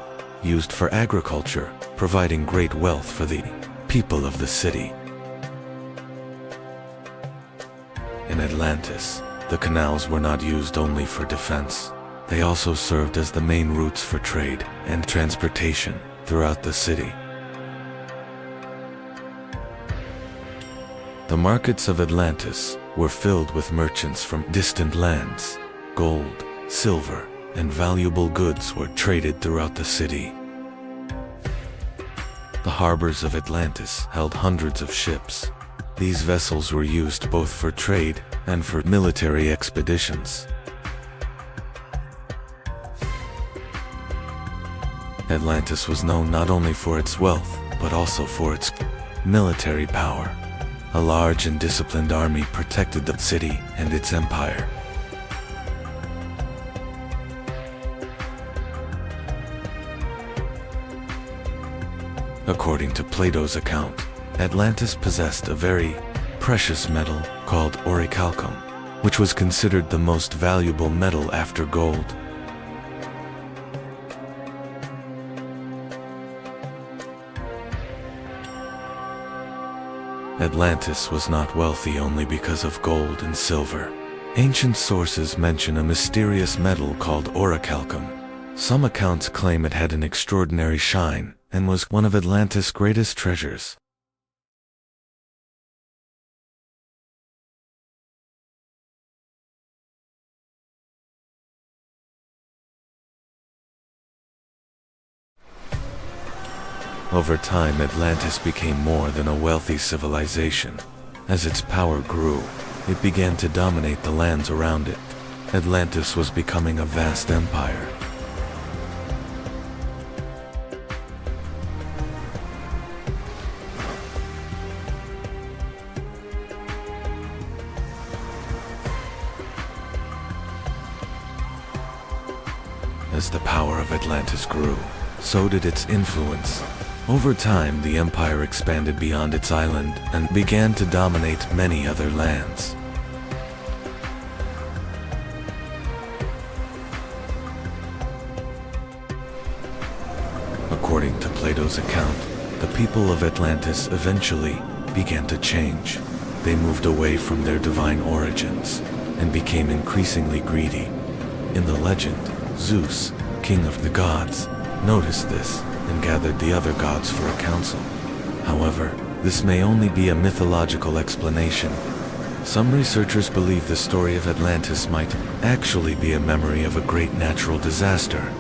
used for agriculture, providing great wealth for the people of the city. In Atlantis, the canals were not used only for defense. They also served as the main routes for trade and transportation throughout the city. The markets of Atlantis were filled with merchants from distant lands. Gold, silver, and valuable goods were traded throughout the city. The harbors of Atlantis held hundreds of ships. These vessels were used both for trade and for military expeditions. Atlantis was known not only for its wealth, but also for its military power. A large and disciplined army protected the city and its empire. According to Plato's account, Atlantis possessed a very precious metal called orichalcum, which was considered the most valuable metal after gold. Atlantis was not wealthy only because of gold and silver. Ancient sources mention a mysterious metal called orichalcum. Some accounts claim it had an extraordinary shine and was one of Atlantis' greatest treasures. Over time, Atlantis became more than a wealthy civilization. As its power grew, it began to dominate the lands around it. Atlantis was becoming a vast empire. As the power of Atlantis grew, so did its influence. Over time, the empire expanded beyond its island and began to dominate many other lands. According to Plato's account, the people of Atlantis eventually began to change. They moved away from their divine origins and became increasingly greedy. In the legend, Zeus, king of the gods, noticed this and gathered the other gods for a council. However, this may only be a mythological explanation. Some researchers believe the story of Atlantis might actually be a memory of a great natural disaster.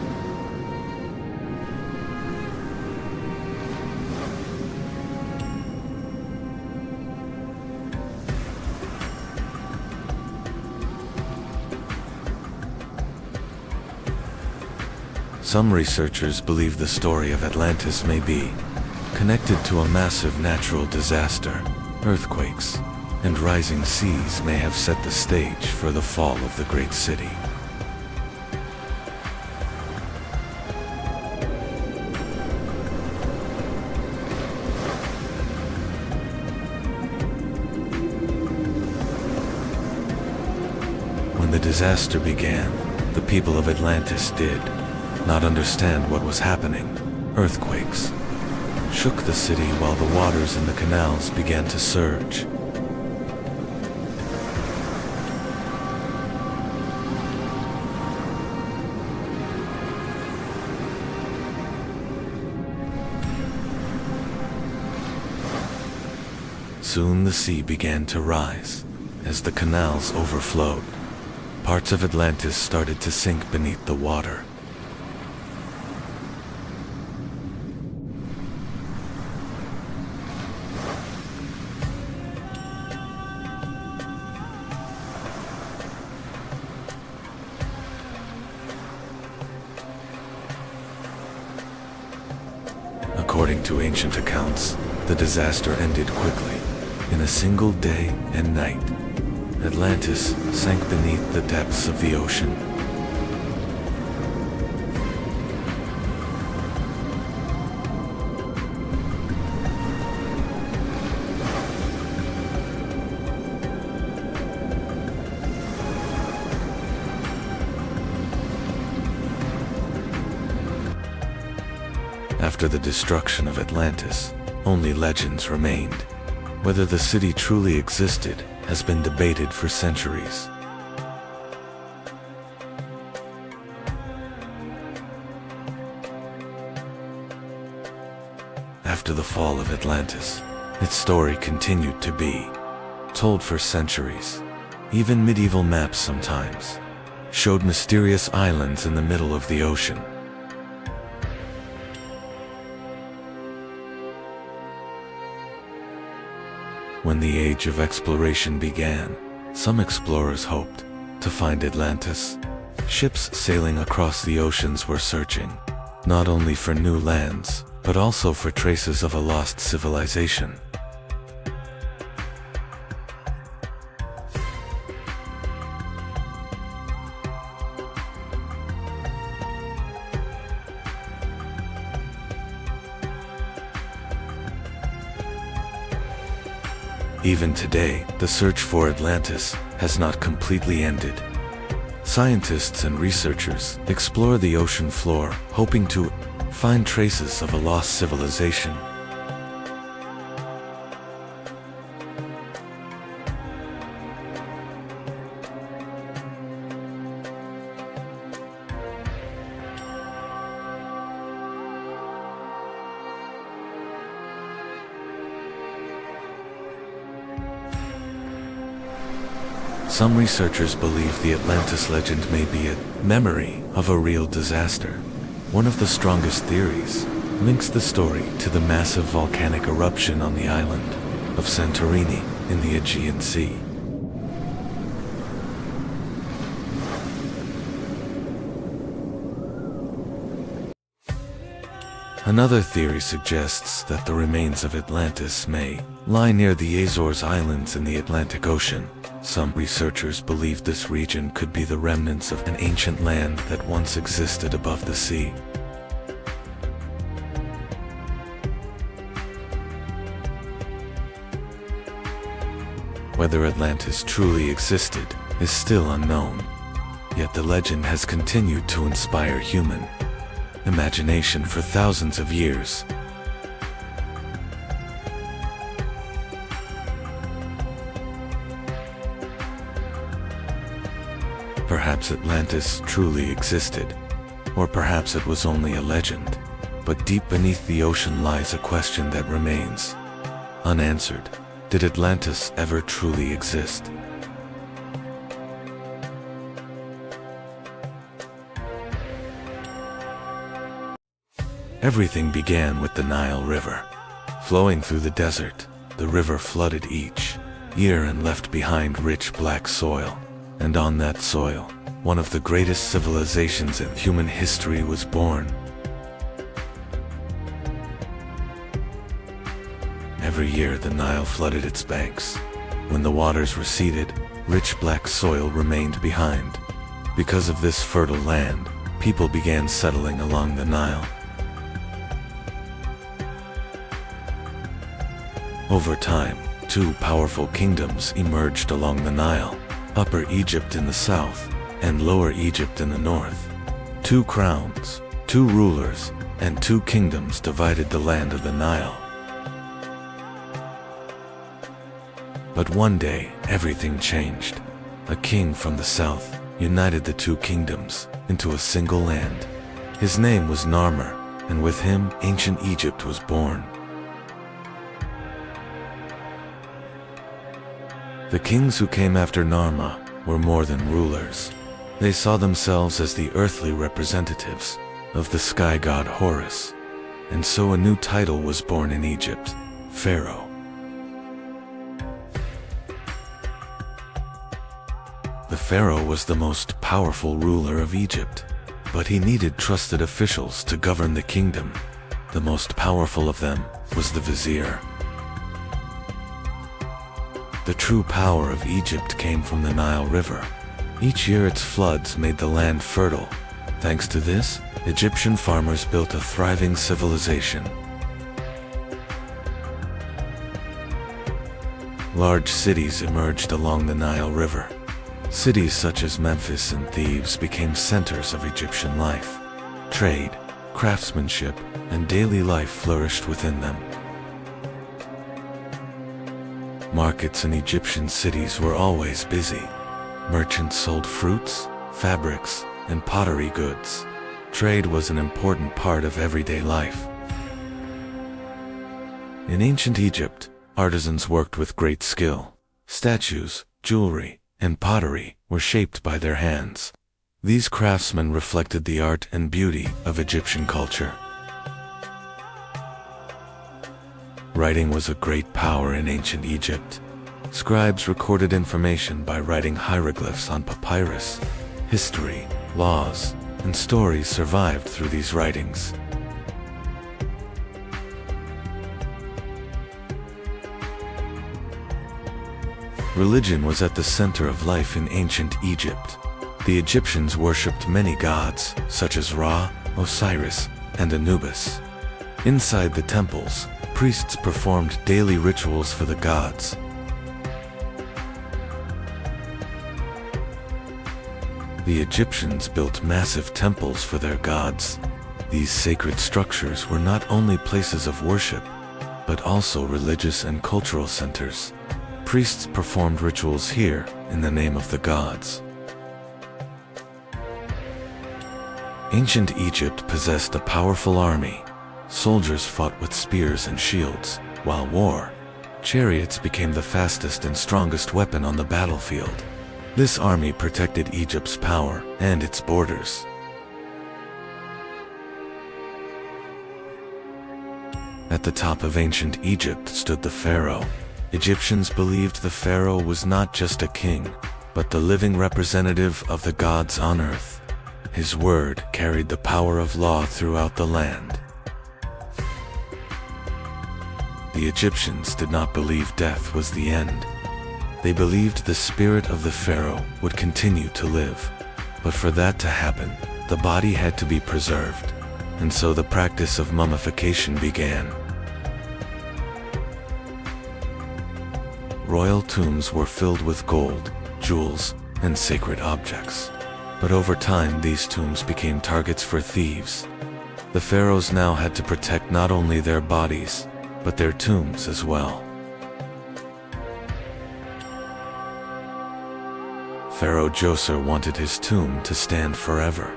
Some researchers believe the story of Atlantis may be connected to a massive natural disaster. Earthquakes and rising seas may have set the stage for the fall of the great city. When the disaster began, the people of Atlantis did not understand what was happening. Earthquakes shook the city while the waters in the canals began to surge. Soon the sea began to rise as the canals overflowed. Parts of Atlantis started to sink beneath the water. According to ancient accounts, the disaster ended quickly. In a single day and night, Atlantis sank beneath the depths of the ocean. After the destruction of Atlantis, only legends remained. Whether the city truly existed has been debated for centuries. After the fall of Atlantis, its story continued to be told for centuries. Even medieval maps sometimes showed mysterious islands in the middle of the ocean. When the age of exploration began, some explorers hoped to find Atlantis. Ships sailing across the oceans were searching, not only for new lands, but also for traces of a lost civilization. Even today, the search for Atlantis has not completely ended. Scientists and researchers explore the ocean floor, hoping to find traces of a lost civilization. Some researchers believe the Atlantis legend may be a memory of a real disaster. One of the strongest theories links the story to the massive volcanic eruption on the island of Santorini in the Aegean Sea. Another theory suggests that the remains of Atlantis may lie near the Azores Islands in the Atlantic Ocean. Some researchers believe this region could be the remnants of an ancient land that once existed above the sea. Whether Atlantis truly existed is still unknown, yet the legend has continued to inspire human imagination for thousands of years. Perhaps Atlantis truly existed, or perhaps it was only a legend. But deep beneath the ocean lies a question that remains unanswered. Did Atlantis ever truly exist? Everything began with the Nile River. Flowing through the desert, the river flooded each year and left behind rich black soil. And on that soil, one of the greatest civilizations in human history was born. Every year the Nile flooded its banks. When the waters receded, rich black soil remained behind. Because of this fertile land, people began settling along the Nile. Over time, two powerful kingdoms emerged along the Nile. Upper Egypt in the south, and Lower Egypt in the north. Two crowns, two rulers, and two kingdoms divided the land of the Nile. But one day, everything changed. A king from the south united the two kingdoms into a single land. His name was Narmer, and with him, ancient Egypt was born. The kings who came after Narmer were more than rulers. They saw themselves as the earthly representatives of the sky god Horus. And so a new title was born in Egypt, Pharaoh. The Pharaoh was the most powerful ruler of Egypt, but he needed trusted officials to govern the kingdom. The most powerful of them was the vizier. The true power of Egypt came from the Nile River. Each year its floods made the land fertile. Thanks to this, Egyptian farmers built a thriving civilization. Large cities emerged along the Nile River. Cities such as Memphis and Thebes became centers of Egyptian life. Trade, craftsmanship, and daily life flourished within them. Markets in Egyptian cities were always busy. Merchants sold fruits, fabrics, and pottery goods. Trade was an important part of everyday life. In ancient Egypt, artisans worked with great skill. Statues, jewelry, and pottery were shaped by their hands. These craftsmen reflected the art and beauty of Egyptian culture. Writing was a great power in ancient Egypt. Scribes recorded information by writing hieroglyphs on papyrus. History, laws, and stories survived through these writings. Religion was at the center of life in ancient Egypt. The Egyptians worshipped many gods, such as Ra, Osiris, and Anubis. Inside the temples, priests performed daily rituals for the gods. The Egyptians built massive temples for their gods. These sacred structures were not only places of worship, but also religious and cultural centers. Priests performed rituals here in the name of the gods. Ancient Egypt possessed a powerful army. Soldiers fought with spears and shields, while chariots became the fastest and strongest weapon on the battlefield. This army protected Egypt's power and its borders. At the top of ancient Egypt stood the pharaoh. Egyptians believed the pharaoh was not just a king, but the living representative of the gods on earth. His word carried the power of law throughout the land. The Egyptians did not believe death was the end. They believed the spirit of the pharaoh would continue to live. But for that to happen, the body had to be preserved, and so the practice of mummification began. Royal tombs were filled with gold, jewels, and sacred objects. But over time, these tombs became targets for thieves. The pharaohs now had to protect not only their bodies, but their tombs as well. Pharaoh Djoser wanted his tomb to stand forever.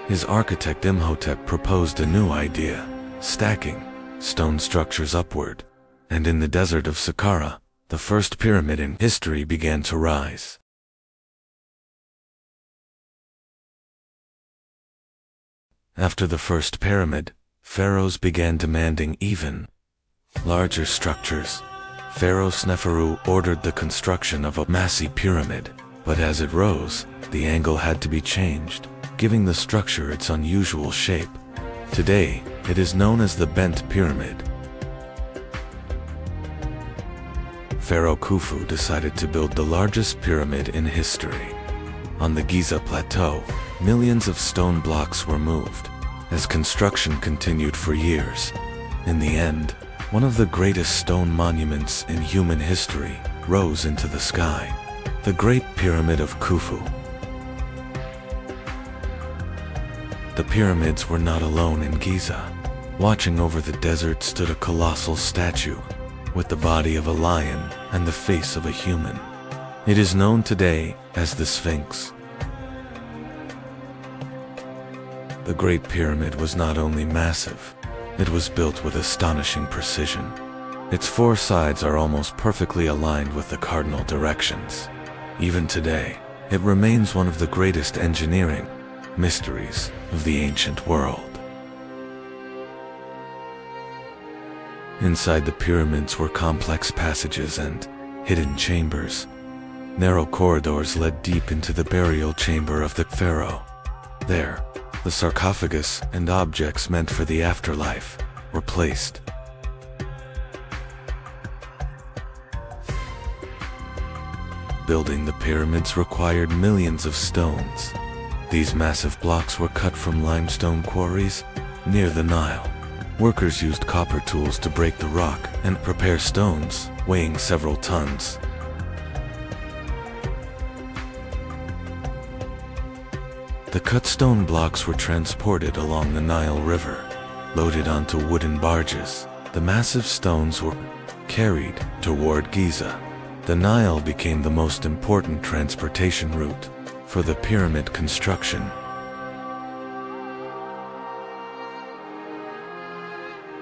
His architect Imhotep proposed a new idea, stacking stone structures upward, and in the desert of Saqqara, the first pyramid in history began to rise. After the first pyramid, pharaohs began demanding even larger structures. Pharaoh Sneferu ordered the construction of a massive pyramid, but as it rose, the angle had to be changed, giving the structure its unusual shape. Today, it is known as the bent pyramid. Pharaoh Khufu decided to build the largest pyramid in history. On the Giza Plateau, millions of stone blocks were moved, as construction continued for years. In the end, one of the greatest stone monuments in human history rose into the sky, the Great Pyramid of Khufu. The pyramids were not alone in Giza. Watching over the desert stood a colossal statue, with the body of a lion and the face of a human. It is known today as the Sphinx. The Great Pyramid was not only massive, it was built with astonishing precision. Its four sides are almost perfectly aligned with the cardinal directions. Even today, it remains one of the greatest engineering mysteries of the ancient world. Inside the pyramids were complex passages and hidden chambers. Narrow corridors led deep into the burial chamber of the pharaoh. There, the sarcophagus and objects meant for the afterlife were placed. Building the pyramids required millions of stones. These massive blocks were cut from limestone quarries near the Nile. Workers used copper tools to break the rock and prepare stones, weighing several tons. The cut stone blocks were transported along the Nile River, loaded onto wooden barges. The massive stones were carried toward Giza. The Nile became the most important transportation route for the pyramid construction.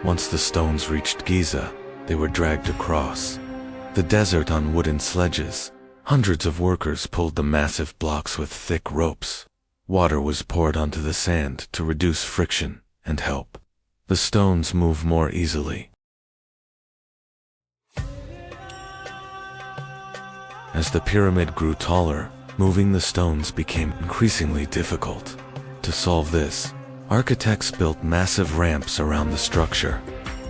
Once the stones reached Giza, they were dragged across the desert on wooden sledges. Hundreds of workers pulled the massive blocks with thick ropes. Water was poured onto the sand to reduce friction and help the stones move more easily. As the pyramid grew taller, moving the stones became increasingly difficult. To solve this, architects built massive ramps around the structure.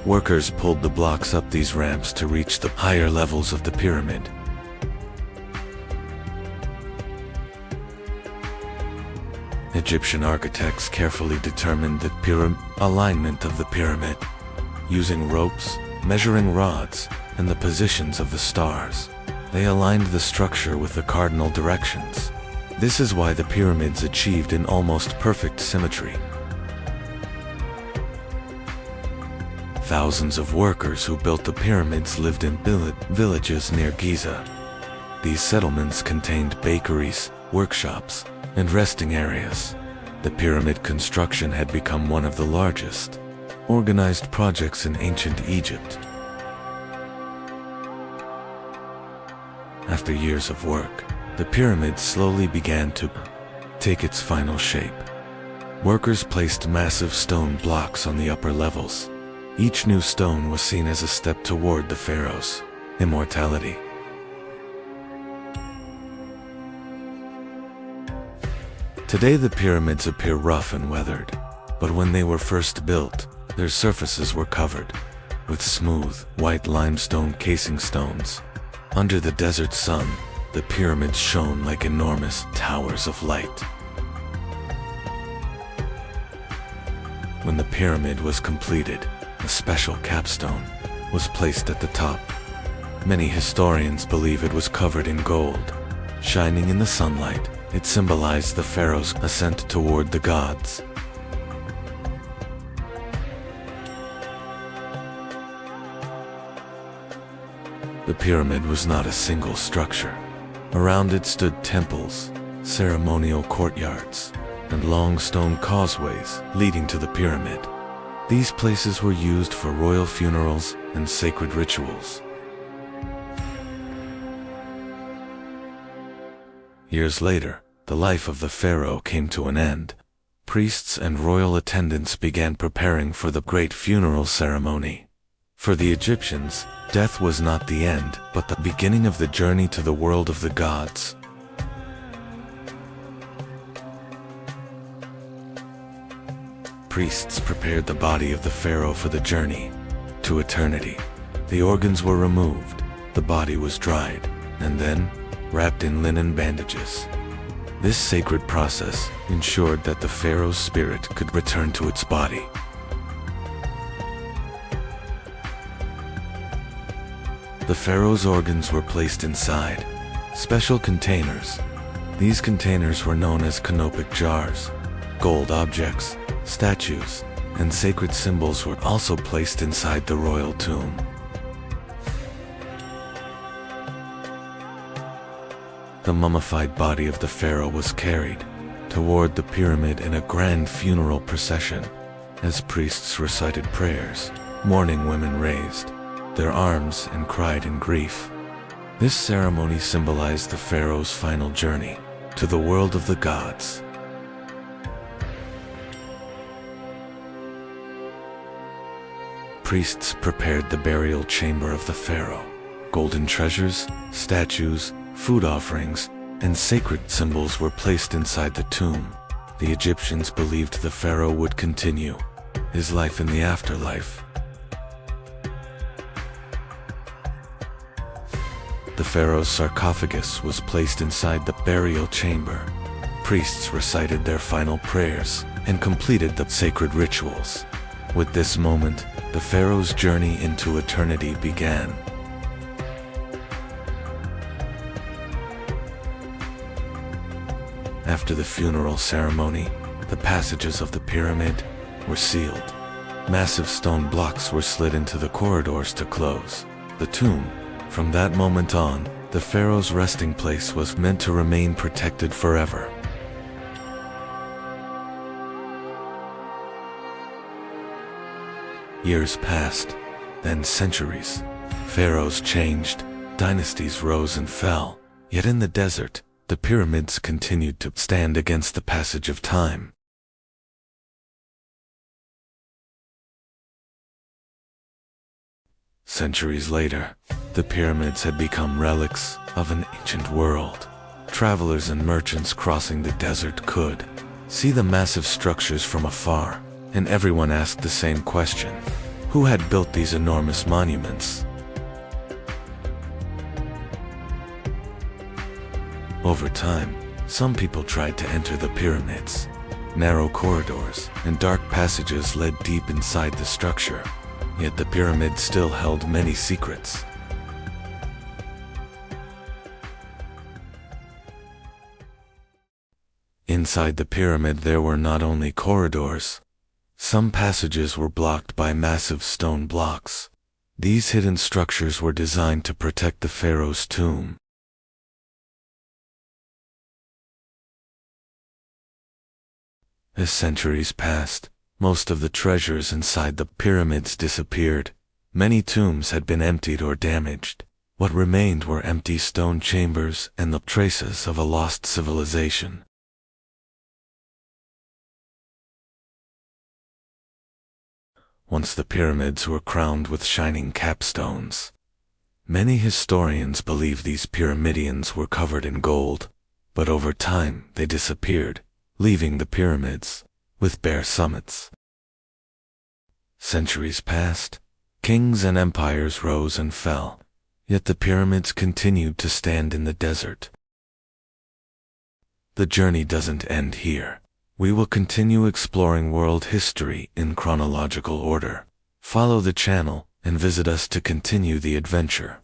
Workers pulled the blocks up these ramps to reach the higher levels of the pyramid. Egyptian architects carefully determined the alignment of the pyramid, using ropes, measuring rods, and the positions of the stars. They aligned the structure with the cardinal directions. This is why the pyramids achieved an almost perfect symmetry. Thousands of workers who built the pyramids lived in villages near Giza. These settlements contained bakeries, workshops, and resting areas. The pyramid construction had become one of the largest organized projects in ancient Egypt. After years of work, the pyramid slowly began to take its final shape. Workers placed massive stone blocks on the upper levels. Each new stone was seen as a step toward the pharaoh's immortality. Today the pyramids appear rough and weathered, but when they were first built, their surfaces were covered with smooth, white limestone casing stones. Under the desert sun, the pyramids shone like enormous towers of light. When the pyramid was completed, a special capstone was placed at the top. Many historians believe it was covered in gold. Shining in the sunlight, it symbolized the pharaoh's ascent toward the gods. The pyramid was not a single structure. Around it stood temples, ceremonial courtyards, and long stone causeways leading to the pyramid. These places were used for royal funerals and sacred rituals. Years later, the life of the pharaoh came to an end. Priests and royal attendants began preparing for the great funeral ceremony. For the Egyptians, death was not the end, but the beginning of the journey to the world of the gods. Priests prepared the body of the pharaoh for the journey to eternity. The organs were removed, the body was dried, and then wrapped in linen bandages. This sacred process ensured that the pharaoh's spirit could return to its body. The pharaoh's organs were placed inside special containers. These containers were known as canopic jars. Gold objects, statues, and sacred symbols were also placed inside the royal tomb. The mummified body of the pharaoh was carried toward the pyramid in a grand funeral procession. As priests recited prayers, mourning women raised their arms and cried in grief. This ceremony symbolized the pharaoh's final journey to the world of the gods. Priests prepared the burial chamber of the pharaoh. Golden treasures, statues, food offerings, and sacred symbols were placed inside the tomb. The Egyptians believed the pharaoh would continue his life in the afterlife. The pharaoh's sarcophagus was placed inside the burial chamber. Priests recited their final prayers and completed the sacred rituals. With this moment, the pharaoh's journey into eternity began. After the funeral ceremony, the passages of the pyramid were sealed. Massive stone blocks were slid into the corridors to close the tomb. From that moment on, the pharaoh's resting place was meant to remain protected forever. Years passed, then centuries. Pharaohs changed, dynasties rose and fell, yet in the desert, the pyramids continued to stand against the passage of time. Centuries later, the pyramids had become relics of an ancient world. Travelers and merchants crossing the desert could see the massive structures from afar, and everyone asked the same question: who had built these enormous monuments? Over time, some people tried to enter the pyramids. Narrow corridors and dark passages led deep inside the structure, yet the pyramid still held many secrets. Inside the pyramid there were not only corridors. Some passages were blocked by massive stone blocks. These hidden structures were designed to protect the pharaoh's tomb. As centuries passed, most of the treasures inside the pyramids disappeared. Many tombs had been emptied or damaged. What remained were empty stone chambers and the traces of a lost civilization. Once the pyramids were crowned with shining capstones. Many historians believe these pyramidions were covered in gold, but over time they disappeared, leaving the pyramids with bare summits. Centuries passed, kings and empires rose and fell, yet the pyramids continued to stand in the desert. The journey doesn't end here. We will continue exploring world history in chronological order. Follow the channel and visit us to continue the adventure.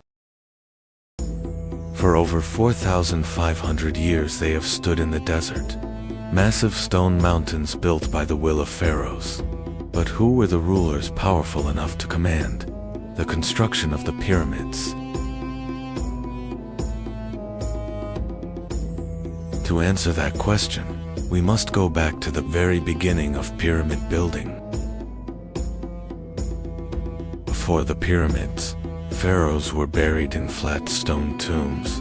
For over 4,500 years they have stood in the desert. Massive stone mountains built by the will of pharaohs. But who were the rulers powerful enough to command the construction of the pyramids? To answer that question, we must go back to the very beginning of pyramid building. Before the pyramids, pharaohs were buried in flat stone tombs.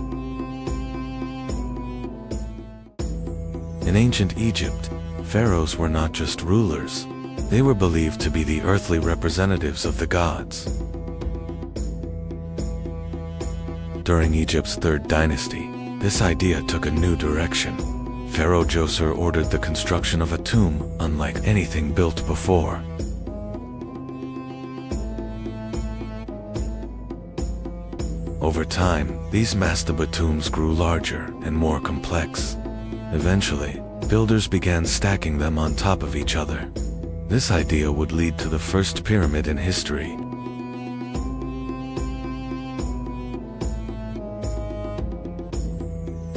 In ancient Egypt, pharaohs were not just rulers, they were believed to be the earthly representatives of the gods. During Egypt's third dynasty, this idea took a new direction. Pharaoh Djoser ordered the construction of a tomb unlike anything built before. Over time, these mastaba tombs grew larger and more complex. Eventually, builders began stacking them on top of each other. This idea would lead to the first pyramid in history.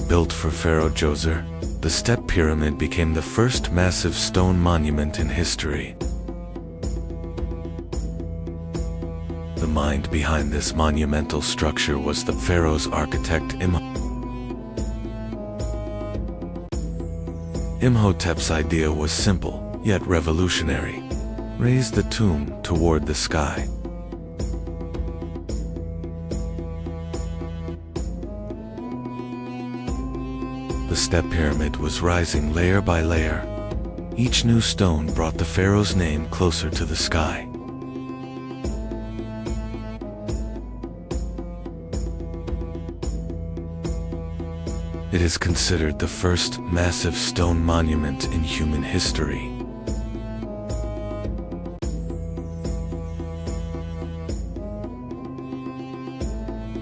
Built for Pharaoh Djoser, the Step Pyramid became the first massive stone monument in history. The mind behind this monumental structure was the pharaoh's architect Imhotep's idea was simple, yet revolutionary. Raise the tomb toward the sky. The Step Pyramid was rising layer by layer. Each new stone brought the pharaoh's name closer to the sky. It is considered the first massive stone monument in human history.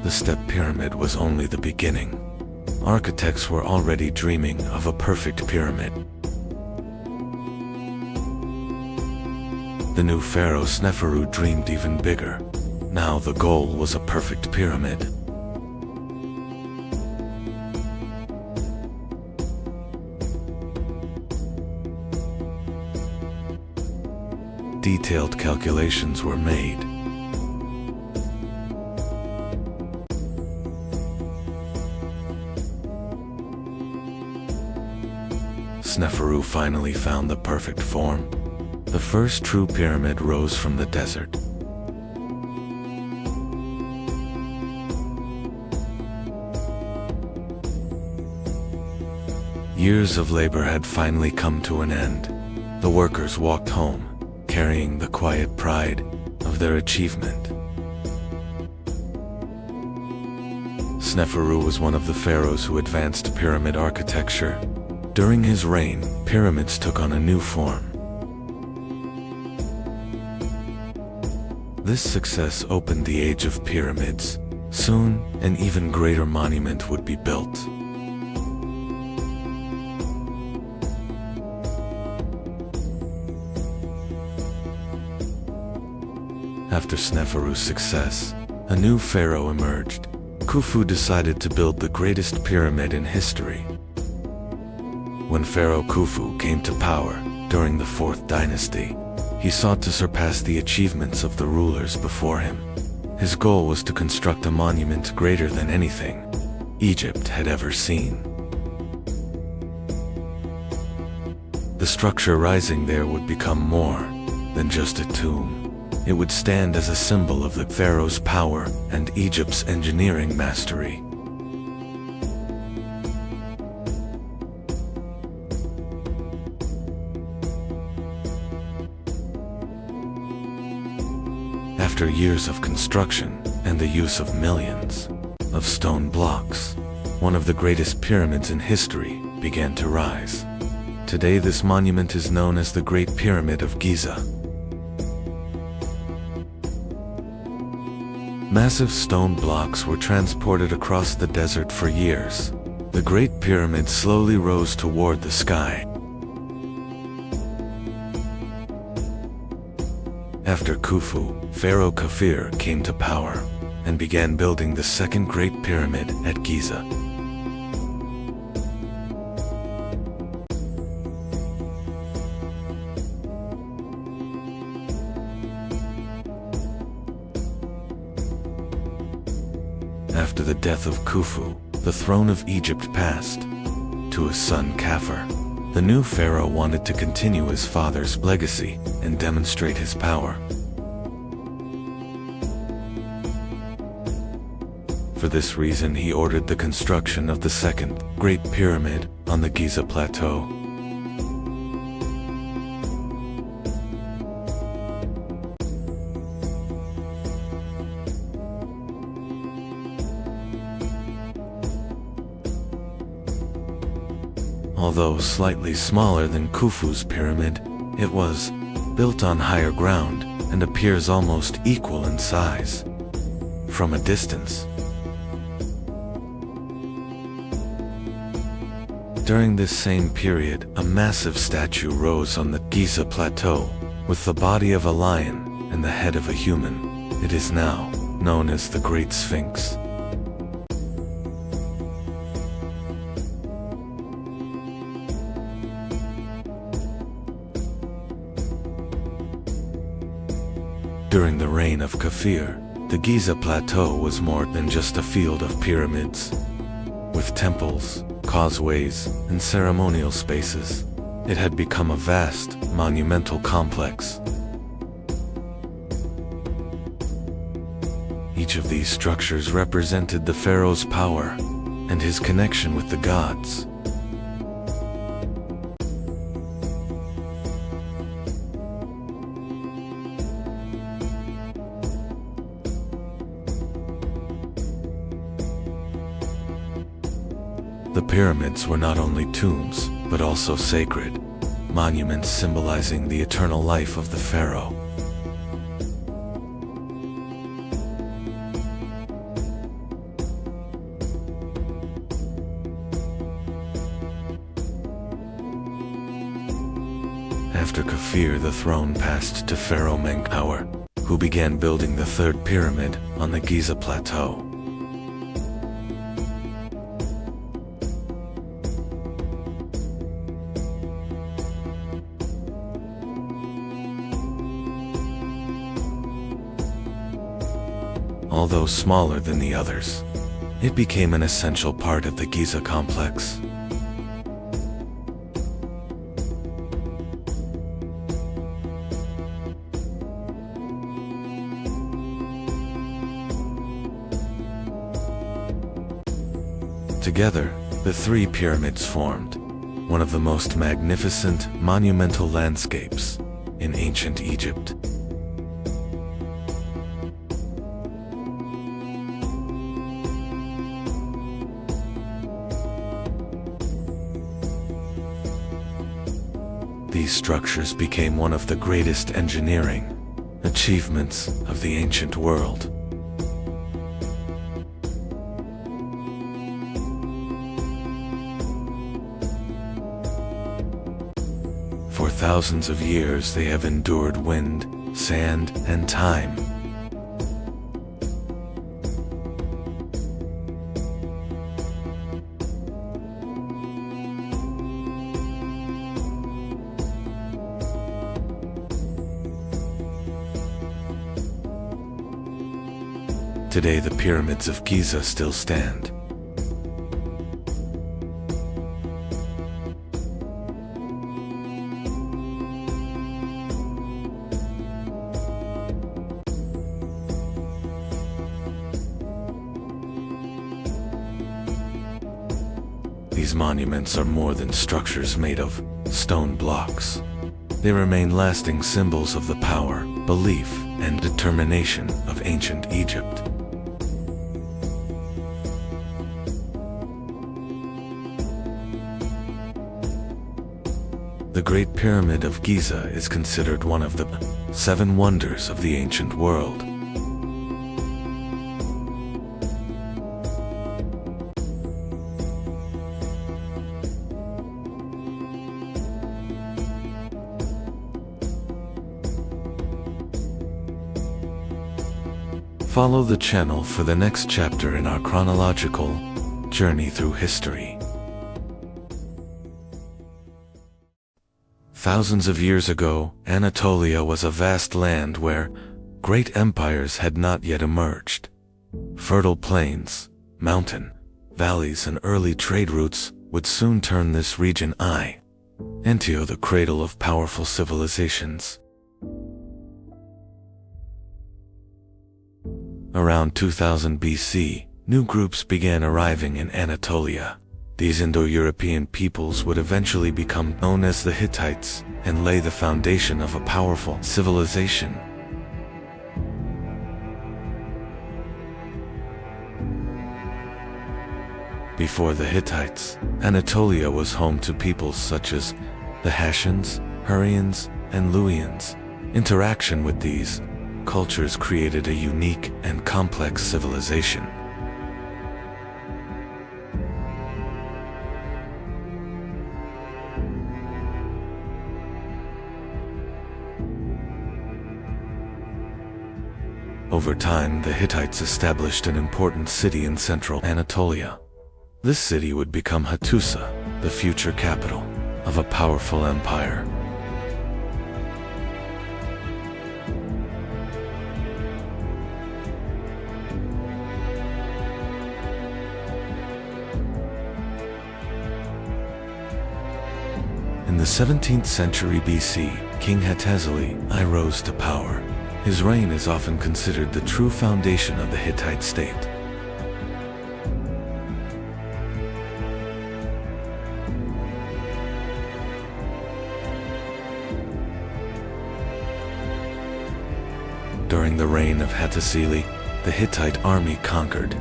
The Step Pyramid was only the beginning. Architects were already dreaming of a perfect pyramid. The new pharaoh Sneferu dreamed even bigger. Now the goal was a perfect pyramid. Detailed calculations were made. Sneferu finally found the perfect form. The first true pyramid rose from the desert. Years of labor had finally come to an end. The workers walked home, carrying the quiet pride of their achievement. Sneferu was one of the pharaohs who advanced pyramid architecture. During his reign, pyramids took on a new form. This success opened the age of pyramids. Soon, an even greater monument would be built. After Sneferu's success, a new pharaoh emerged. Khufu decided to build the greatest pyramid in history. When Pharaoh Khufu came to power during the 4th dynasty, he sought to surpass the achievements of the rulers before him. His goal was to construct a monument greater than anything Egypt had ever seen. The structure rising there would become more than just a tomb. It would stand as a symbol of the pharaoh's power and Egypt's engineering mastery. After years of construction and the use of millions of stone blocks, one of the greatest pyramids in history began to rise. Today, this monument is known as the Great Pyramid of Giza. Massive stone blocks were transported across the desert for years. The Great Pyramid slowly rose toward the sky. After Khufu, Pharaoh Kafir came to power and began building the second Great Pyramid at Giza. After the death of Khufu, the throne of Egypt passed to his son Khafre. The new pharaoh wanted to continue his father's legacy and demonstrate his power. For this reason, he ordered the construction of the second Great Pyramid on the Giza Plateau. Although slightly smaller than Khufu's pyramid, it was built on higher ground and appears almost equal in size from a distance. During this same period, a massive statue rose on the Giza Plateau with the body of a lion and the head of a human. It is now known as the Great Sphinx. During the reign of Kafir, the Giza Plateau was more than just a field of pyramids. With temples, causeways, and ceremonial spaces, it had become a vast, monumental complex. Each of these structures represented the pharaoh's power and his connection with the gods. The pyramids were not only tombs, but also sacred monuments symbolizing the eternal life of the pharaoh. After Kafir, the throne passed to Pharaoh Menkaure, who began building the third pyramid on the Giza Plateau. Although smaller than the others, it became an essential part of the Giza complex. Together, the three pyramids formed one of the most magnificent, monumental landscapes in ancient Egypt. These structures became one of the greatest engineering achievements of the ancient world. For thousands of years they have endured wind, sand, and time. Today the pyramids of Giza still stand. These monuments are more than structures made of stone blocks. They remain lasting symbols of the power, belief, and determination of ancient Egypt. The Great Pyramid of Giza is considered one of the 7 wonders of the ancient world. Follow the channel for the next chapter in our chronological journey through history. Thousands of years ago, Anatolia was a vast land where great empires had not yet emerged. Fertile plains, mountain, valleys, and early trade routes would soon turn this region into the cradle of powerful civilizations. Around 2000 BC, new groups began arriving in Anatolia. These Indo-European peoples would eventually become known as the Hittites and lay the foundation of a powerful civilization. Before the Hittites, Anatolia was home to peoples such as the Hessians, Hurrians, and Luwians. Interaction with these cultures created a unique and complex civilization. Over time, the Hittites established an important city in central Anatolia. This city would become Hattusa, the future capital of a powerful empire. In the 17th century BC, King Hattusili rose to power. His reign is often considered the true foundation of the Hittite state. During the reign of Hattusili, the Hittite army conquered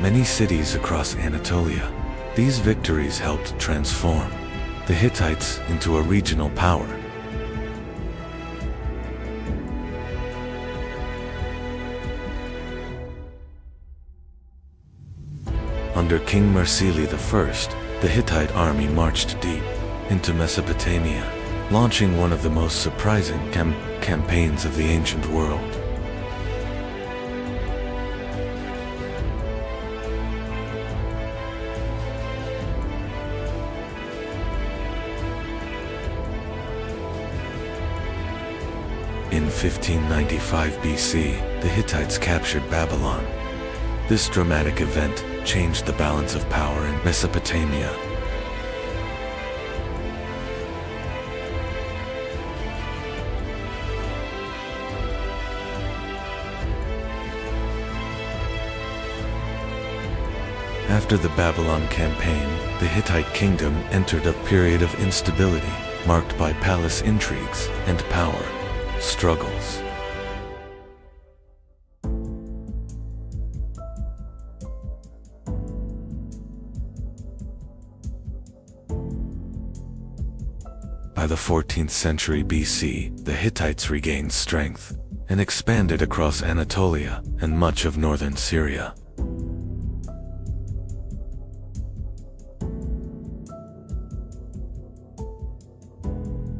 many cities across Anatolia. These victories helped transform the Hittites into a regional power. Under King Mursili I, the Hittite army marched deep into Mesopotamia, launching one of the most surprising campaigns of the ancient world. In 1595 BC, the Hittites captured Babylon. This dramatic event changed the balance of power in Mesopotamia. After the Babylon campaign, the Hittite kingdom entered a period of instability, marked by palace intrigues and power struggles. By the 14th century BC, the Hittites regained strength and expanded across Anatolia and much of northern Syria.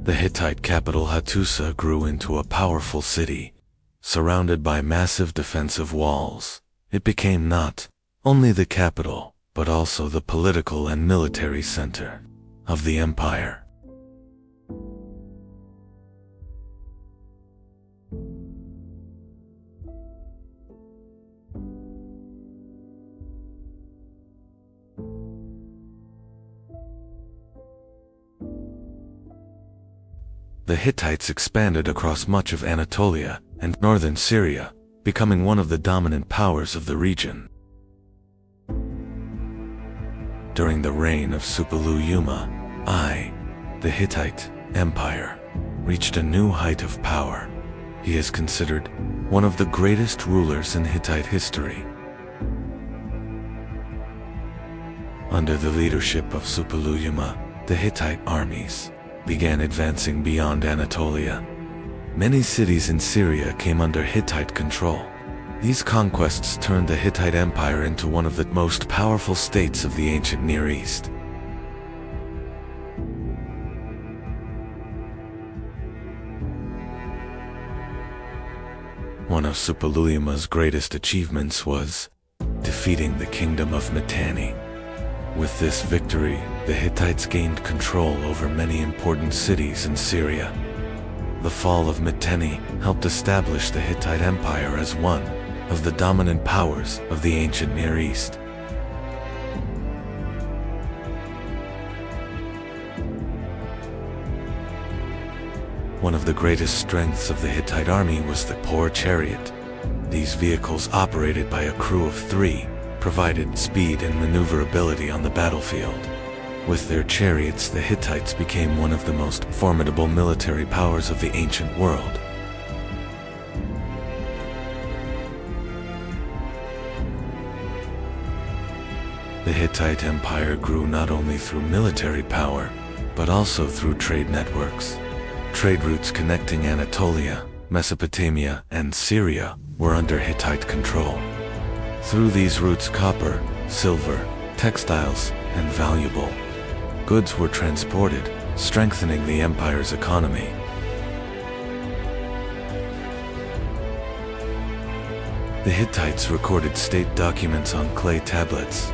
The Hittite capital Hattusa grew into a powerful city, surrounded by massive defensive walls. It became not only the capital, but also the political and military center of the empire. the Hittites expanded across much of Anatolia and northern Syria, becoming one of the dominant powers of the region. During the reign of Suppiluliuma I, the Hittite Empire reached a new height of power. He is considered one of the greatest rulers in Hittite history. Under the leadership of Suppiluliuma, the Hittite armies began advancing beyond Anatolia. Many cities in Syria came under Hittite control. These conquests turned the Hittite Empire into one of the most powerful states of the ancient Near East. One of Suppiluliuma's greatest achievements was defeating the kingdom of Mitanni. With this victory, the Hittites gained control over many important cities in Syria. The fall of Mitanni helped establish the Hittite Empire as one of the dominant powers of the ancient Near East. One of the greatest strengths of the Hittite army was the poor chariot. These vehicles, operated by a crew of 3, provided speed and maneuverability on the battlefield. With their chariots, the Hittites became one of the most formidable military powers of the ancient world. The Hittite Empire grew not only through military power, but also through trade networks. Trade routes connecting Anatolia, Mesopotamia, and Syria were under Hittite control. Through these routes, copper, silver, textiles, and valuable goods were transported, strengthening the empire's economy. The Hittites recorded state documents on clay tablets,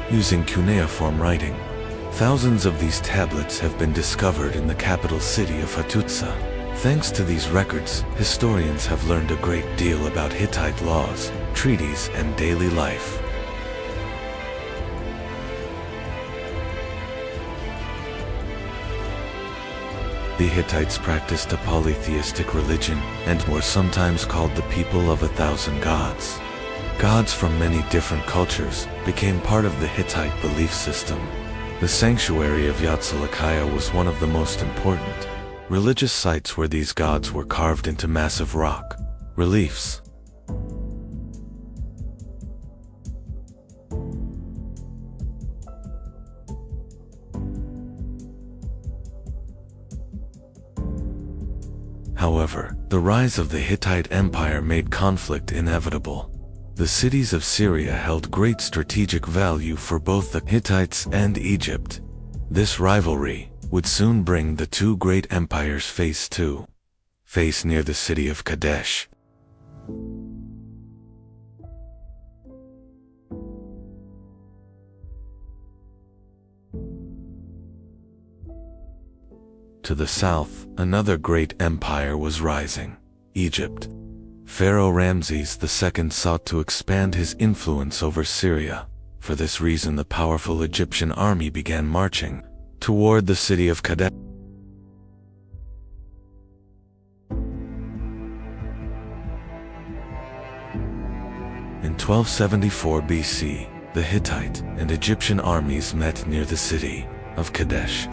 using cuneiform writing. Thousands of these tablets have been discovered in the capital city of Hattusa. Thanks to these records, historians have learned a great deal about Hittite laws, treaties, and daily life. The Hittites practiced a polytheistic religion and were sometimes called the people of 1,000 gods. Gods from many different cultures became part of the Hittite belief system. The sanctuary of Yatsalakhaya was one of the most important religious sites where these gods were carved into massive rock reliefs. However, the rise of the Hittite Empire made conflict inevitable. The cities of Syria held great strategic value for both the Hittites and Egypt. This rivalry would soon bring the two great empires face to face near the city of Kadesh. To the south, another great empire was rising, Egypt. Pharaoh Ramses II sought to expand his influence over Syria. For this reason, the powerful Egyptian army began marching toward the city of Kadesh. In 1274 BC, the Hittite and Egyptian armies met near the city of Kadesh.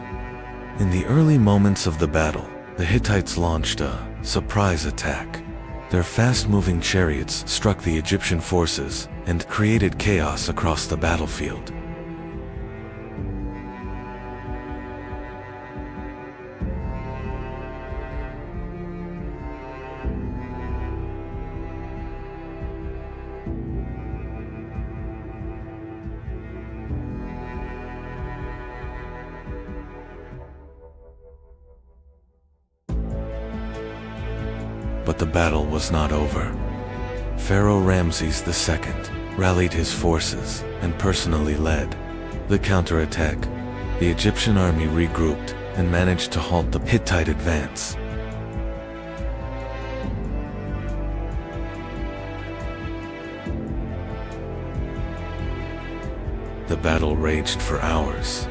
In the early moments of the battle, the Hittites launched a surprise attack. Their fast-moving chariots struck the Egyptian forces and created chaos across the battlefield. But the battle was not over. Pharaoh Ramses II rallied his forces and personally led the counterattack. The Egyptian army regrouped and managed to halt the Hittite advance. The battle raged for hours.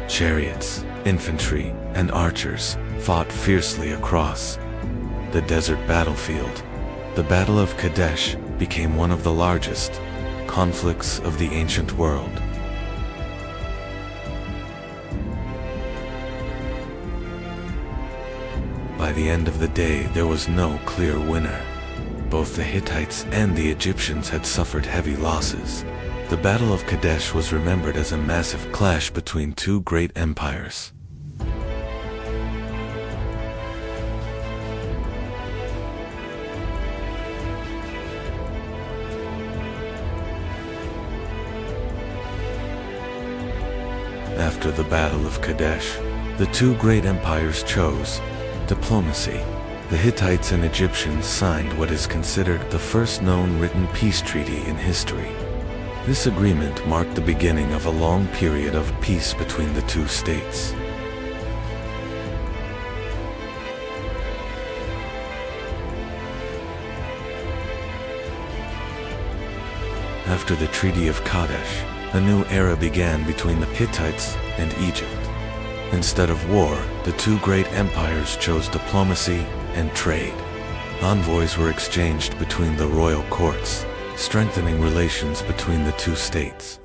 Chariots, infantry, and archers fought fiercely across the desert battlefield. The Battle of Kadesh became one of the largest conflicts of the ancient world. By the end of the day, there was no clear winner. Both the Hittites and the Egyptians had suffered heavy losses. The Battle of Kadesh was remembered as a massive clash between two great empires. After the Battle of Kadesh, the two great empires chose diplomacy. The Hittites and Egyptians signed what is considered the first known written peace treaty in history. This agreement marked the beginning of a long period of peace between the two states. After the Treaty of Kadesh, a new era began between the Hittites and Egypt. Instead of war, the two great empires chose diplomacy and trade. Envoys were exchanged between the royal courts, strengthening relations between the two states.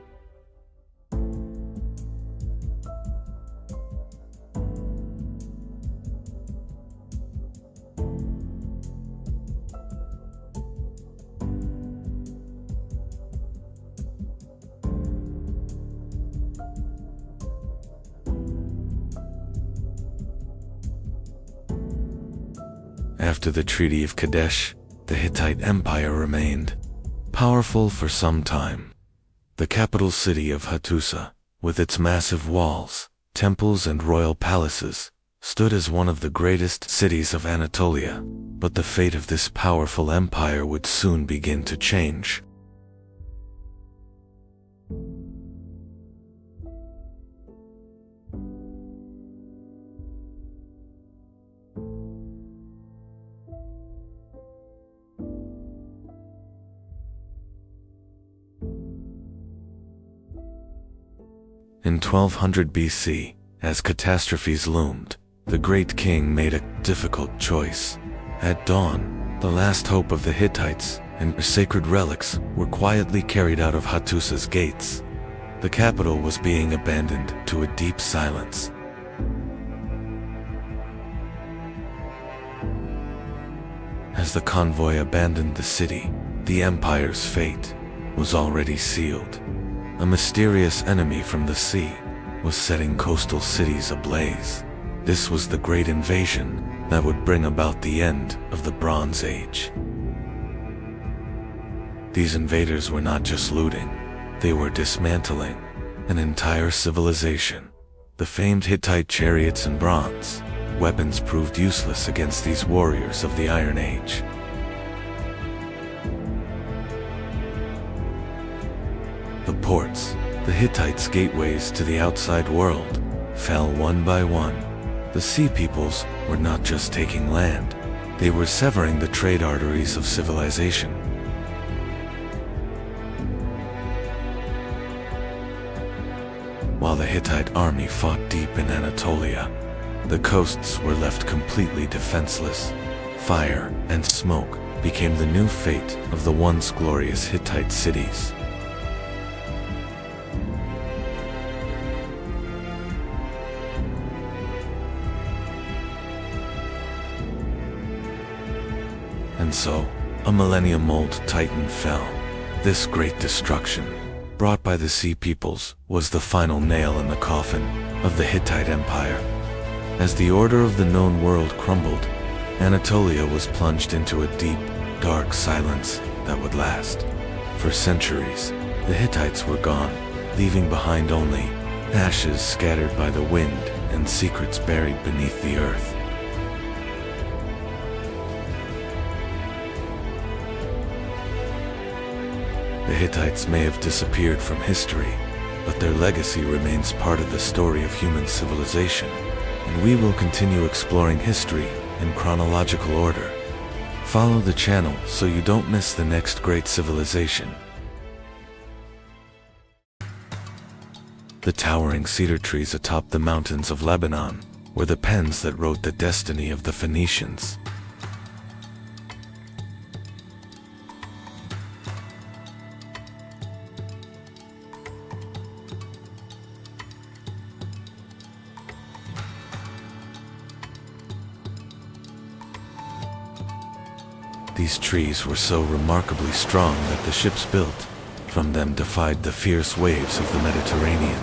After the Treaty of Kadesh, the Hittite Empire remained powerful for some time. The capital city of Hattusa, with its massive walls, temples and royal palaces, stood as one of the greatest cities of Anatolia. But the fate of this powerful empire would soon begin to change. In 1200 BC, as catastrophes loomed, the great king made a difficult choice. At dawn, the last hope of the Hittites and their sacred relics were quietly carried out of Hattusa's gates. The capital was being abandoned to a deep silence. As the convoy abandoned the city, the empire's fate was already sealed. A mysterious enemy from the sea was setting coastal cities ablaze. This was the Great Invasion that would bring about the end of the Bronze Age. These invaders were not just looting, they were dismantling an entire civilization. The famed Hittite chariots and bronze weapons proved useless against these warriors of the Iron Age. The ports, the Hittites' gateways to the outside world, fell one by one. The sea peoples were not just taking land, they were severing the trade arteries of civilization. While the Hittite army fought deep in Anatolia, the coasts were left completely defenseless. Fire and smoke became the new fate of the once glorious Hittite cities. And so, a millennium-old titan fell. This great destruction, brought by the sea peoples, was the final nail in the coffin of the Hittite Empire. As the order of the known world crumbled, Anatolia was plunged into a deep, dark silence that would last. For centuries, the Hittites were gone, leaving behind only ashes scattered by the wind and secrets buried beneath the earth. The Hittites may have disappeared from history, but their legacy remains part of the story of human civilization, and we will continue exploring history in chronological order. Follow the channel so you don't miss the next great civilization. The towering cedar trees atop the mountains of Lebanon were the pens that wrote the destiny of the Phoenicians. These trees were so remarkably strong that the ships built from them defied the fierce waves of the Mediterranean.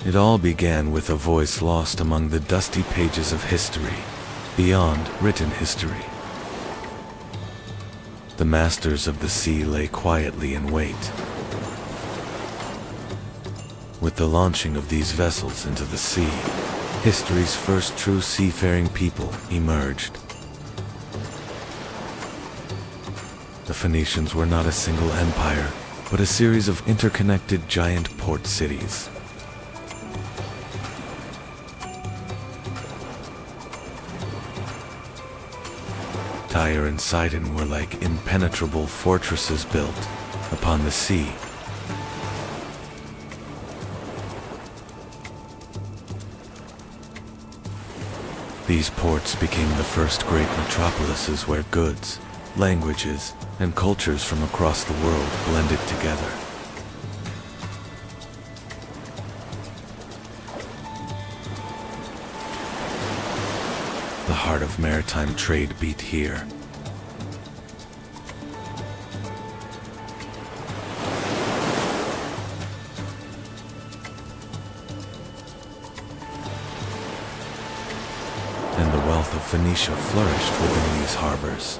It all began with a voice lost among the dusty pages of history, beyond written history. The masters of the sea lay quietly in wait. With the launching of these vessels into the sea, history's first true seafaring people emerged. The Phoenicians were not a single empire, but a series of interconnected giant port cities. Tyre and Sidon were like impenetrable fortresses built upon the sea. These ports became the first great metropolises where goods, languages, and cultures from across the world blended together. The heart of maritime trade beat here. And the wealth of Phoenicia flourished within these harbors.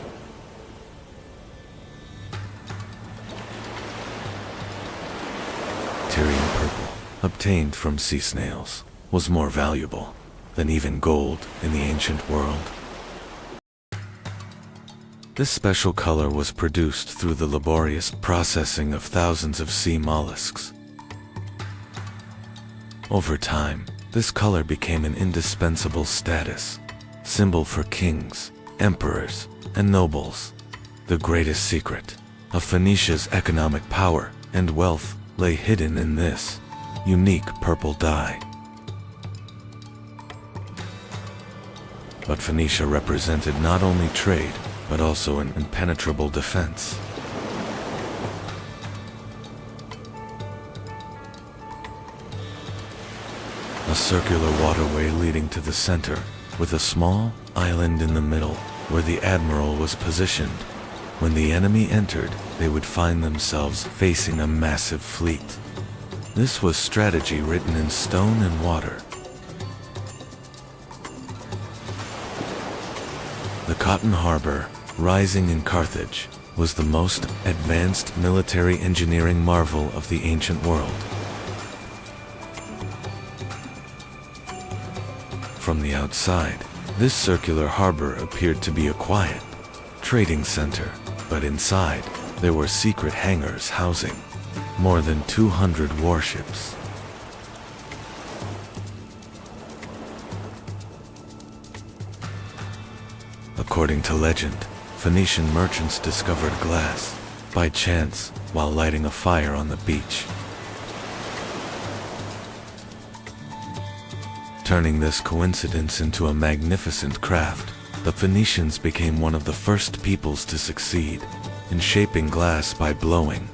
Tyrian purple, obtained from sea snails, was more valuable than even gold in the ancient world. This special color was produced through the laborious processing of thousands of sea mollusks. Over time, this color became an indispensable status symbol for kings, emperors, and nobles. The greatest secret of Phoenicia's economic power and wealth lay hidden in this unique purple dye. But Phoenicia represented not only trade, but also an impenetrable defense. A circular waterway leading to the center, with a small island in the middle where the admiral was positioned. When the enemy entered, they would find themselves facing a massive fleet. This was strategy written in stone and water. The Cotton Harbor, rising in Carthage, was the most advanced military engineering marvel of the ancient world. From the outside, this circular harbor appeared to be a quiet trading center, but inside, there were secret hangars housing more than 200 warships. According to legend, Phoenician merchants discovered glass by chance while lighting a fire on the beach. Turning this coincidence into a magnificent craft, the Phoenicians became one of the first peoples to succeed in shaping glass by blowing.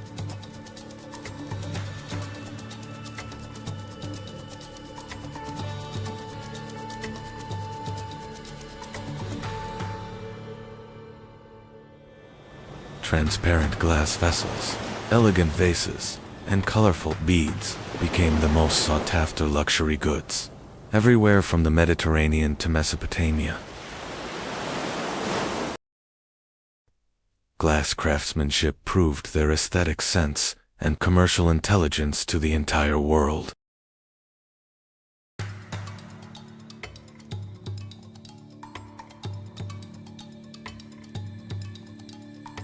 Transparent glass vessels, elegant vases, and colorful beads became the most sought-after luxury goods, everywhere from the Mediterranean to Mesopotamia. Glass craftsmanship proved their aesthetic sense and commercial intelligence to the entire world.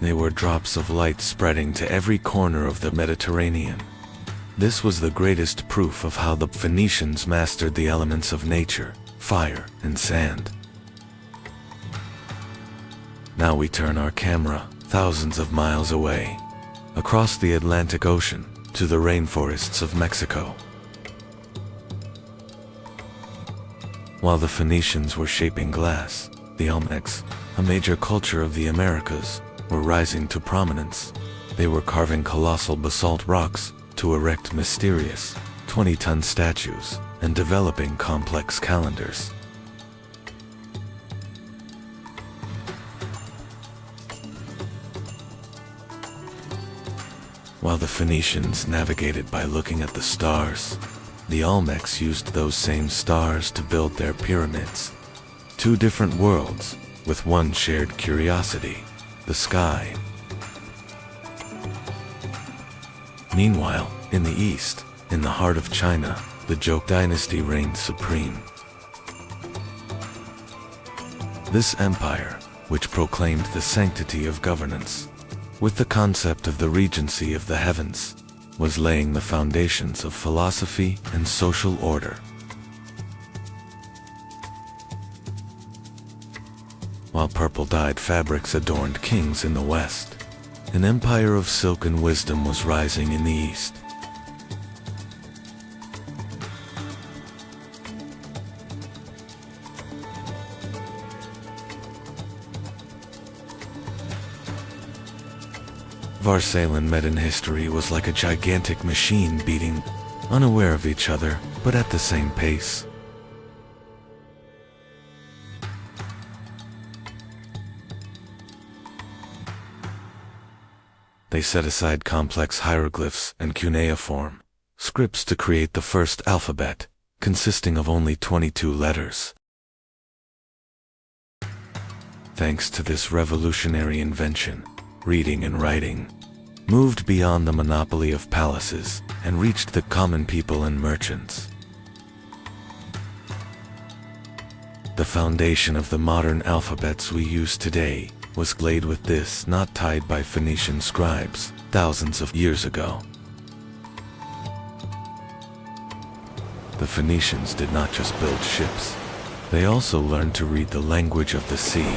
They were drops of light spreading to every corner of the Mediterranean. This was the greatest proof of how the Phoenicians mastered the elements of nature, fire, and sand. Now we turn our camera thousands of miles away, across the Atlantic Ocean, to the rainforests of Mexico. While the Phoenicians were shaping glass, the Olmecs, a major culture of the Americas, were rising to prominence. They were carving colossal basalt rocks to erect mysterious 20-ton statues and developing complex calendars. While the Phoenicians navigated by looking at the stars, the Olmecs used those same stars to build their pyramids. Two different worlds, with one shared curiosity: the sky. Meanwhile, in the east, in the heart of China, the Zhou dynasty reigned supreme. This empire, which proclaimed the sanctity of governance, with the concept of the regency of the heavens, was laying the foundations of philosophy and social order. While purple-dyed fabrics adorned kings in the west, an empire of silk and wisdom was rising in the east. Varsalan met in history was like a gigantic machine beating, unaware of each other, but at the same pace. They set aside complex hieroglyphs and cuneiform scripts to create the first alphabet, consisting of only 22 letters. Thanks to this revolutionary invention, reading and writing moved beyond the monopoly of palaces and reached the common people and merchants. The foundation of the modern alphabets we use today was laid with this knot tied by Phoenician scribes thousands of years ago. The Phoenicians did not just build ships, they also learned to read the language of the sea.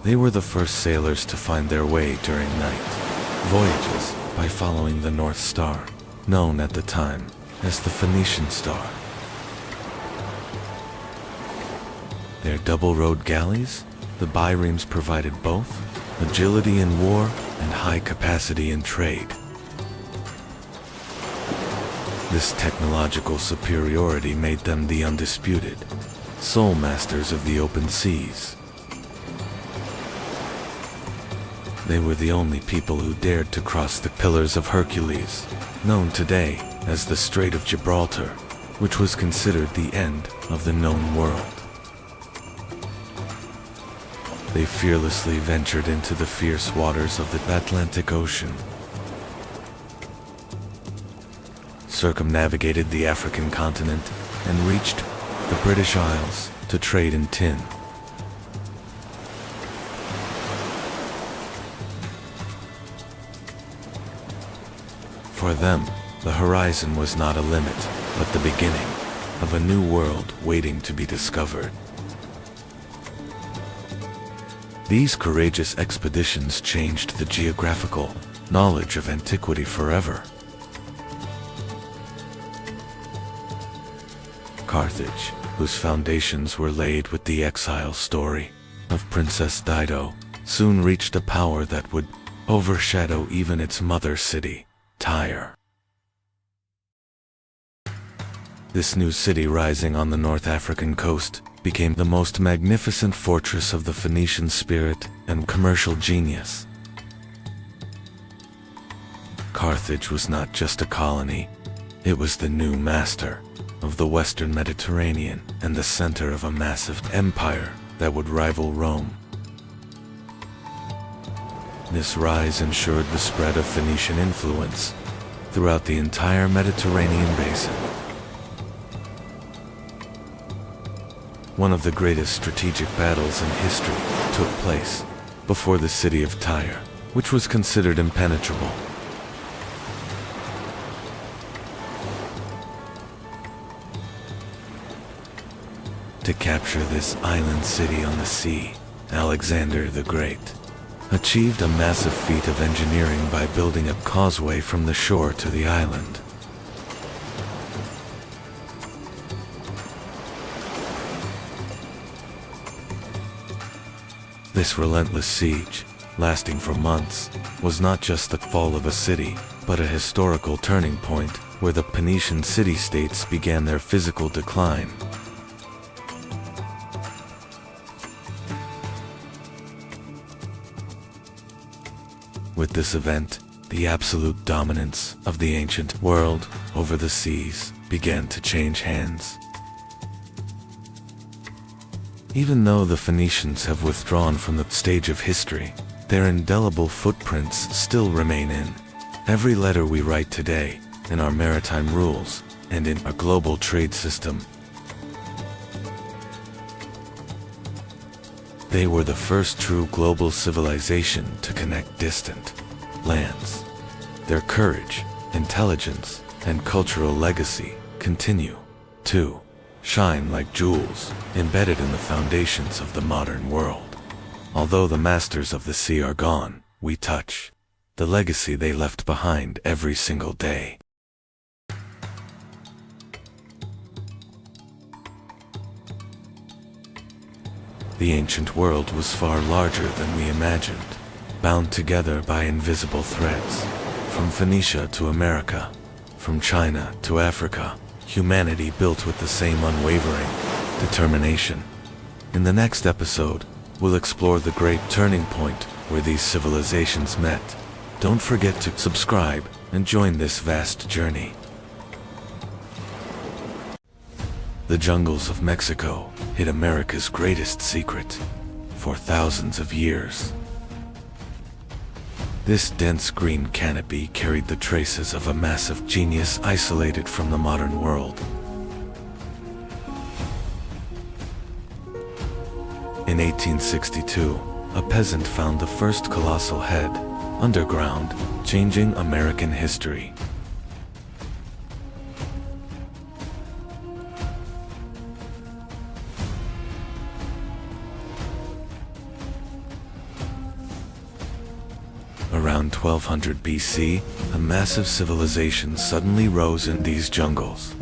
They were the first sailors to find their way during night voyages by following the North Star, known at the time as the Phoenician Star. Their double-rowed galleys, the biremes, provided both agility in war and high capacity in trade. This technological superiority made them the undisputed sole masters of the open seas. They were the only people who dared to cross the Pillars of Hercules, known today as the Strait of Gibraltar, which was considered the end of the known world. They fearlessly ventured into the fierce waters of the Atlantic Ocean, circumnavigated the African continent, and reached the British Isles to trade in tin. For them, the horizon was not a limit, but the beginning of a new world waiting to be discovered. These courageous expeditions changed the geographical knowledge of antiquity forever. Carthage, whose foundations were laid with the exile story of Princess Dido, soon reached a power that would overshadow even its mother city, Tyre. This new city rising on the North African coast became the most magnificent fortress of the Phoenician spirit and commercial genius. Carthage was not just a colony, it was the new master of the Western Mediterranean and the center of a massive empire that would rival Rome. This rise ensured the spread of Phoenician influence throughout the entire Mediterranean basin. One of the greatest strategic battles in history took place before the city of Tyre, which was considered impenetrable. To capture this island city on the sea, Alexander the Great achieved a massive feat of engineering by building a causeway from the shore to the island. This relentless siege, lasting for months, was not just the fall of a city, but a historical turning point where the Phoenician city-states began their physical decline. With this event, the absolute dominance of the ancient world over the seas began to change hands. Even though the Phoenicians have withdrawn from the stage of history, their indelible footprints still remain in every letter we write today, in our maritime rules, and in our global trade system. They were the first true global civilization to connect distant lands. Their courage, intelligence, and cultural legacy continue to shine like jewels embedded in the foundations of the modern world. Although the masters of the sea are gone, we touch the legacy they left behind every single day. The ancient world was far larger than we imagined, bound together by invisible threads. From Phoenicia to America, from China to Africa, humanity built with the same unwavering determination. In the next episode, we'll explore the great turning point where these civilizations met. Don't forget to subscribe and join this vast journey. The jungles of Mexico hid America's greatest secret for thousands of years. This dense green canopy carried the traces of a massive genius isolated from the modern world. In 1862, a peasant found the first colossal head underground, changing American history. Around 1200 BC, a massive civilization suddenly rose in these jungles.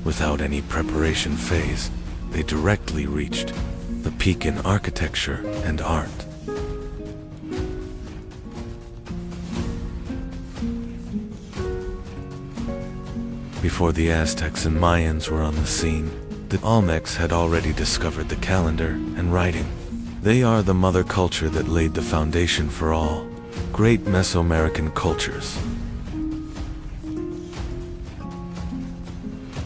Without any preparation phase, they directly reached the peak in architecture and art. Before the Aztecs and Mayans were on the scene, the Olmecs had already discovered the calendar and writing. They are the mother culture that laid the foundation for all great Mesoamerican cultures.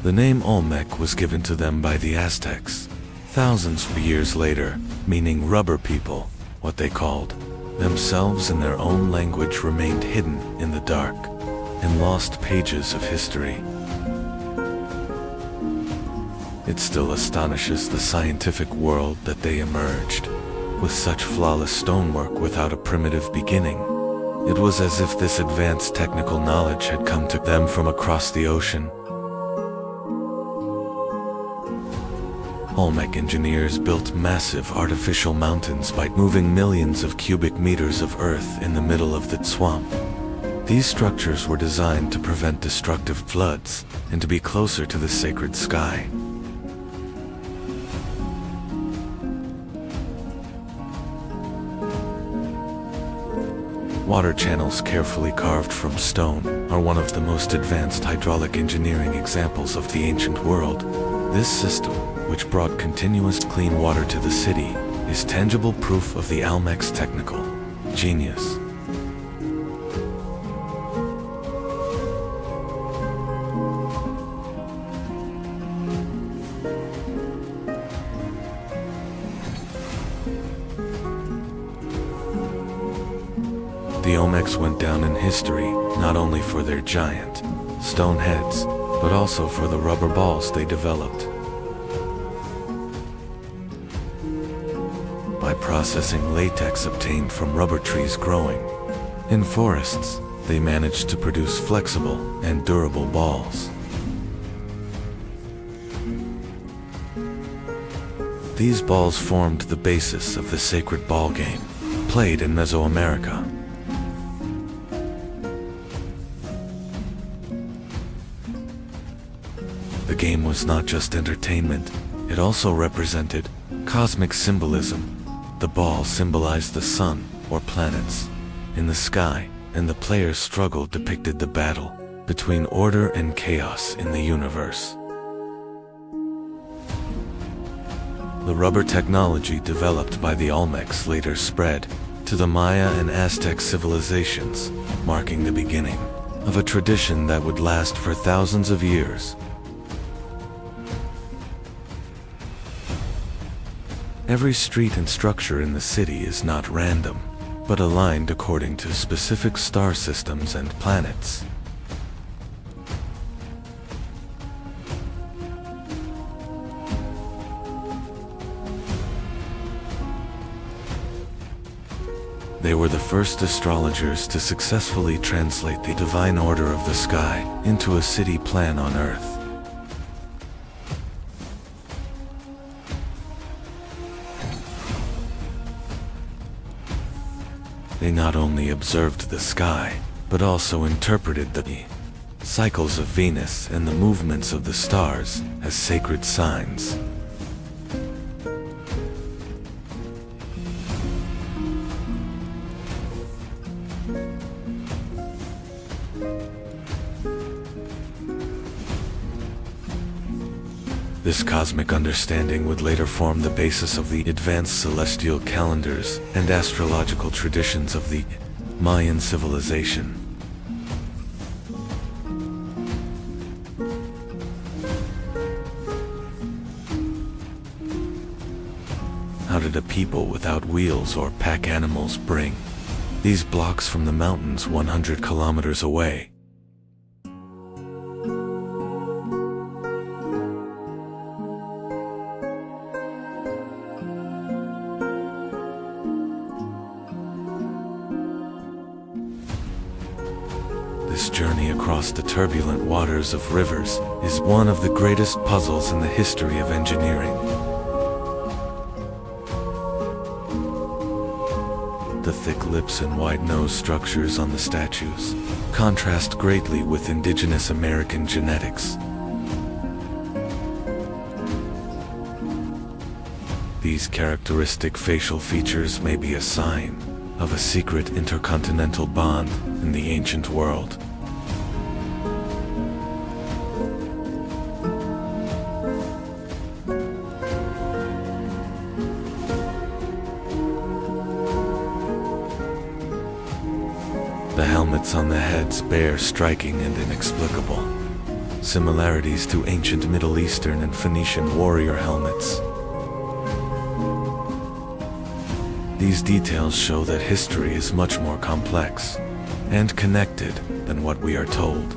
The name Olmec was given to them by the Aztecs thousands of years later, meaning rubber people. What they called themselves in their own language remained hidden in the dark and lost pages of history. It still astonishes the scientific world that they emerged with such flawless stonework without a primitive beginning. It was as if this advanced technical knowledge had come to them from across the ocean. Olmec engineers built massive artificial mountains by moving millions of cubic meters of earth in the middle of the swamp. These structures were designed to prevent destructive floods and to be closer to the sacred sky. Water channels carefully carved from stone are one of the most advanced hydraulic engineering examples of the ancient world. This system, which brought continuous clean water to the city, is tangible proof of the Olmec's technical genius. The Olmecs went down in history not only for their giant stone heads, but also for the rubber balls they developed. By processing latex obtained from rubber trees growing in forests, they managed to produce flexible and durable balls. These balls formed the basis of the sacred ball game, played in Mesoamerica. The game was not just entertainment, it also represented cosmic symbolism. The ball symbolized the sun, or planets, in the sky, and the player's struggle depicted the battle between order and chaos in the universe. The rubber technology developed by the Olmecs later spread to the Maya and Aztec civilizations, marking the beginning of a tradition that would last for thousands of years. Every street and structure in the city is not random, but aligned according to specific star systems and planets. They were the first astrologers to successfully translate the divine order of the sky into a city plan on Earth. They not only observed the sky, but also interpreted the cycles of Venus and the movements of the stars as sacred signs. This cosmic understanding would later form the basis of the advanced celestial calendars and astrological traditions of the Mayan civilization. How did a people without wheels or pack animals bring these blocks from the mountains 100 kilometers away? This journey across the turbulent waters of rivers is one of the greatest puzzles in the history of engineering. The thick lips and wide-nose structures on the statues contrast greatly with indigenous American genetics. These characteristic facial features may be a sign of a secret intercontinental bond in the ancient world. The helmets on the heads bear striking and inexplicable similarities to ancient Middle Eastern and Phoenician warrior helmets. These details show that history is much more complex and connected than what we are told.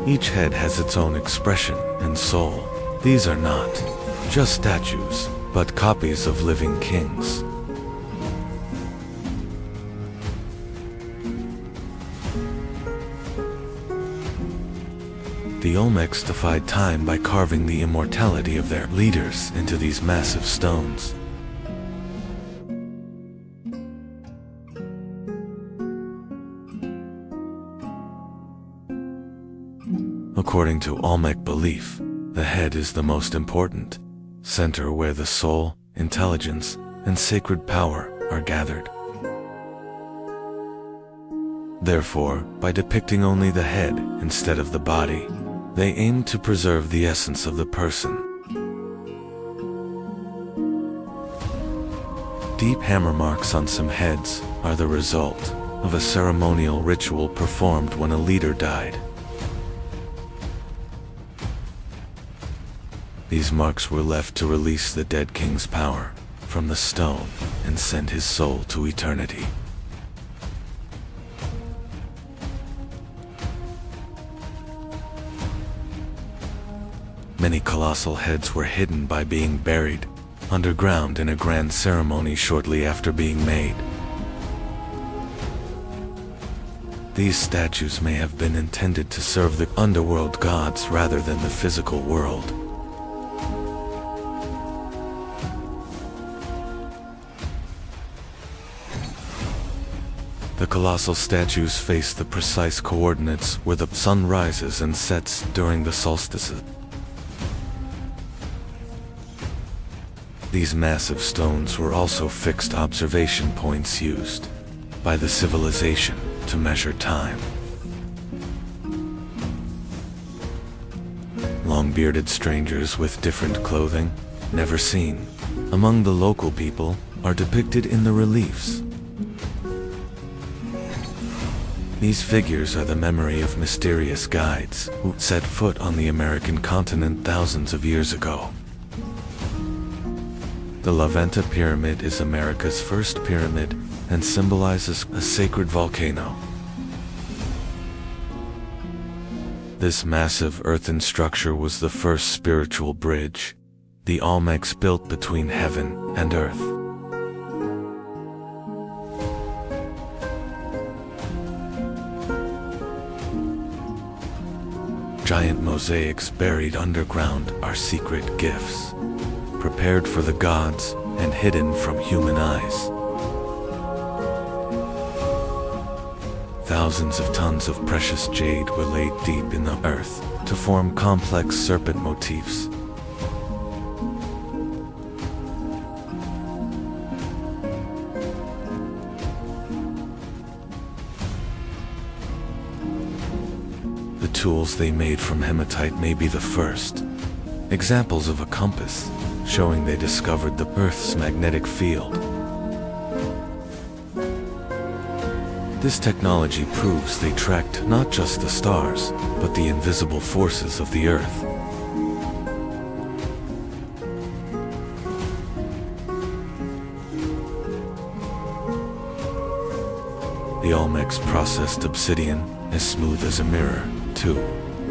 Each head has its own expression and soul. These are not just statues, but copies of living kings. The Olmecs defied time by carving the immortality of their leaders into these massive stones. According to Olmec belief, the head is the most important center where the soul, intelligence, and sacred power are gathered. Therefore, by depicting only the head instead of the body, they aim to preserve the essence of the person. Deep hammer marks on some heads are the result of a ceremonial ritual performed when a leader died. These marks were left to release the dead king's power from the stone and send his soul to eternity. Many colossal heads were hidden by being buried underground in a grand ceremony shortly after being made. These statues may have been intended to serve the underworld gods rather than the physical world. The colossal statues face the precise coordinates where the sun rises and sets during the solstices. These massive stones were also fixed observation points used by the civilization to measure time. Long-bearded strangers with different clothing, never seen among the local people, are depicted in the reliefs. These figures are the memory of mysterious guides who set foot on the American continent thousands of years ago. The La Venta Pyramid is America's first pyramid and symbolizes a sacred volcano. This massive earthen structure was the first spiritual bridge the Olmecs built between heaven and earth. Giant mosaics buried underground are secret gifts, prepared for the gods and hidden from human eyes. Thousands of tons of precious jade were laid deep in the earth to form complex serpent motifs. The tools they made from hematite may be the first examples of a compass, showing they discovered the Earth's magnetic field. This technology proves they tracked not just the stars, but the invisible forces of the Earth. The Olmecs processed obsidian as smooth as a mirror to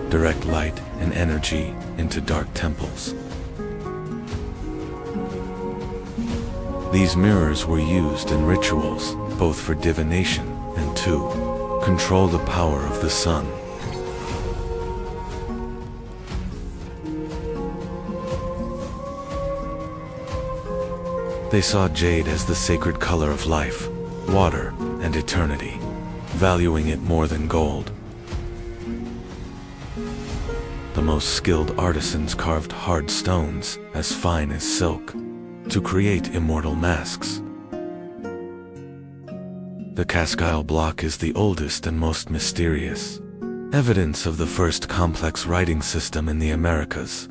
direct light and energy into dark temples. These mirrors were used in rituals, both for divination and to control the power of the sun. They saw jade as the sacred color of life, water, and eternity, valuing it more than gold. The most skilled artisans carved hard stones as fine as silk to create immortal masks. The Cascile block is the oldest and most mysterious, evidence of the first complex writing system in the Americas.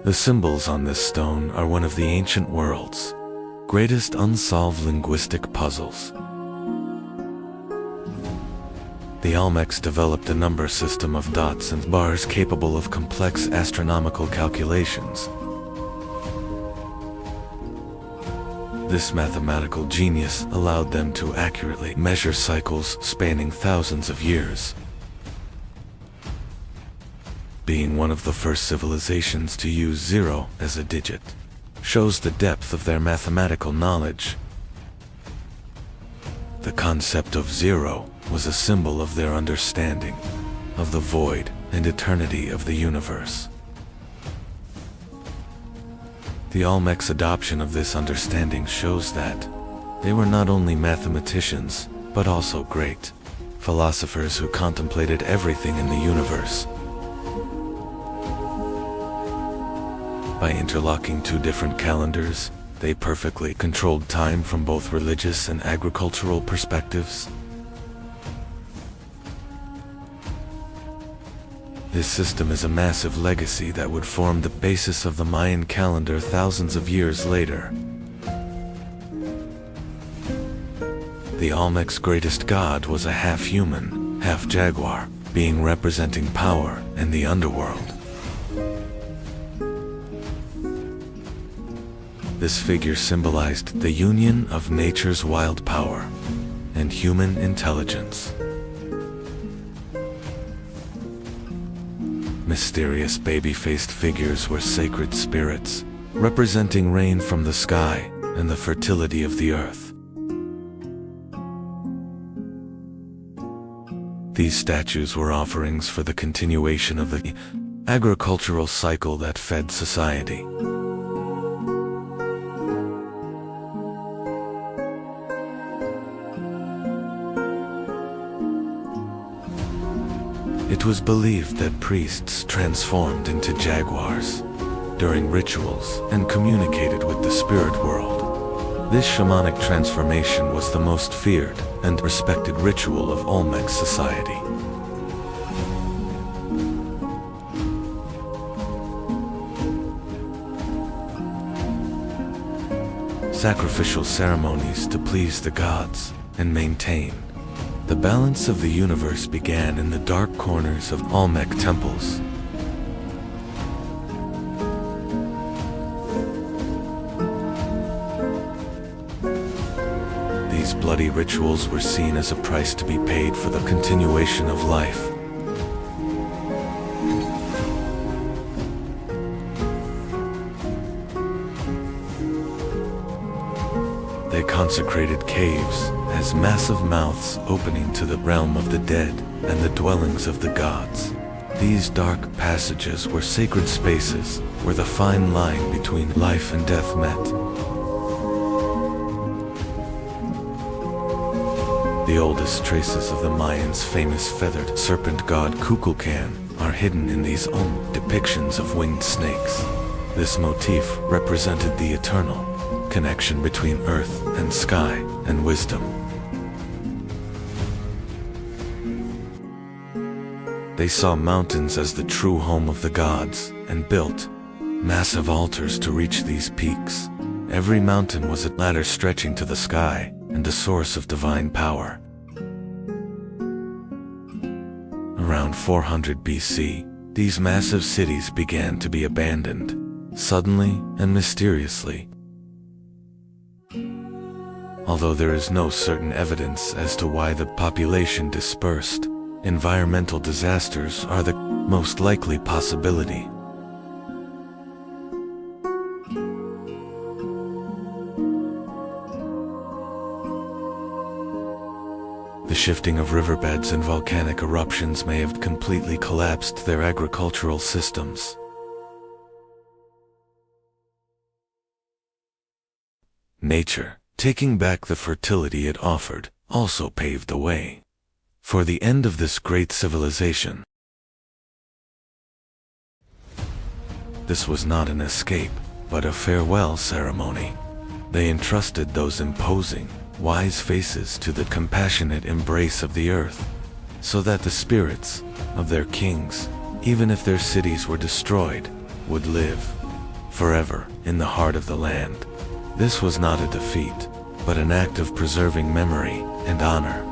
The symbols on this stone are one of the ancient world's greatest unsolved linguistic puzzles. The Olmecs developed a number system of dots and bars capable of complex astronomical calculations. This mathematical genius allowed them to accurately measure cycles spanning thousands of years. Being one of the first civilizations to use zero as a digit shows the depth of their mathematical knowledge. The concept of zero was a symbol of their understanding of the void and eternity of the universe. The Olmecs' adoption of this understanding shows that they were not only mathematicians, but also great philosophers who contemplated everything in the universe. By interlocking two different calendars, they perfectly controlled time from both religious and agricultural perspectives. This system is a massive legacy that would form the basis of the Mayan calendar thousands of years later. The Olmecs' greatest god was a half-human, half-jaguar, being representing power and the underworld. This figure symbolized the union of nature's wild power and human intelligence. Mysterious baby-faced figures were sacred spirits, representing rain from the sky and the fertility of the earth. These statues were offerings for the continuation of the agricultural cycle that fed society. It was believed that priests transformed into jaguars during rituals and communicated with the spirit world. This shamanic transformation was the most feared and respected ritual of Olmec society. Sacrificial ceremonies to please the gods and maintain the balance of the universe began in the dark corners of Olmec temples. These bloody rituals were seen as a price to be paid for the continuation of life. They consecrated caves as massive mouths opening to the realm of the dead and the dwellings of the gods. These dark passages were sacred spaces where the fine line between life and death met. The oldest traces of the Mayans' famous feathered serpent god Kukulkan are hidden in these depictions of winged snakes. This motif represented the eternal connection between earth and sky and wisdom. They saw mountains as the true home of the gods and built massive altars to reach these peaks. Every mountain was a ladder stretching to the sky and a source of divine power. Around 400 BC, these massive cities began to be abandoned, suddenly and mysteriously. Although there is no certain evidence as to why the population dispersed, environmental disasters are the most likely possibility. The shifting of riverbeds and volcanic eruptions may have completely collapsed their agricultural systems. Nature, taking back the fertility it offered, also paved the way for the end of this great civilization. This was not an escape, but a farewell ceremony. They entrusted those imposing, wise faces to the compassionate embrace of the earth, so that the spirits of their kings, even if their cities were destroyed, would live forever in the heart of the land. This was not a defeat, but an act of preserving memory and honor.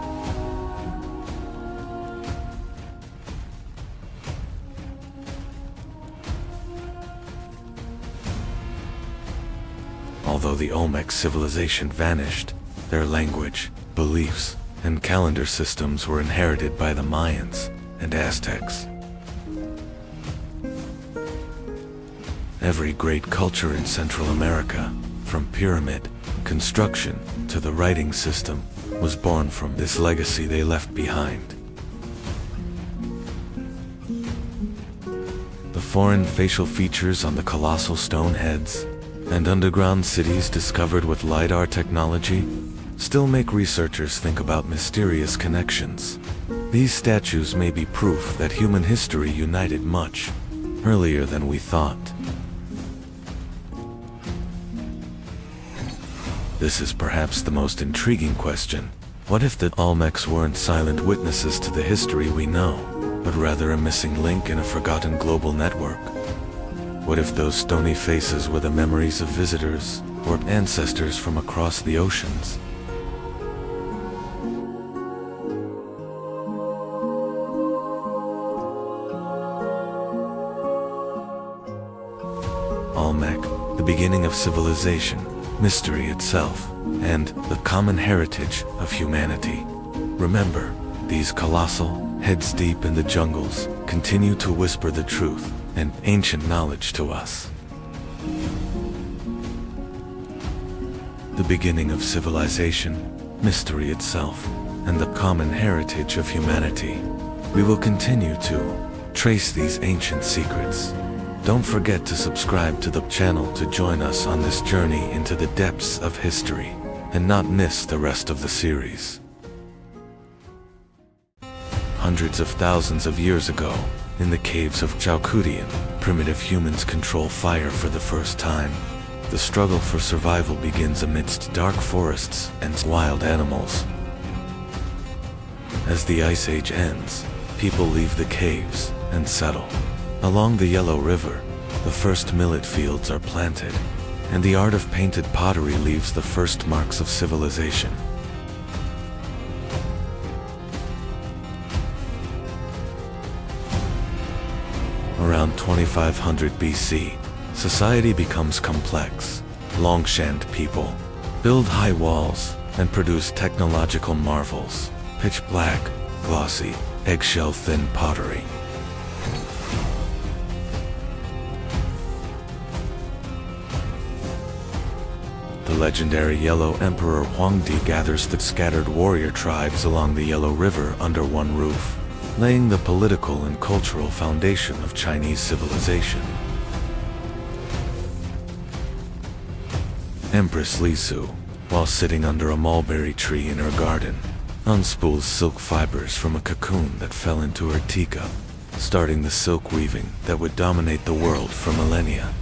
Although the Olmec civilization vanished, their language, beliefs, and calendar systems were inherited by the Mayans and Aztecs. Every great culture in Central America, from pyramid construction to the writing system, was born from this legacy they left behind. The foreign facial features on the colossal stone heads and underground cities discovered with LiDAR technology still make researchers think about mysterious connections. These statues may be proof that human history united much earlier than we thought. This is perhaps the most intriguing question. What if the Olmecs weren't silent witnesses to the history we know, but rather a missing link in a forgotten global network? What if those stony faces were the memories of visitors or ancestors from across the oceans? Olmec, the beginning of civilization, mystery itself, and the common heritage of humanity. Remember, these colossal, heads deep in the jungles, continue to whisper the truth and ancient knowledge to us. The beginning of civilization, mystery itself, and the common heritage of humanity. We will continue to trace these ancient secrets. Don't forget to subscribe to the channel to join us on this journey into the depths of history and not miss the rest of the series. Hundreds of thousands of years ago, in the caves of Zhaokudian, primitive humans control fire for the first time. The struggle for survival begins amidst dark forests and wild animals. As the Ice Age ends, people leave the caves and settle. Along the Yellow River, the first millet fields are planted, and the art of painted pottery leaves the first marks of civilization. Around 2500 BC, society becomes complex. Longshaned people build high walls and produce technological marvels: pitch black, glossy, eggshell-thin pottery. The legendary Yellow Emperor Huangdi gathers the scattered warrior tribes along the Yellow River under one roof, laying the political and cultural foundation of Chinese civilization. Empress Li Su, while sitting under a mulberry tree in her garden, unspools silk fibers from a cocoon that fell into her teacup, starting the silk weaving that would dominate the world for millennia.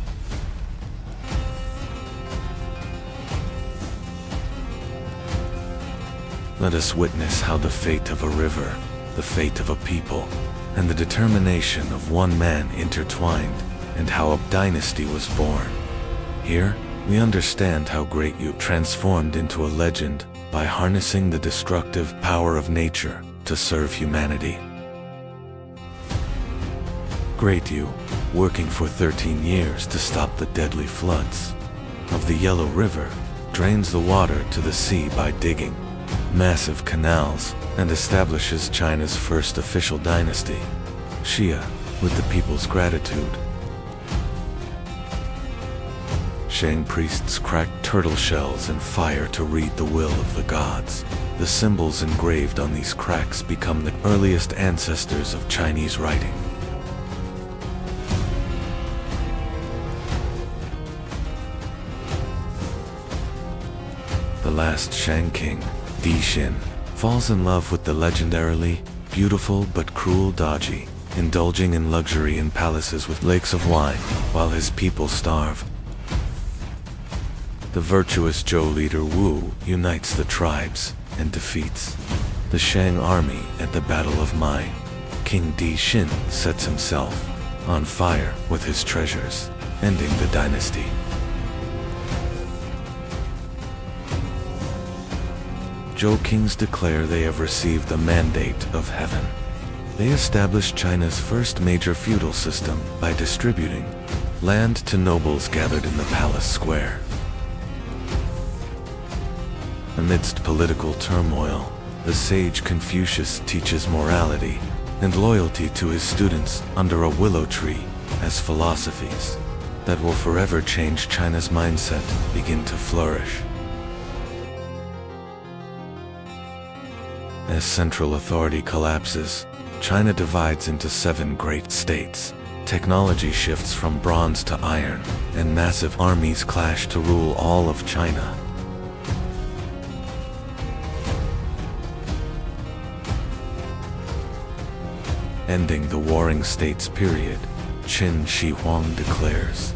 Let us witness how the fate of a river, the fate of a people, and the determination of one man intertwined, and how a dynasty was born. Here, we understand how Great Yu transformed into a legend by harnessing the destructive power of nature to serve humanity. Great Yu, working for 13 years to stop the deadly floods of the Yellow River, drains the water to the sea by digging massive canals and establishes China's first official dynasty, Xia, with the people's gratitude. Shang priests cracked turtle shells and fire to read the will of the gods. The symbols engraved on these cracks become the earliest ancestors of Chinese writing. The last Shang king, Di Xin, falls in love with the legendarily beautiful but cruel Daji, indulging in luxury in palaces with lakes of wine, while his people starve. The virtuous Zhou leader Wu unites the tribes and defeats the Shang army at the Battle of Mai. King Di Xin sets himself on fire with his treasures, ending the dynasty. Zhou kings declare they have received a mandate of heaven. They established China's first major feudal system by distributing land to nobles gathered in the palace square. Amidst political turmoil, the sage Confucius teaches morality and loyalty to his students under a willow tree as philosophies that will forever change China's mindset begin to flourish. As central authority collapses, China divides into 7 great states. Technology shifts from bronze to iron, and massive armies clash to rule all of China. Ending the warring states period, Qin Shi Huang declares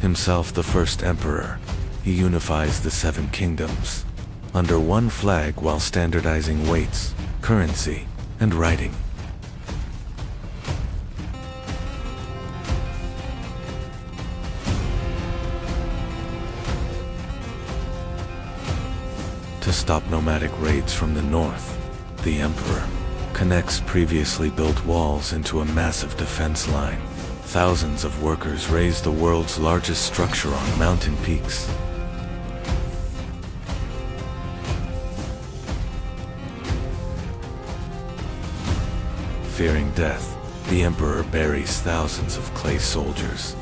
himself the first emperor. He unifies the 7 kingdoms under one flag while standardizing weights, currency, and writing. To stop nomadic raids from the north, the emperor connects previously built walls into a massive defense line. Thousands of workers raise the world's largest structure on mountain peaks. Fearing death, the emperor buries thousands of clay soldiers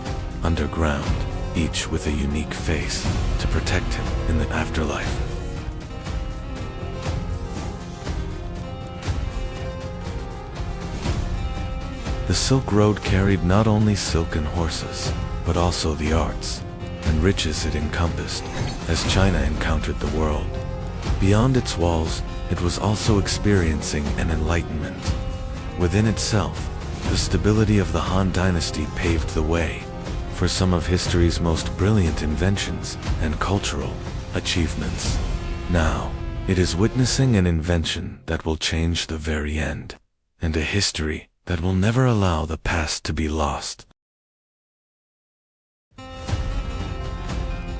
underground, each with a unique face, to protect him in the afterlife. The Silk Road carried not only silken horses, but also the arts and riches it encompassed. As China encountered the world beyond its walls, it was also experiencing an enlightenment within itself. The stability of the Han Dynasty paved the way for some of history's most brilliant inventions and cultural achievements. Now, it is witnessing an invention that will change the very end, and a history that will never allow the past to be lost.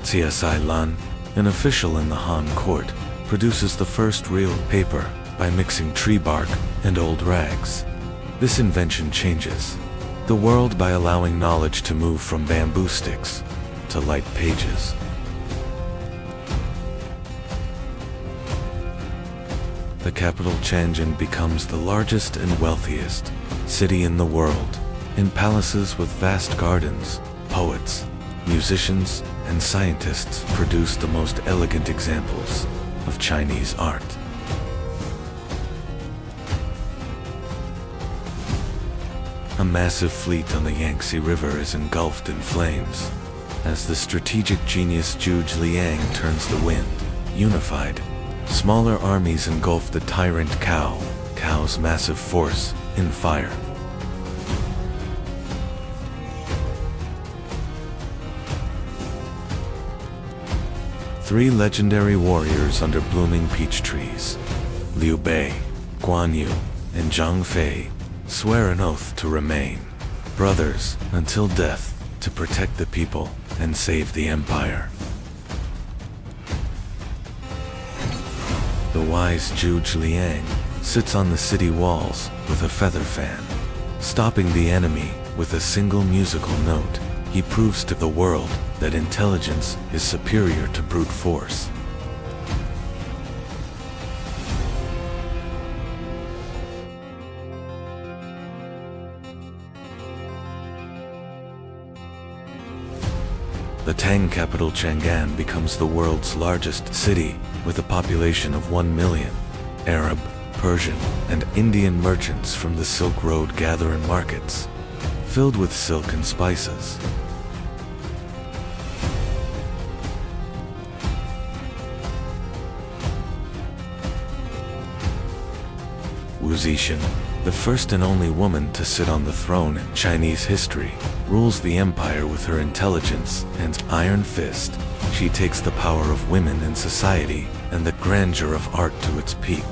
CSI Lan, an official in the Han court, produces the first real paper by mixing tree bark and old rags. This invention changes the world by allowing knowledge to move from bamboo sticks to light pages. The capital Tianjin becomes the largest and wealthiest city in the world. In palaces with vast gardens, poets, musicians, and scientists produce the most elegant examples of Chinese art. A massive fleet on the Yangtze River is engulfed in flames as the strategic genius Zhu Ziliang turns the wind. Unified, smaller armies engulf the tyrant Cao's massive force in fire. Three legendary warriors under blooming peach trees, Liu Bei, Guan Yu, and Zhang Fei, swear an oath to remain brothers until death, to protect the people and save the empire. The wise Zhu Ziliang sits on the city walls with a feather fan. Stopping the enemy with a single musical note, he proves to the world that intelligence is superior to brute force. The Tang capital Chang'an becomes the world's largest city with a population of 1 million. Arab, Persian, and Indian merchants from the Silk Road gather in markets filled with silk and spices. Wu Zixin, the first and only woman to sit on the throne in Chinese history, rules the empire with her intelligence and iron fist. She takes the power of women in society and the grandeur of art to its peak.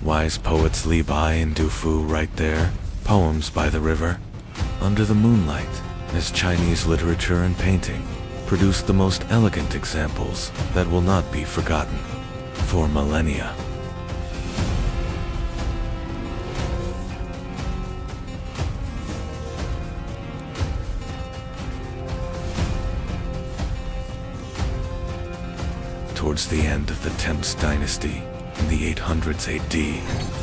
Wise poets Li Bai and Du Fu write their poems by the river, under the moonlight, as Chinese literature and painting produce the most elegant examples that will not be forgotten for millennia. Towards the end of the Tang dynasty, in the 800s AD,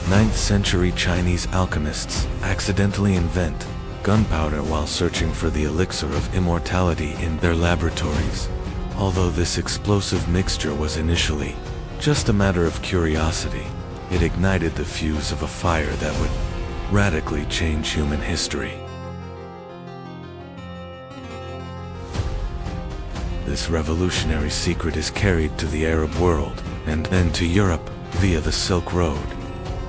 9th century Chinese alchemists accidentally invent gunpowder while searching for the elixir of immortality in their laboratories. Although this explosive mixture was initially just a matter of curiosity, it ignited the fuse of a fire that would radically change human history. This revolutionary secret is carried to the Arab world and then to Europe via the Silk Road.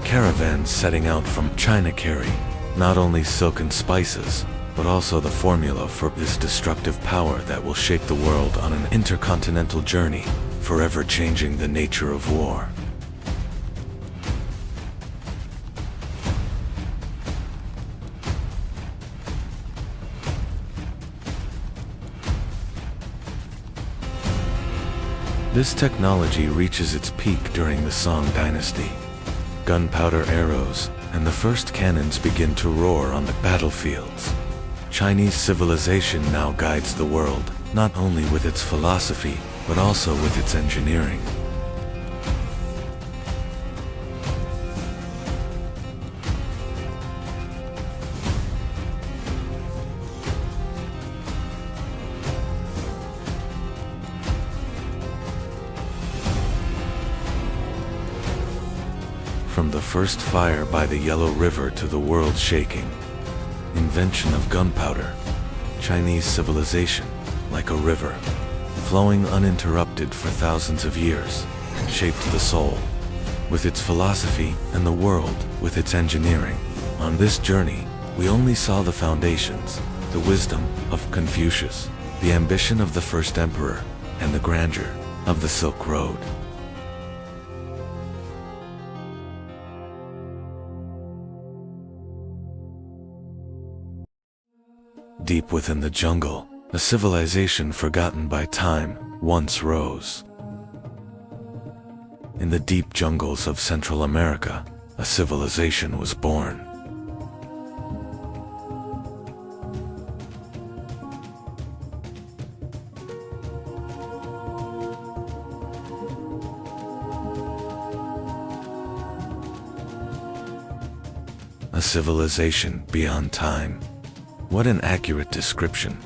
Caravans setting out from China carry not only silk and spices, but also the formula for this destructive power that will shape the world on an intercontinental journey, forever changing the nature of war. This technology reaches its peak during the Song dynasty. Gunpowder arrows and the first cannons begin to roar on the battlefields. Chinese civilization now guides the world, not only with its philosophy, but also with its engineering. From the first fire by the Yellow River to the world shaking invention of gunpowder, Chinese civilization, like a river, flowing uninterrupted for thousands of years, shaped the soul with its philosophy and the world with its engineering. On this journey, we only saw the foundations, the wisdom of Confucius, the ambition of the first emperor, and the grandeur of the Silk Road. Deep within the jungle, a civilization forgotten by time once rose. In the deep jungles of Central America, a civilization was born. A civilization beyond time. What an accurate description.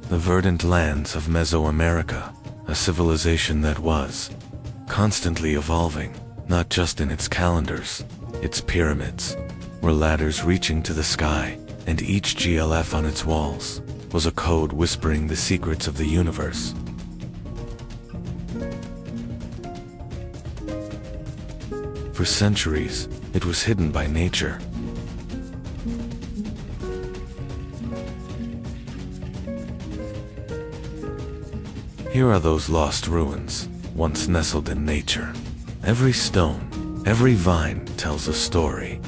The verdant lands of Mesoamerica, a civilization that was constantly evolving, not just in its calendars. Its pyramids were ladders reaching to the sky, and each GLF on its walls was a code whispering the secrets of the universe. For centuries, it was hidden by nature. Here are those lost ruins, once nestled in nature. Every stone, every vine tells a story.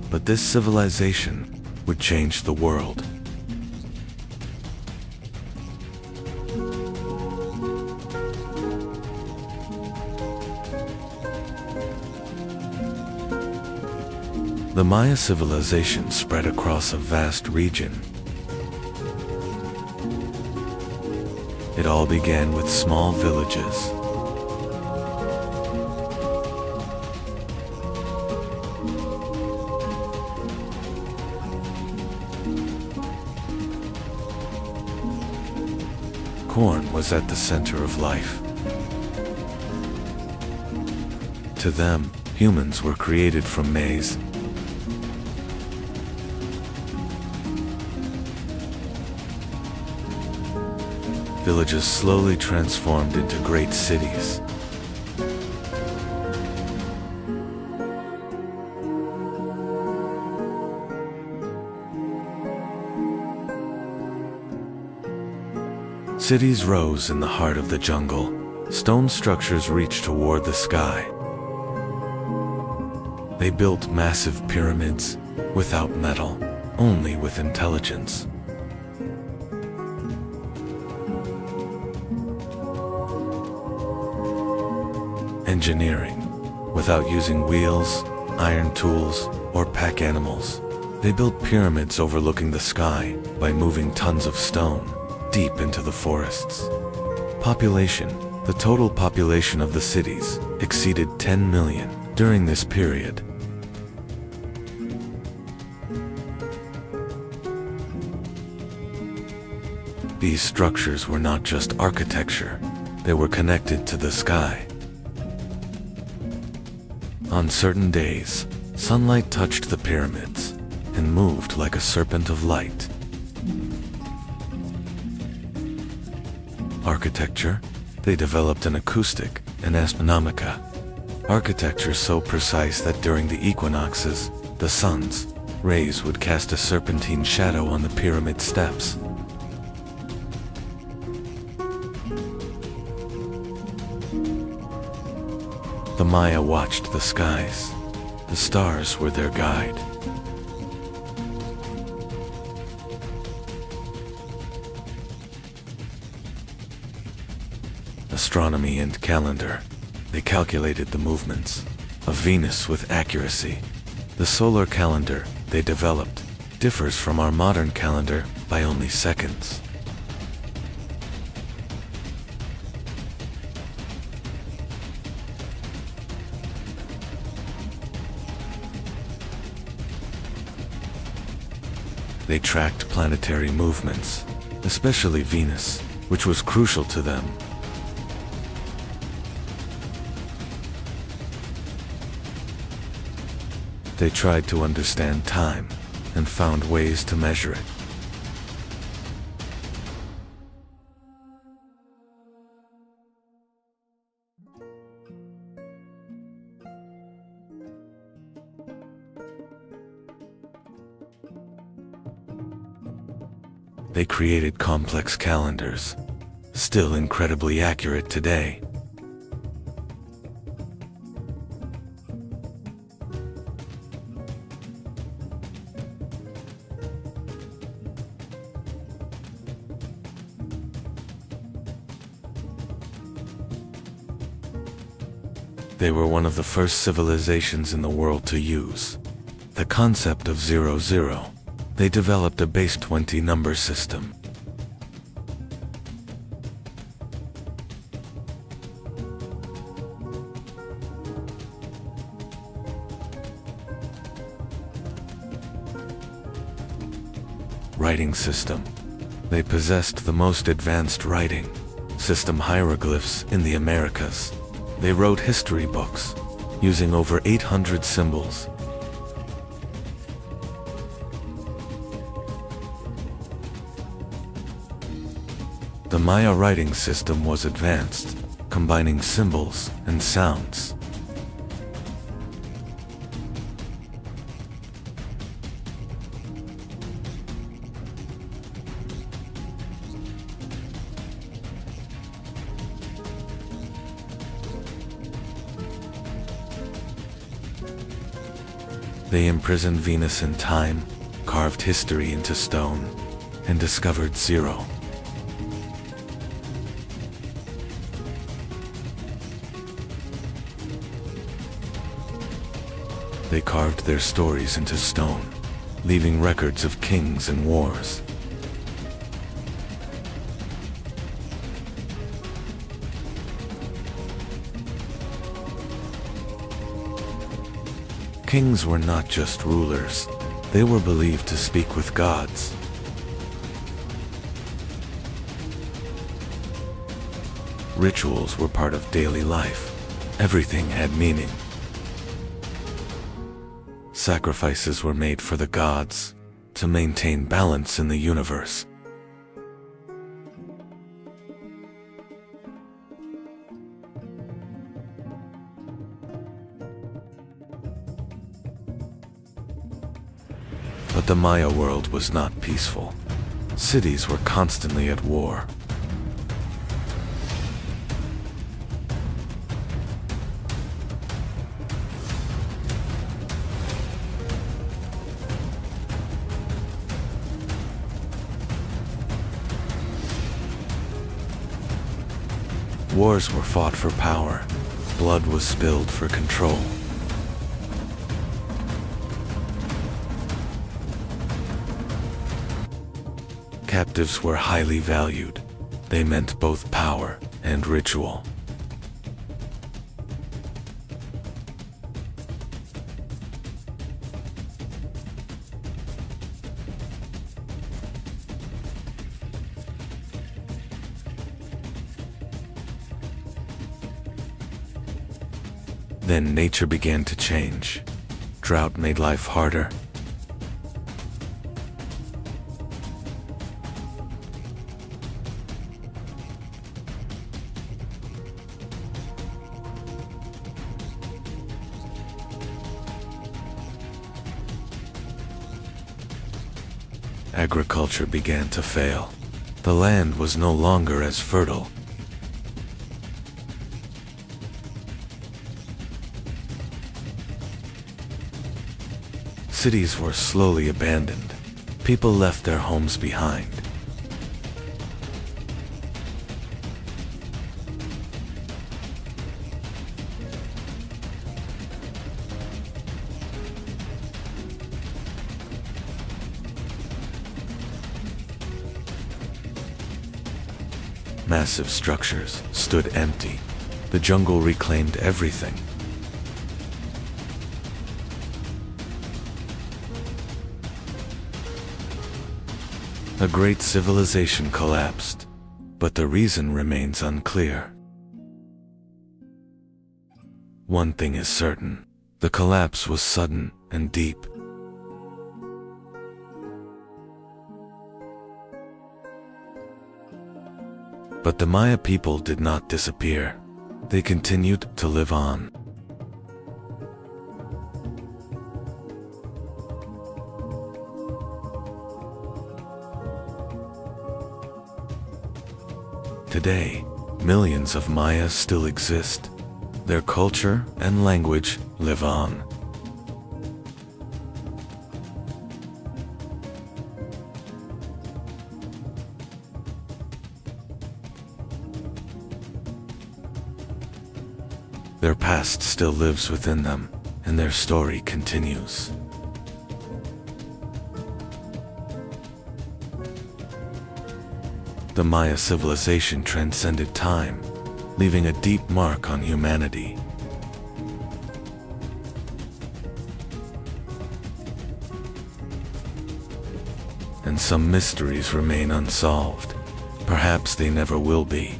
But this civilization would change the world. The Maya civilization spread across a vast region. It all began with small villages. Corn was at the center of life. To them, humans were created from maize. Villages slowly transformed into great cities. Cities rose in the heart of the jungle. Stone structures reached toward the sky. They built massive pyramids without metal, only with intelligence. Engineering, without using wheels, iron tools, or pack animals. They built pyramids overlooking the sky by moving tons of stone deep into the forests. Population, the total population of the cities, exceeded 10 million during this period. These structures were not just architecture, they were connected to the sky. On certain days, sunlight touched the pyramids and moved like a serpent of light. Architecture, they developed an acoustic and astronomica. Architecture so precise that during the equinoxes, the sun's rays would cast a serpentine shadow on the pyramid steps. The Maya watched the skies. The stars were their guide. Astronomy and calendar, they calculated the movements of Venus with accuracy. The solar calendar they developed differs from our modern calendar by only seconds. They tracked planetary movements, especially Venus, which was crucial to them. They tried to understand time and found ways to measure it. They created complex calendars, still incredibly accurate today. They were one of the first civilizations in the world to use the concept of 00. They developed a base 20 number system. Writing system. They possessed the most advanced writing system hieroglyphs in the Americas. They wrote history books using over 800 symbols. The Maya writing system was advanced, combining symbols and sounds. They imprisoned Venus in time, carved history into stone, and discovered zero. They carved their stories into stone, leaving records of kings and wars. Kings were not just rulers, they were believed to speak with gods. Rituals were part of daily life. Everything had meaning. Sacrifices were made for the gods to maintain balance in the universe. But the Maya world was not peaceful. Cities were constantly at war. Wars were fought for power. Blood was spilled for control. Captives were highly valued. They meant both power and ritual. Then nature began to change. Drought made life harder. Agriculture began to fail. The land was no longer as fertile. Cities were slowly abandoned. People left their homes behind. Massive structures stood empty. The jungle reclaimed everything. A great civilization collapsed, but the reason remains unclear. One thing is certain: the collapse was sudden and deep. But the Maya people did not disappear. They continued to live on. Today, millions of Maya still exist. Their culture and language live on. Their past still lives within them, and their story continues. The Maya civilization transcended time, leaving a deep mark on humanity. And some mysteries remain unsolved. Perhaps they never will be.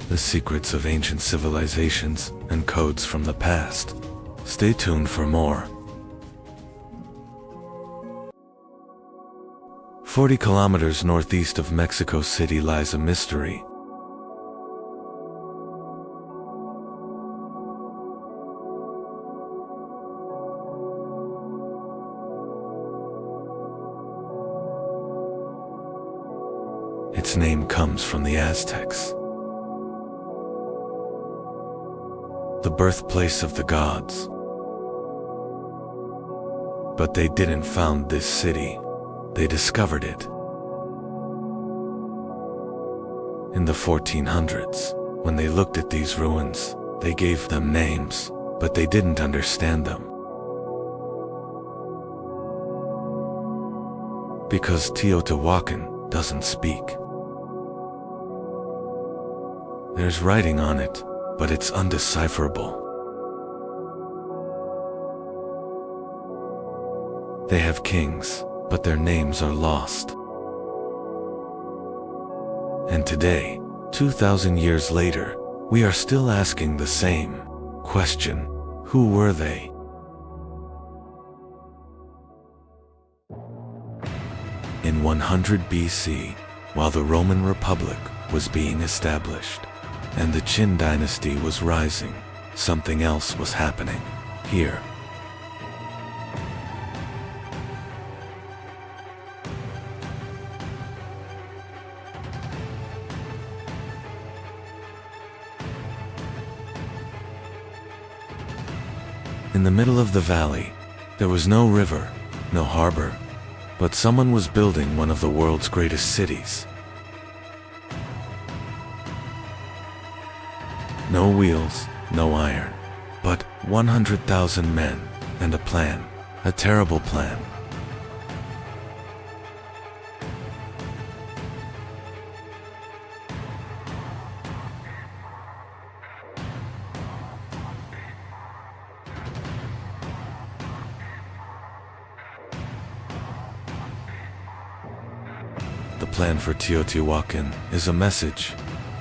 The secrets of ancient civilizations and codes from the past. Stay tuned for more. 40 kilometers northeast of Mexico City lies a mystery. Its name comes from the Aztecs, the birthplace of the gods. But they didn't found this city. They discovered it. In the 1400s, when they looked at these ruins, they gave them names, but they didn't understand them. Because Teotihuacan doesn't speak. There's writing on it, but it's undecipherable. They have kings, but their names are lost. And today, 2,000 years later, we are still asking the same question: who were they? In 100 BC, while the Roman Republic was being established, and the Qin dynasty was rising, something else was happening here. In the middle of the valley, there was no river, no harbor, but someone was building one of the world's greatest cities. No wheels, no iron, but 100,000 men and a plan, a terrible plan. The plan for Teotihuacan is a message,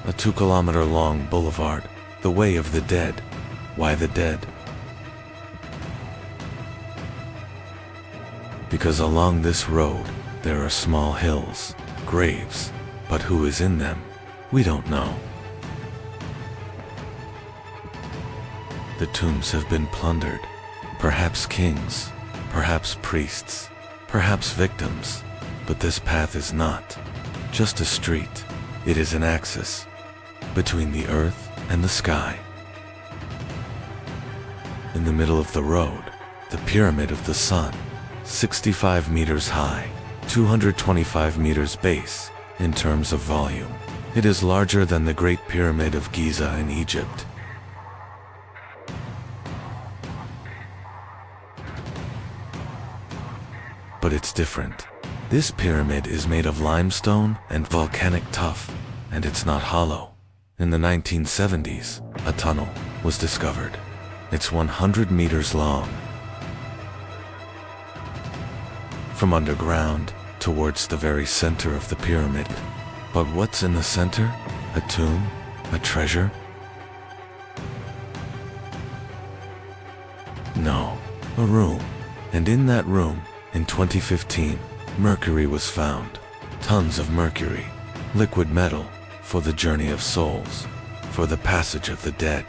a 2-kilometer-long boulevard, the way of the dead. Why the dead? Because along this road, there are small hills, graves, but who is in them? We don't know. The tombs have been plundered, perhaps kings, perhaps priests, perhaps victims. But this path is not just a street. It is an axis between the earth and the sky. In the middle of the road, the Pyramid of the Sun, 65 meters high, 225 meters base. In terms of volume, it is larger than the Great Pyramid of Giza in Egypt. But it's different. This pyramid is made of limestone and volcanic tuff, and it's not hollow. In the 1970s, a tunnel was discovered. It's 100 meters long. From underground towards the very center of the pyramid. But what's in the center? A tomb? A treasure? No, a room. And in that room, in 2015, mercury was found. Tons of mercury, liquid metal, for the journey of souls, for the passage of the dead.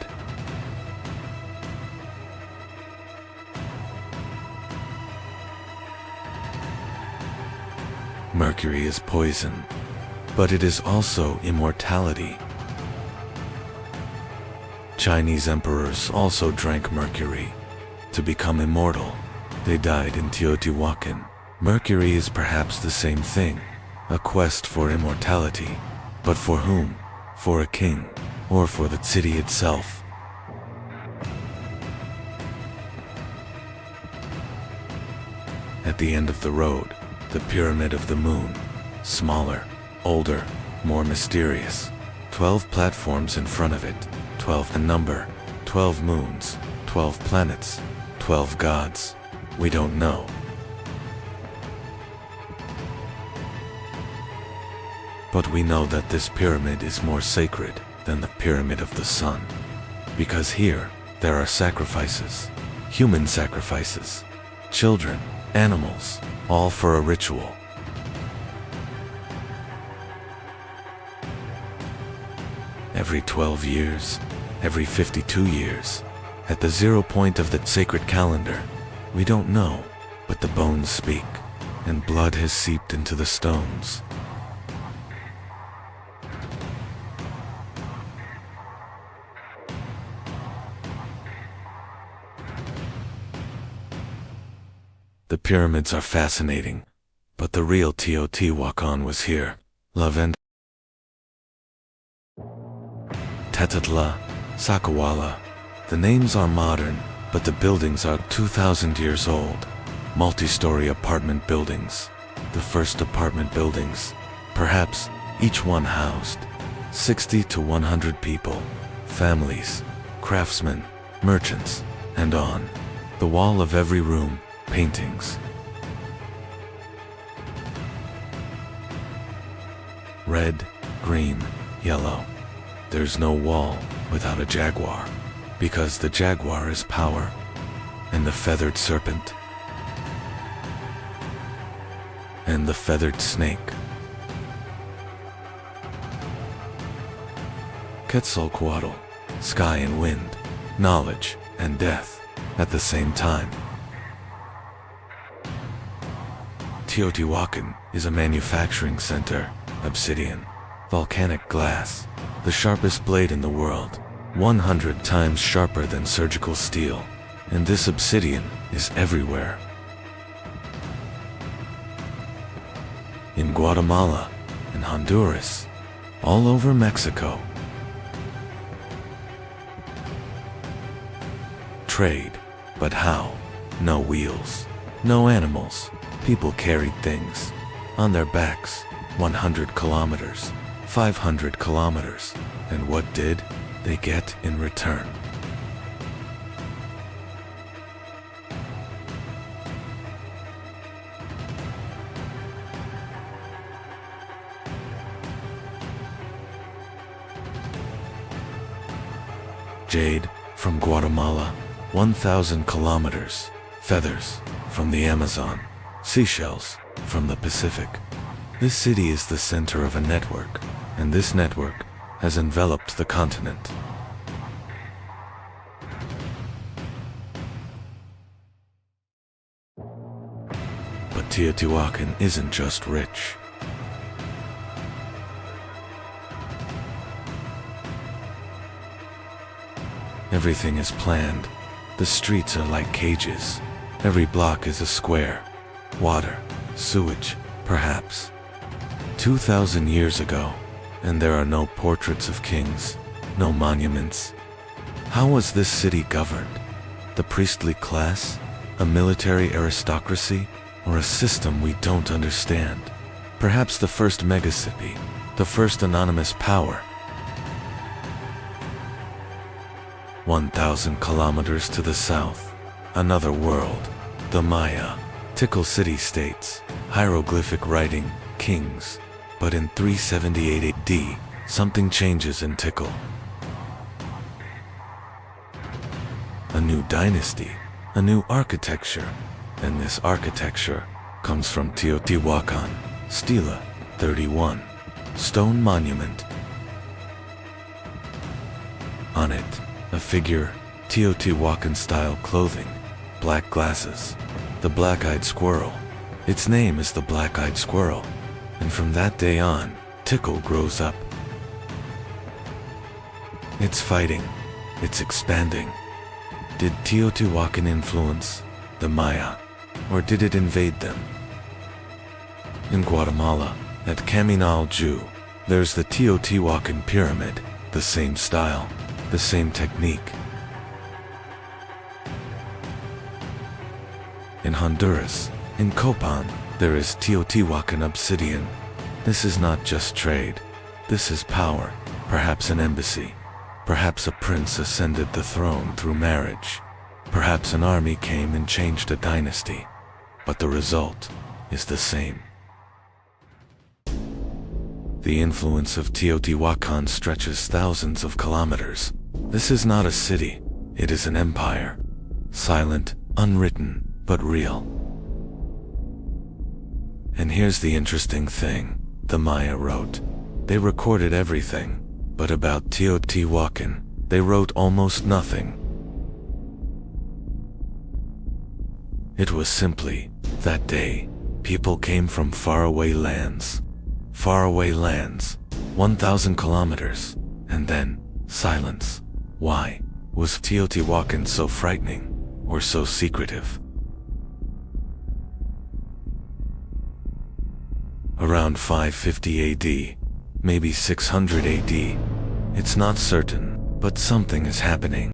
Mercury is poison, but it is also immortality. Chinese emperors also drank mercury to become immortal. They died in Teotihuacan. Mercury is perhaps the same thing, a quest for immortality. But for whom? For a king, or for the city itself? At the end of the road, the Pyramid of the Moon, smaller, older, more mysterious. 12 platforms in front of it, 12 a number, 12 moons, 12 planets, 12 gods. We don't know. But we know that this pyramid is more sacred than the Pyramid of the Sun. Because here, there are sacrifices, human sacrifices, children, animals, all for a ritual. Every 12 years, every 52 years, at the 0 point of the sacred calendar, we don't know, but the bones speak, and blood has seeped into the stones. The pyramids are fascinating, but the real Teotihuacan was here. Lavend, Tetatla, Sakawala. The names are modern, but the buildings are 2,000 years old. Multi-story apartment buildings. The first apartment buildings. Perhaps each one housed 60 to 100 people, families, craftsmen, merchants, and on the wall of every room, paintings. Red, green, yellow. There's no wall without a jaguar, because the jaguar is power, and the feathered serpent, and the feathered snake. Quetzalcoatl, sky and wind, knowledge and death at the same time. Teotihuacan is a manufacturing center, obsidian, volcanic glass, the sharpest blade in the world, 100 times sharper than surgical steel, and this obsidian is everywhere. In Guatemala, in Honduras, all over Mexico. Trade, but how? No wheels, no animals. People carried things on their backs, 100 kilometers, 500 kilometers, and what did they get in return? Jade from Guatemala, 1,000 kilometers, feathers from the Amazon, seashells from the Pacific. This city is the center of a network, and this network has enveloped the continent. But Teotihuacan isn't just rich. Everything is planned. The streets are like cages. Every block is a square. Water, sewage, perhaps. 2,000 years ago, and there are no portraits of kings, no monuments. How was this city governed? The priestly class? A military aristocracy? or a system we don't understand. Perhaps the first megacity, the first anonymous power. 1,000 kilometers to the south, another world, the Maya. Tikal city-states, hieroglyphic writing, kings. But in 378 AD, something changes in Tikal. A new dynasty, a new architecture, and this architecture comes from Teotihuacan, Stela 31, stone monument. On it, a figure, Teotihuacan-style clothing, black glasses, the black-eyed squirrel. Its name is the black-eyed squirrel, and from that day on, Tikal grows up. It's fighting, it's expanding. Did Teotihuacan influence the Maya, or did it invade them? In Guatemala, at Caminal-Ju, there's the Teotihuacan pyramid, the same style, the same technique. In Honduras, in Copan, there is Teotihuacan obsidian. This is not just trade. This is power, perhaps an embassy. Perhaps a prince ascended the throne through marriage. Perhaps an army came and changed a dynasty. But the result is the same. The influence of Teotihuacan stretches thousands of kilometers. This is not a city, it is an empire. Silent, unwritten, but real. And here's the interesting thing, the Maya wrote. They recorded everything, but about Teotihuacan, they wrote almost nothing. It was simply, that day, people came from faraway lands. Faraway lands, 1,000 kilometers, and then, silence. Why was Teotihuacan so frightening, or so secretive? Around 550 AD, maybe 600 AD. It's not certain, but something is happening.